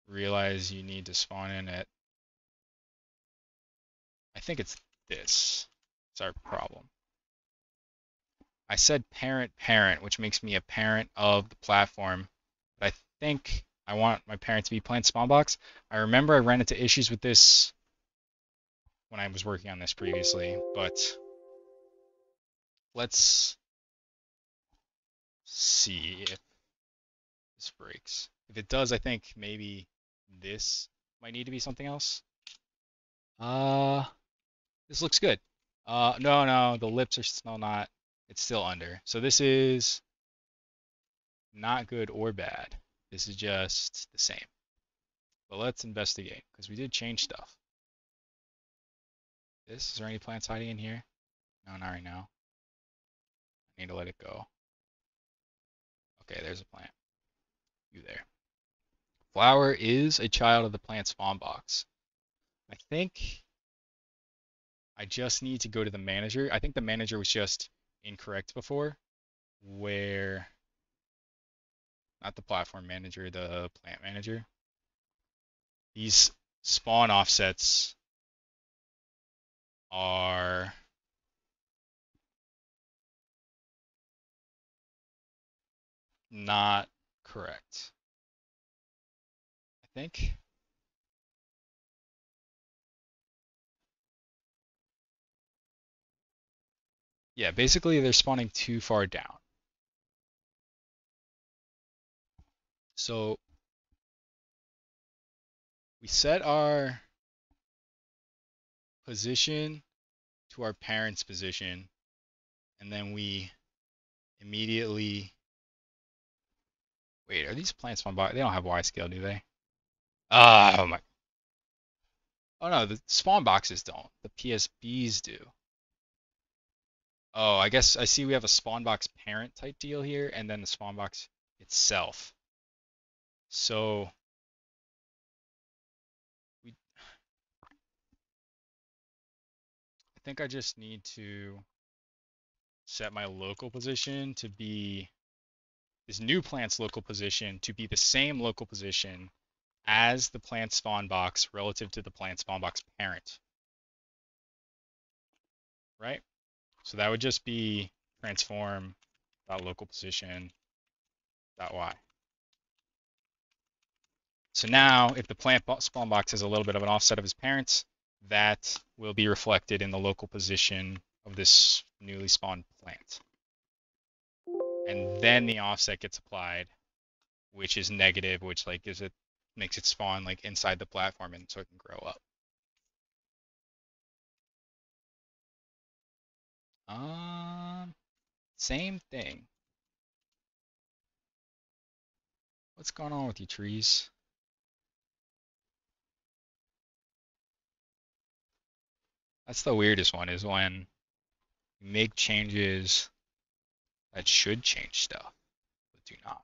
realize you need to spawn in it? I think it's this. It's our problem. I said parent, which makes me a parent of the platform. But I think I want my parent to be plant spawn box. I remember I ran into issues with this when I was working on this previously, but let's see if this breaks. If it does, I think maybe this might need to be something else. This looks good. No, the lips are still not, it's still under. So this is not good or bad. This is just the same. But let's investigate, because we did change stuff. Is there any plants hiding in here? No, not right now. I need to let it go. Okay, there's a plant. You there. Flower is a child of the plant spawn box. I think I just need to go to the manager. I think the manager was just incorrect before, where, not the platform manager, the plant manager. These spawn offsets are not correct. I think. Yeah, basically they're spawning too far down. So we set our position to our parent's position, and then we immediately, wait, are these plants spawn box? They don't have Y scale, do they? Oh my. Oh no, the spawn boxes don't. The PSBs do. Oh, I guess I see we have a spawn box parent type deal here, and then the spawn box itself. So we, I think I just need to set my local position to be this new plant's local position to be the same local position as the plant spawn box relative to the plant spawn box parent. Right? So that would just be transform dot local position dot y. So now, if the plant spawn box has a little bit of an offset of its parents, that will be reflected in the local position of this newly spawned plant. And then the offset gets applied, which is negative, which like makes it spawn like inside the platform and so it can grow up. Same thing. What's going on with you trees? That's the weirdest one, is when you make changes that should change stuff, but do not.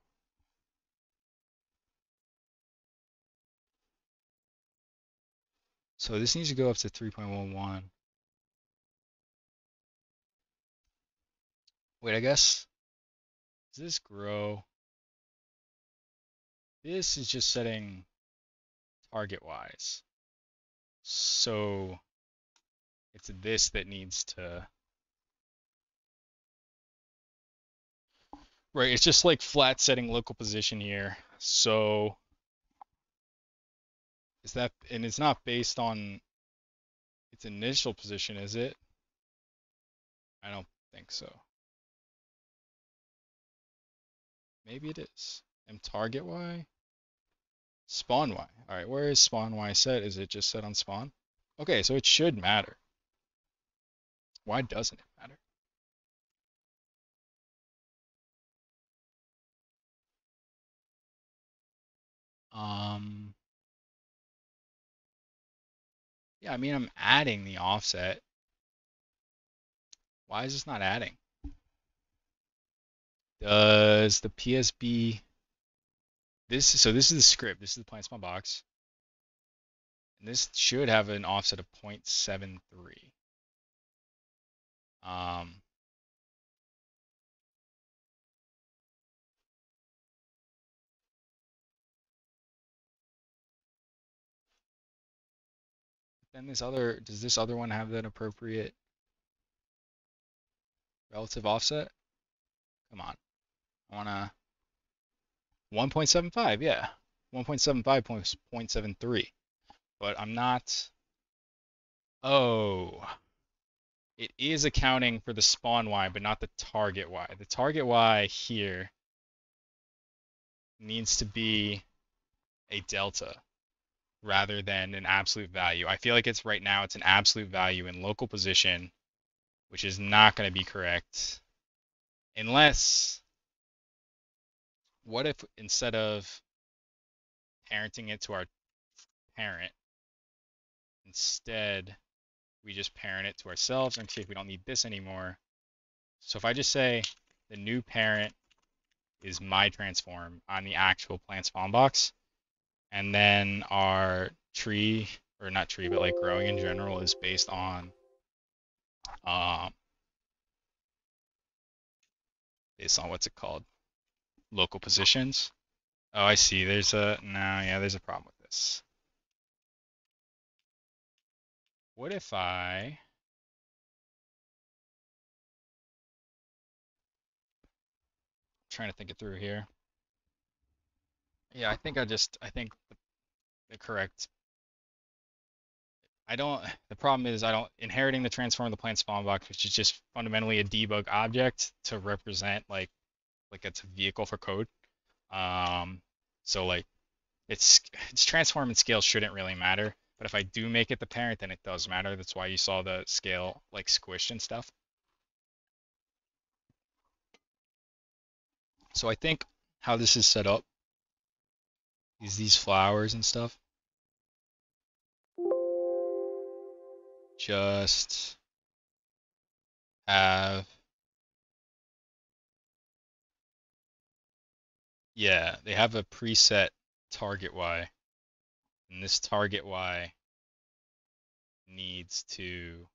So this needs to go up to 3.11. Wait, I guess, does this grow? This is just setting target wise. So it's this that needs to, right, it's just like flat setting local position here. So is that, and it's not based on its initial position, is it? I don't think so. Maybe it is. And target Y? Spawn Y. Alright, where is spawn Y set? Is it just set on spawn? Okay, so it should matter. Why doesn't it matter? Yeah, I mean, I'm adding the offset. Why is this not adding? Does the PSB... So this is the script. This is the plant spawn box. And this should have an offset of 0.73. Then does this other one have that appropriate relative offset? Come on. I wanna 1.75, yeah. 1.75, 0.73. But I'm not. Oh. It is accounting for the spawn Y, but not the target Y. The target Y here needs to be a delta rather than an absolute value. I feel like it's right now it's an absolute value in local position, which is not going to be correct. Unless, what if instead of parenting it to our parent, instead we just parent it to ourselves and see if we don't need this anymore. So if I just say the new parent is my transform on the actual plant spawn box, and then our tree, or not tree, but like growing in general is based on what's it called? Local positions. Oh, I see. There's a problem with this. What if I'm trying to think it through here. Yeah, I think the correct. The problem is I don't, inheriting the transform of the plant spawn box, which is just fundamentally a debug object to represent like it's a vehicle for code. So like its transform and scale shouldn't really matter, but if I do make it the parent, then it does matter. That's why you saw the scale like squished and stuff. So I think how this is set up is these flowers and stuff just have, yeah, they have a preset target Y, and this target Y needs to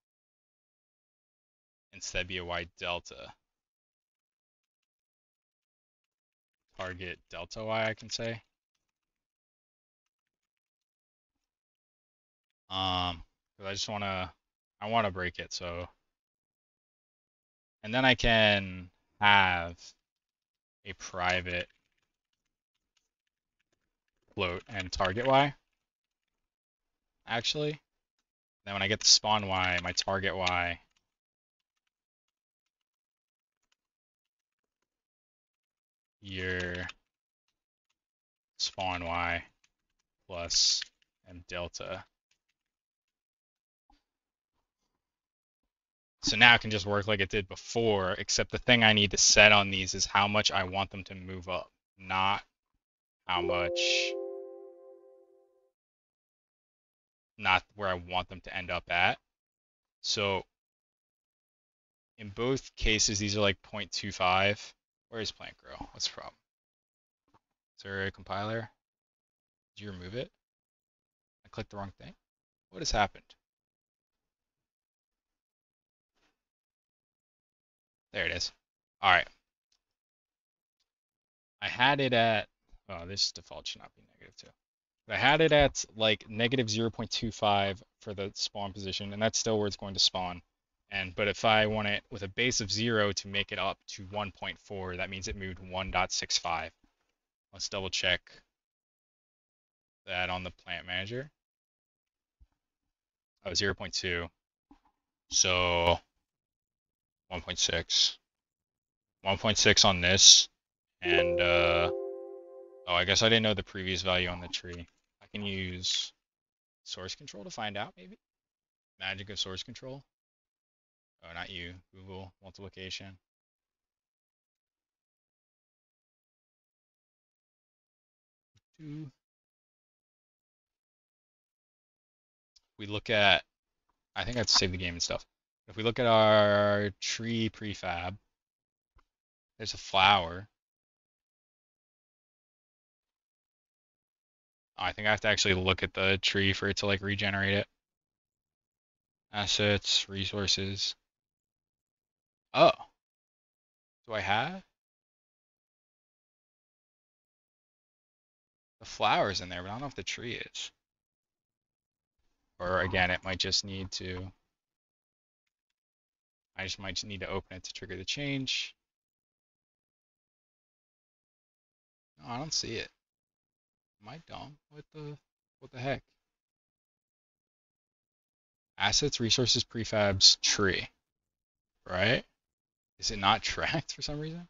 instead be a Y delta. Target delta Y, I can say. Because I want to break it, so, and then I can have a private float and target y, actually. Then when I get the spawn y, my target y your spawn y plus m delta. So now it can just work like it did before, except the thing I need to set on these is how much I want them to move up, not how much, not where I want them to end up at. So in both cases, these are like 0.25. Where is plant grow? What's the problem? Is there a compiler? Did you remove it? I clicked the wrong thing. What has happened? There it is. All right. I had it at, oh, this default should not be negative too. But I had it at like negative 0.25 for the spawn position, and that's still where it's going to spawn. But if I want it with a base of 0 to make it up to 1.4, that means it moved 1.65. Let's double check that on the plant manager. Oh, 0.2. So 1.6. 1.6 on this. And, oh, I guess I didn't know the previous value on the tree. I can use source control to find out, maybe? Magic of source control. Oh, not you. Google multiplication. We look at, I think I have to save the game and stuff. If we look at our tree prefab, there's a flower. Oh, I think I have to actually look at the tree for it to like regenerate it. Assets, resources. Oh, do I have? The flower's in there, but I don't know if the tree is. Or again, it might just need to, I just might need to open it to trigger the change. No, I don't see it. Am I dumb? What the heck? Assets, resources, prefabs, tree. Right? Is it not tracked for some reason?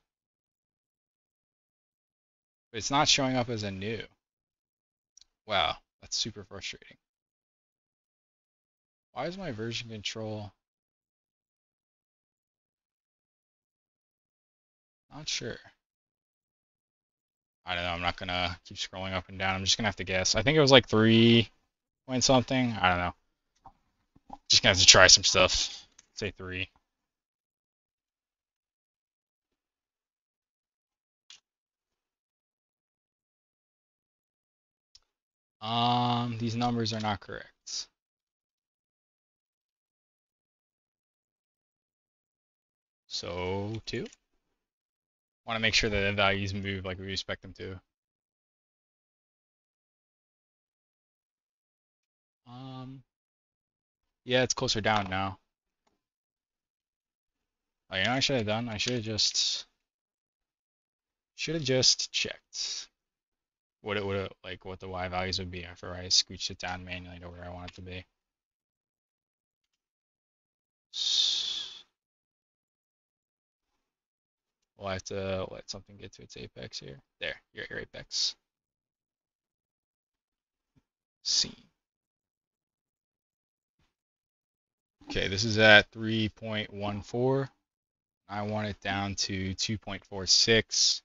But it's not showing up as a new. Wow, that's super frustrating. Why is my version control? Not sure. I don't know. I'm not gonna keep scrolling up and down. I'm just gonna have to guess. I think it was like 3 point something. I don't know. Just gonna have to try some stuff. Say 3. These numbers are not correct. So 2. Want to make sure that the values move like we expect them to. Yeah, it's closer down now. Oh, you know what I should have done? I should have just checked what it would like what the y values would be after I scooched it down manually to where I want it to be. We'll have to let something get to its apex here. There, your apex. C. Okay, this is at 3.14. I want it down to 2.46.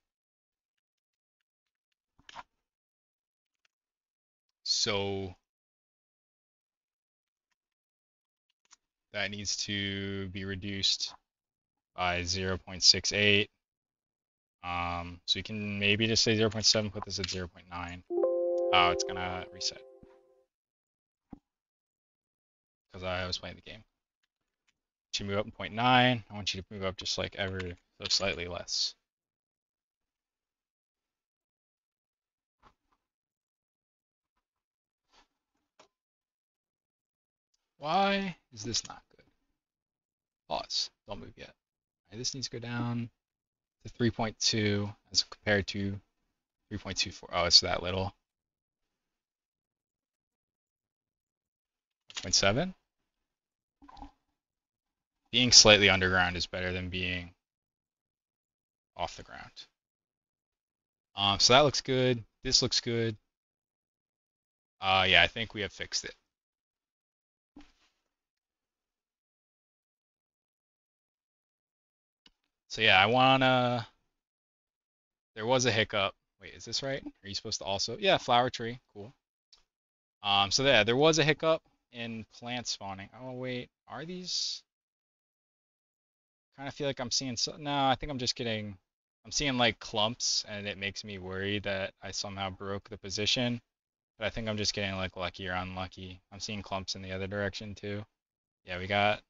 So that needs to be reduced by 0.68. So you can maybe just say 0.7, put this at 0.9. Oh, it's gonna reset because I was playing the game. You move up in 0.9. I want you to move up just like ever so slightly less. Why is this not good? Pause. Don't move yet. Right, this needs to go down to 3.2 as compared to 3.24. Oh, it's that little. 0.7. Being slightly underground is better than being off the ground. So that looks good. This looks good. Yeah, I think we have fixed it. So yeah, I wanna. There was a hiccup. Wait, is this right? Are you supposed to also? Yeah, flower tree. Cool. So yeah, there was a hiccup in plant spawning. Oh wait, are these? Kind of feel like I'm seeing so. No, I think I'm just getting. I'm seeing like clumps, and it makes me worry that I somehow broke the position. But I think I'm just getting like lucky or unlucky. I'm seeing clumps in the other direction too. Yeah, we got.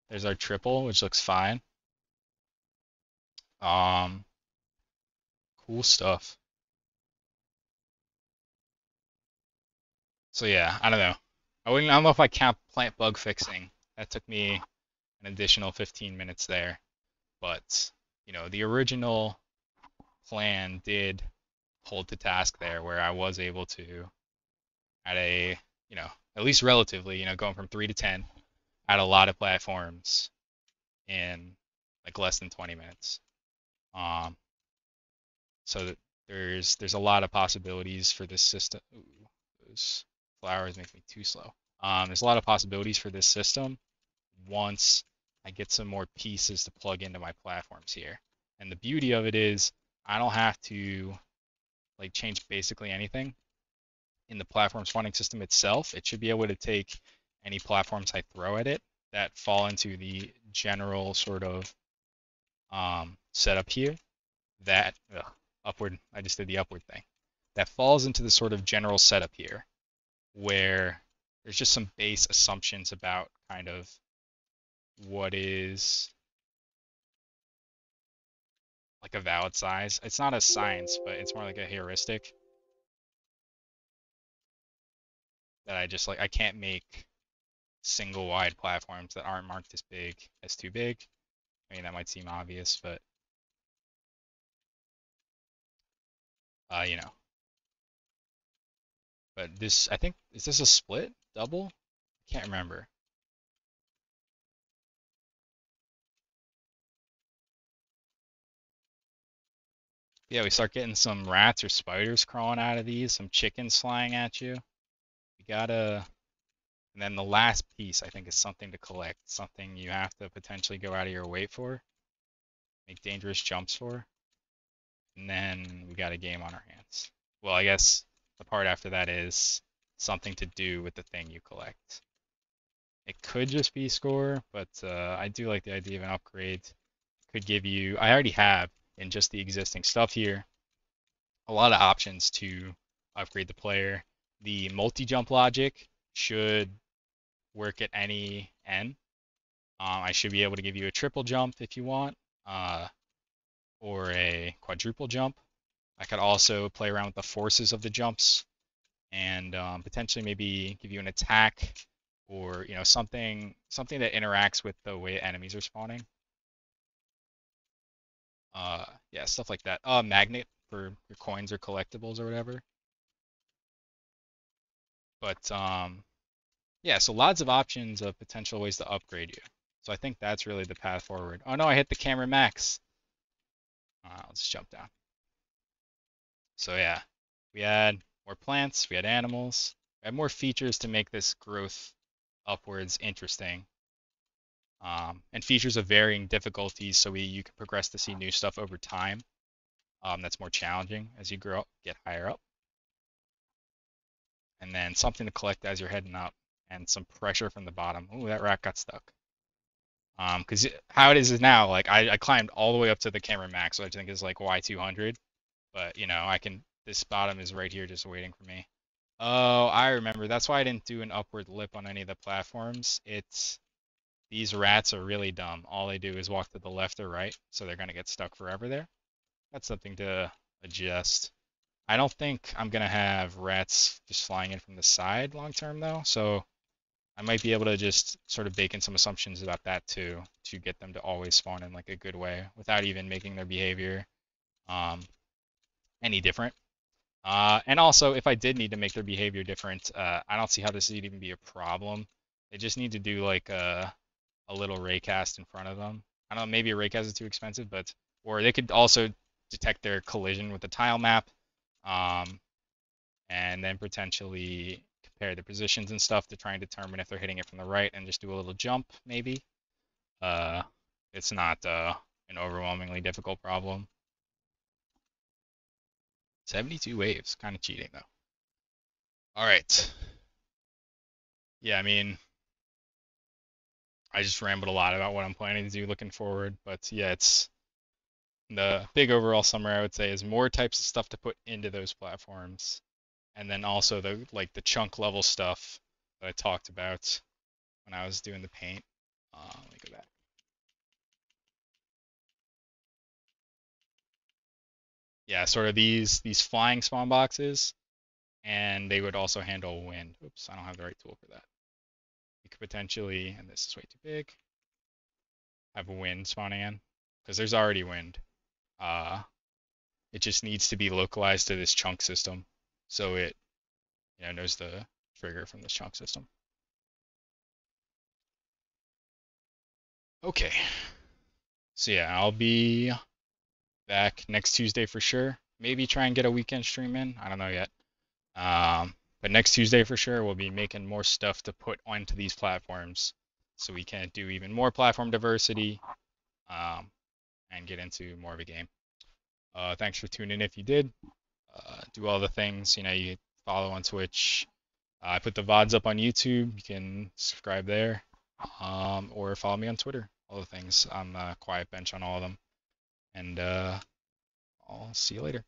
There's our triple, which looks fine. Um, cool stuff. So yeah, I don't know. I don't know if I count plant bug fixing. That took me an additional 15 minutes there. But, the original plan did hold to task there where I was able to, at a, at least relatively, going from 3 to 10, add a lot of platforms in like less than 20 minutes. Um, so that there's a lot of possibilities for this system. Ooh, those flowers make me too slow. There's a lot of possibilities for this system once I get some more pieces to plug into my platforms here. And the beauty of it is I don't have to like change basically anything in the platform spawning system itself. It should be able to take any platforms I throw at it that fall into the general sort of setup here. That upward, I just did the upward thing. That falls into the sort of general setup here, where there's just some base assumptions about kind of what is like a valid size. It's not a science, but it's more like a heuristic that I just like. I can't make single wide platforms that aren't marked as big as too big. I mean, that might seem obvious, but uh, you know. But this, I think, is this a split? Double? I can't remember. Yeah, we start getting some rats or spiders crawling out of these, some chickens flying at you. You gotta, and then the last piece, I think, is something to collect, something you have to potentially go out of your way for, make dangerous jumps for, and then we got a game on our hands. Well, I guess the part after that is something to do with the thing you collect. It could just be score, but I do like the idea of an upgrade. Could give you, I already have in just the existing stuff here, a lot of options to upgrade the player. The multi-jump logic should work at any N. I should be able to give you a triple jump if you want, or a quadruple jump. I could also play around with the forces of the jumps and potentially maybe give you an attack or something that interacts with the way enemies are spawning. Yeah, stuff like that. Magnet for your coins or collectibles or whatever. But yeah, so lots of options of potential ways to upgrade you. So I think that's really the path forward. Oh no, I hit the camera max. Let's jump down. So yeah, we had more plants, we had animals, we had more features to make this growth upwards interesting. And features of varying difficulties so you can progress to see new stuff over time. That's more challenging as you grow up, get higher up. And then something to collect as you're heading up, and some pressure from the bottom. Ooh, that rat got stuck. Because how it is now, like I climbed all the way up to the camera max, which I think is like Y200, but this bottom is right here just waiting for me. Oh, I remember. That's why I didn't do an upward lip on any of the platforms. These rats are really dumb. All they do is walk to the left or right, so they're gonna get stuck forever there. That's something to adjust. I don't think I'm gonna have rats just flying in from the side long term though, so I might be able to just sort of bake in some assumptions about that too to get them to always spawn in like a good way without even making their behavior um, any different. And also, if I did need to make their behavior different, I don't see how this would even be a problem. They just need to do like a little raycast in front of them. I don't know, maybe a raycast is too expensive, but or they could also detect their collision with the tile map, um, and then potentially compare the positions and stuff to try and determine if they're hitting it from the right and just do a little jump, maybe. Uh, it's not an overwhelmingly difficult problem. 72 waves, kind of cheating though. All right. Yeah, I mean, I just rambled a lot about what I'm planning to do looking forward, but yeah, it's the big overall summary I would say is more types of stuff to put into those platforms, and then also the like the chunk level stuff that I talked about when I was doing the paint. Let me go back. Yeah, sort of these flying spawn boxes, and they would also handle wind. Oops, I don't have the right tool for that. You could potentially, and this is way too big, have wind spawning in because there's already wind. Uh, it just needs to be localized to this chunk system, so it knows the trigger from this chunk system. Okay, so yeah, I'll be back next Tuesday for sure. Maybe try and get a weekend stream in. I don't know yet. But next Tuesday for sure, we'll be making more stuff to put onto these platforms so we can do even more platform diversity um, and get into more of a game. Thanks for tuning in if you did. Do all the things. You follow on Twitch. I put the VODs up on YouTube. You can subscribe there or follow me on Twitter. All the things. I'm Quiet Bench on all of them. And I'll see you later.